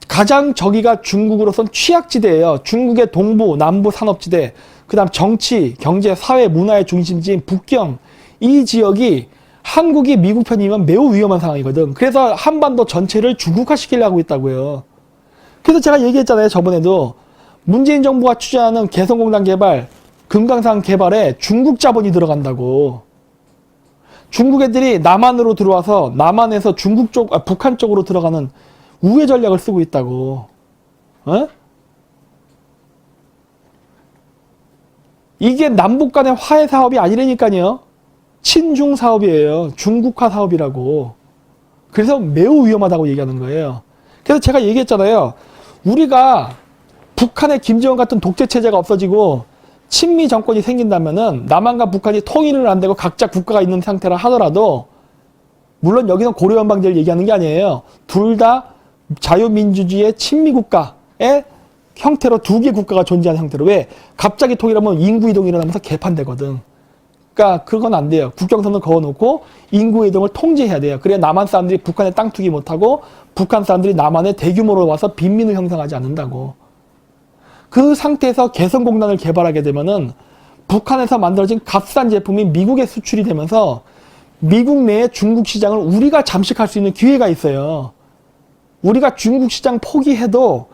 가장 저기가 중국으로선 취약지대예요. 중국의 동부, 남부 산업지대, 그 다음 정치, 경제, 사회, 문화의 중심지인 북경, 이 지역이 한국이 미국 편이면 매우 위험한 상황이거든. 그래서 한반도 전체를 중국화시키려고 하고 있다고요. 그래서 제가 얘기했잖아요. 저번에도 문재인 정부가 추진하는 개성공단 개발, 금강산 개발에 중국 자본이 들어간다고. 중국 애들이 남한으로 들어와서 남한에서 북한 쪽으로 들어가는 우회 전략을 쓰고 있다고. 어? 이게 남북 간의 화해 사업이 아니라니까요. 친중 사업이에요. 중국화 사업이라고. 그래서 매우 위험하다고 얘기하는 거예요. 그래서 제가 얘기했잖아요. 우리가 북한의 김정은 같은 독재 체제가 없어지고 친미 정권이 생긴다면은 남한과 북한이 통일을 안 되고 각자 국가가 있는 상태라 하더라도, 물론 여기는 고려연방제를 얘기하는 게 아니에요. 둘 다 자유민주주의의 친미 국가의 형태로 두 개 국가가 존재하는 형태로. 왜? 갑자기 통일하면 인구 이동이 일어나면서 개판되거든. 그러니까 그건 안 돼요. 국경선을 그어놓고 인구 이동을 통제해야 돼요. 그래야 남한 사람들이 북한에 땅 투기 못하고 북한 사람들이 남한에 대규모로 와서 빈민을 형성하지 않는다고. 그 상태에서 개성공단을 개발하게 되면은 북한에서 만들어진 값싼 제품이 미국에 수출이 되면서 미국 내의 중국 시장을 우리가 잠식할 수 있는 기회가 있어요. 우리가 중국 시장 포기해도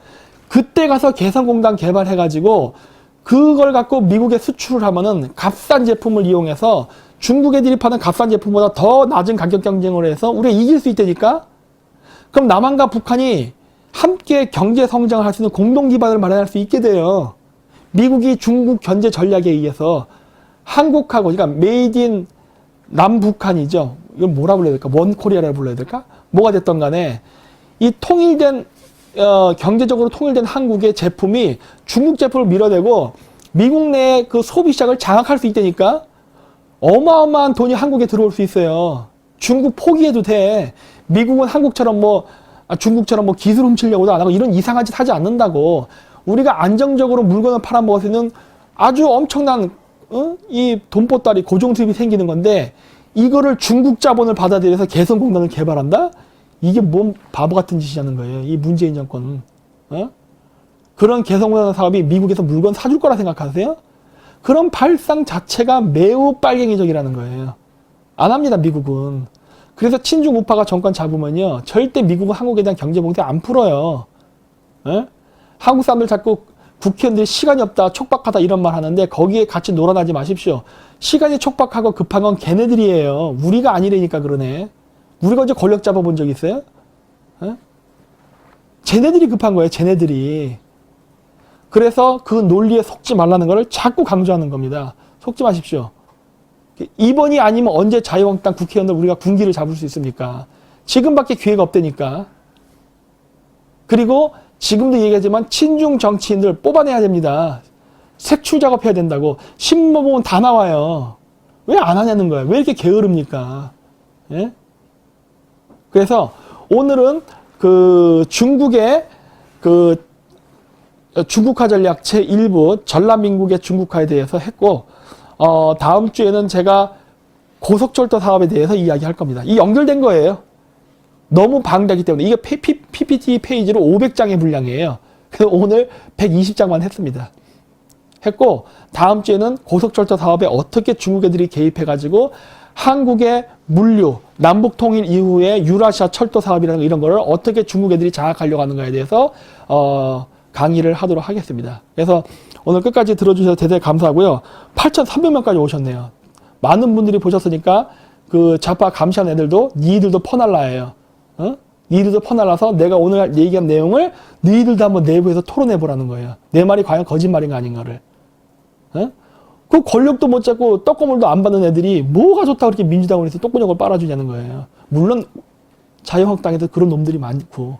그때 가서 개성공단 개발해가지고 그걸 갖고 미국에 수출을 하면은 값싼 제품을 이용해서 중국 애들이 파는 값싼 제품보다 더 낮은 가격 경쟁을 해서 우리가 이길 수 있다니까? 그럼 남한과 북한이 함께 경제 성장을 할 수 있는 공동 기반을 마련할 수 있게 돼요. 미국이 중국 견제 전략에 의해서 한국하고, 그러니까 메이드 인 남북한이죠. 이건 뭐라 불러야 될까? 원 코리아라 불러야 될까? 뭐가 됐던 간에 이 통일된 경제적으로 통일된 한국의 제품이 중국 제품을 밀어내고 미국 내의 그 소비 시장을 장악할 수 있다니까? 어마어마한 돈이 한국에 들어올 수 있어요. 중국 포기해도 돼. 미국은 한국처럼 중국처럼 기술 훔치려고도 안 하고 이런 이상한 짓 하지 않는다고. 우리가 안정적으로 물건을 팔아먹을 수 있는 아주 엄청난 이 돈보따리 고정 수입이 생기는 건데, 이거를 중국 자본을 받아들여서 개성공단을 개발한다? 이게 뭔 바보 같은 짓이냐는 거예요. 이 문재인 정권은. 그런 개성공단 사업이 미국에서 물건 사줄 거라 생각하세요? 그런 발상 자체가 매우 빨갱이적이라는 거예요. 안 합니다, 미국은. 그래서 친중 우파가 정권 잡으면요, 절대 미국은 한국에 대한 경제 봉쇄 안 풀어요. 한국 사람들 자꾸 국회의원들이 시간이 없다, 촉박하다 이런 말 하는데 거기에 같이 놀아나지 마십시오. 시간이 촉박하고 급한 건 걔네들이에요. 우리가 아니라니까 그러네. 우리가 언제 권력 잡아본 적 있어요? 쟤네들이 급한 거예요. 쟤네들이. 그래서 그 논리에 속지 말라는 걸 자꾸 강조하는 겁니다. 속지 마십시오. 이번이 아니면 언제 자유한국당 국회의원들 우리가 군기를 잡을 수 있습니까? 지금밖에 기회가 없다니까. 그리고 지금도 얘기하지만 친중 정치인들 뽑아내야 됩니다. 색출 작업해야 된다고. 신문 보면 다 나와요. 왜 안 하냐는 거예요. 왜 이렇게 게으릅니까? 예? 그래서 오늘은 그 중국의 그 중국화 전략 제1부 전라민국의 중국화에 대해서 했고, 다음 주에는 제가 고속철도 사업에 대해서 이야기할 겁니다. 이 연결된 거예요. 너무 방대하기 때문에. 이게 PPT 페이지로 500장의 분량이에요. 그래서 오늘 120장만 했습니다. 했고, 다음 주에는 고속철도 사업에 어떻게 중국 애들이 개입해가지고 한국의 물류, 남북통일 이후에 유라시아 철도 사업이라는 이런 거를 어떻게 중국 애들이 장악하려고 하는가에 대해서 강의를 하도록 하겠습니다. 그래서 오늘 끝까지 들어주셔서 대단히 감사하고요. 8,300명까지 오셨네요. 많은 분들이 보셨으니까 그 좌파 감시한 애들도 니들도 퍼날라예요. 니들도 퍼날라서 내가 오늘 얘기한 내용을 니들도 한번 내부에서 토론해 보라는 거예요. 내 말이 과연 거짓말인가 아닌가를. 그 권력도 못 잡고 떡고물도 안 받는 애들이 뭐가 좋다고 그렇게 민주당을 해서 똥구녕을 빨아주냐는 거예요. 물론 자유한국당에도 그런 놈들이 많고,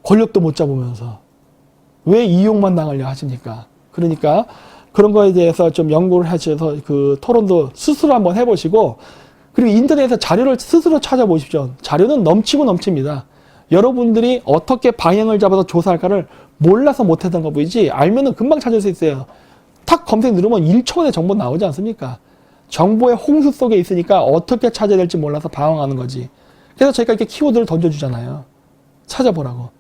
권력도 못 잡으면서 왜 이용만 당하려 하십니까? 그러니까 그런 거에 대해서 좀 연구를 하셔서 그 토론도 스스로 한번 해보시고, 그리고 인터넷에서 자료를 스스로 찾아보십시오. 자료는 넘치고 넘칩니다. 여러분들이 어떻게 방향을 잡아서 조사할까를 몰라서 못했던 거 보이지, 알면은 금방 찾을 수 있어요. 탁 검색 누르면 1초 만에 정보 나오지 않습니까? 정보의 홍수 속에 있으니까 어떻게 찾아야 될지 몰라서 방황하는 거지. 그래서 저희가 이렇게 키워드를 던져주잖아요. 찾아보라고.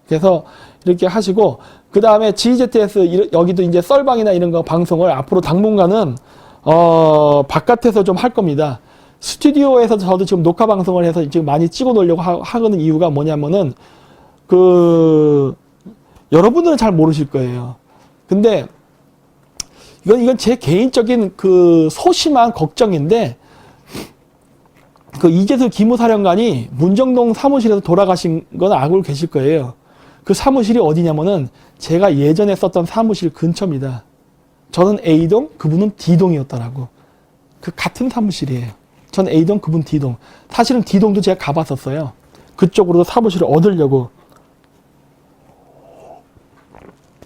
그래서 이렇게 하시고, 그 다음에 GZS, 여기도 이제 썰방이나 이런 거 방송을 앞으로 당분간은, 바깥에서 좀 할 겁니다. 스튜디오에서 저도 지금 녹화 방송을 해서 지금 많이 찍어 놓으려고 하는 이유가 뭐냐면은, 여러분들은 잘 모르실 거예요. 근데, 이건 제 개인적인 소심한 걱정인데, 이재수 기무사령관이 문정동 사무실에서 돌아가신 건 알고 계실 거예요. 그 사무실이 어디냐면은 제가 예전에 썼던 사무실 근처입니다. 저는 A동, 그분은 D동이었더라고. 그 같은 사무실이에요. 전 A동, 그분 D동. 사실은 D동도 제가 가봤었어요. 그쪽으로도 사무실을 얻으려고.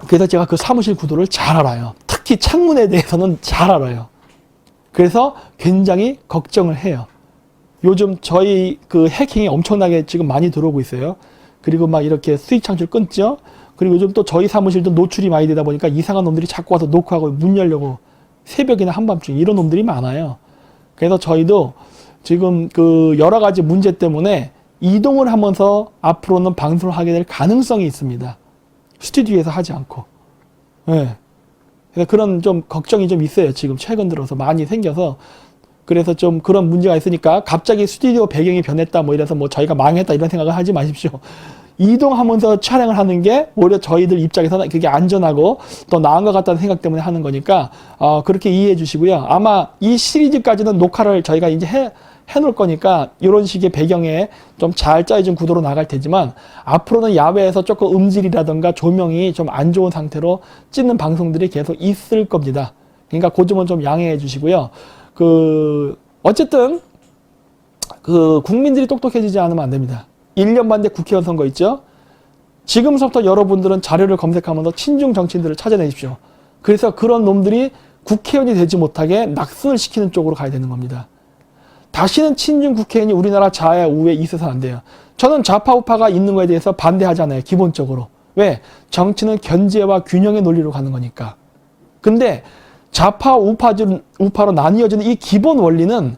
그래서 제가 그 사무실 구도를 잘 알아요. 특히 창문에 대해서는 잘 알아요. 그래서 굉장히 걱정을 해요. 요즘 저희 해킹이 엄청나게 지금 많이 들어오고 있어요. 그리고 막 이렇게 수익 창출 끊죠. 그리고 요즘 또 저희 사무실도 노출이 많이 되다 보니까 이상한 놈들이 자꾸 와서 노크하고 문 열려고 새벽이나 한밤중에 이런 놈들이 많아요. 그래서 저희도 지금 여러 가지 문제 때문에 이동을 하면서 앞으로는 방송을 하게 될 가능성이 있습니다. 스튜디오에서 하지 않고. 네. 그래서 그런 좀 걱정이 좀 있어요. 지금 최근 들어서 많이 생겨서. 그래서 좀 그런 문제가 있으니까 갑자기 스튜디오 배경이 변했다 뭐 이래서 뭐 저희가 망했다 이런 생각을 하지 마십시오. 이동하면서 촬영을 하는 게 오히려 저희들 입장에서는 그게 안전하고 더 나은 것 같다는 생각 때문에 하는 거니까 그렇게 이해해 주시고요. 아마 이 시리즈까지는 녹화를 저희가 이제 해놓을 거니까 이런 식의 배경에 좀 잘 짜여진 구도로 나갈 테지만 앞으로는 야외에서 조금 음질이라든가 조명이 좀 안 좋은 상태로 찍는 방송들이 계속 있을 겁니다. 그러니까 그 점은 좀 양해해 주시고요. 어쨌든 국민들이 똑똑해지지 않으면 안 됩니다. 1년 반 대 국회의원 선거 있죠? 지금부터 여러분들은 자료를 검색하면서 친중 정치인들을 찾아내십시오. 그래서 그런 놈들이 국회의원이 되지 못하게 낙선을 시키는 쪽으로 가야 되는 겁니다. 다시는 친중 국회의원이 우리나라 좌에 우에 있어서 안 돼요. 저는 좌파 우파가 있는 거에 대해서 반대하잖아요. 기본적으로. 왜? 정치는 견제와 균형의 논리로 가는 거니까. 근데 좌파 우파로 나뉘어지는 이 기본 원리는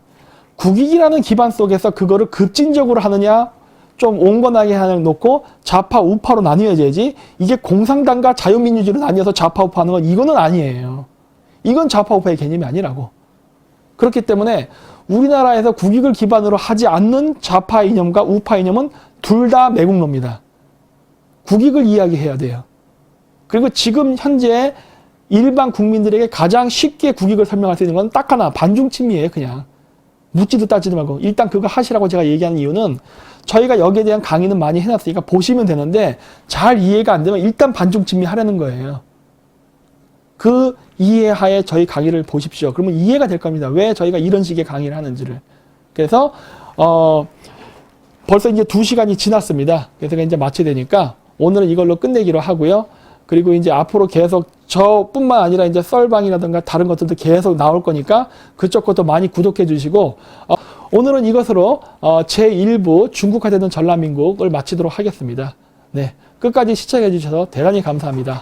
국익이라는 기반 속에서 그거를 급진적으로 하느냐 좀 온건하게 놓고 좌파 우파로 나뉘어져야지, 이게 공산당과 자유민주주의로 나뉘어서 좌파 우파 하는 건 이거는 아니에요. 이건 좌파 우파의 개념이 아니라고. 그렇기 때문에 우리나라에서 국익을 기반으로 하지 않는 좌파 이념과 우파 이념은 둘 다 매국노입니다. 국익을 이야기해야 돼요. 그리고 지금 현재 일반 국민들에게 가장 쉽게 국익을 설명할 수 있는 건 딱 하나, 반중친미예요. 그냥 묻지도 따지도 말고 일단 그거 하시라고 제가 얘기하는 이유는, 저희가 여기에 대한 강의는 많이 해놨으니까 보시면 되는데 잘 이해가 안 되면 일단 반중친미 하려는 거예요. 그 이해하에 저희 강의를 보십시오. 그러면 이해가 될 겁니다. 왜 저희가 이런 식의 강의를 하는지를. 그래서 벌써 이제 2시간이 지났습니다. 그래서 이제 마쳐야 되니까 오늘은 이걸로 끝내기로 하고요. 그리고 이제 앞으로 계속 저뿐만 아니라 이제 썰방이라든가 다른 것들도 계속 나올 거니까 그쪽 것도 많이 구독해 주시고, 오늘은 이것으로 제1부 중국화되는 전라민국을 마치도록 하겠습니다. 네, 끝까지 시청해 주셔서 대단히 감사합니다.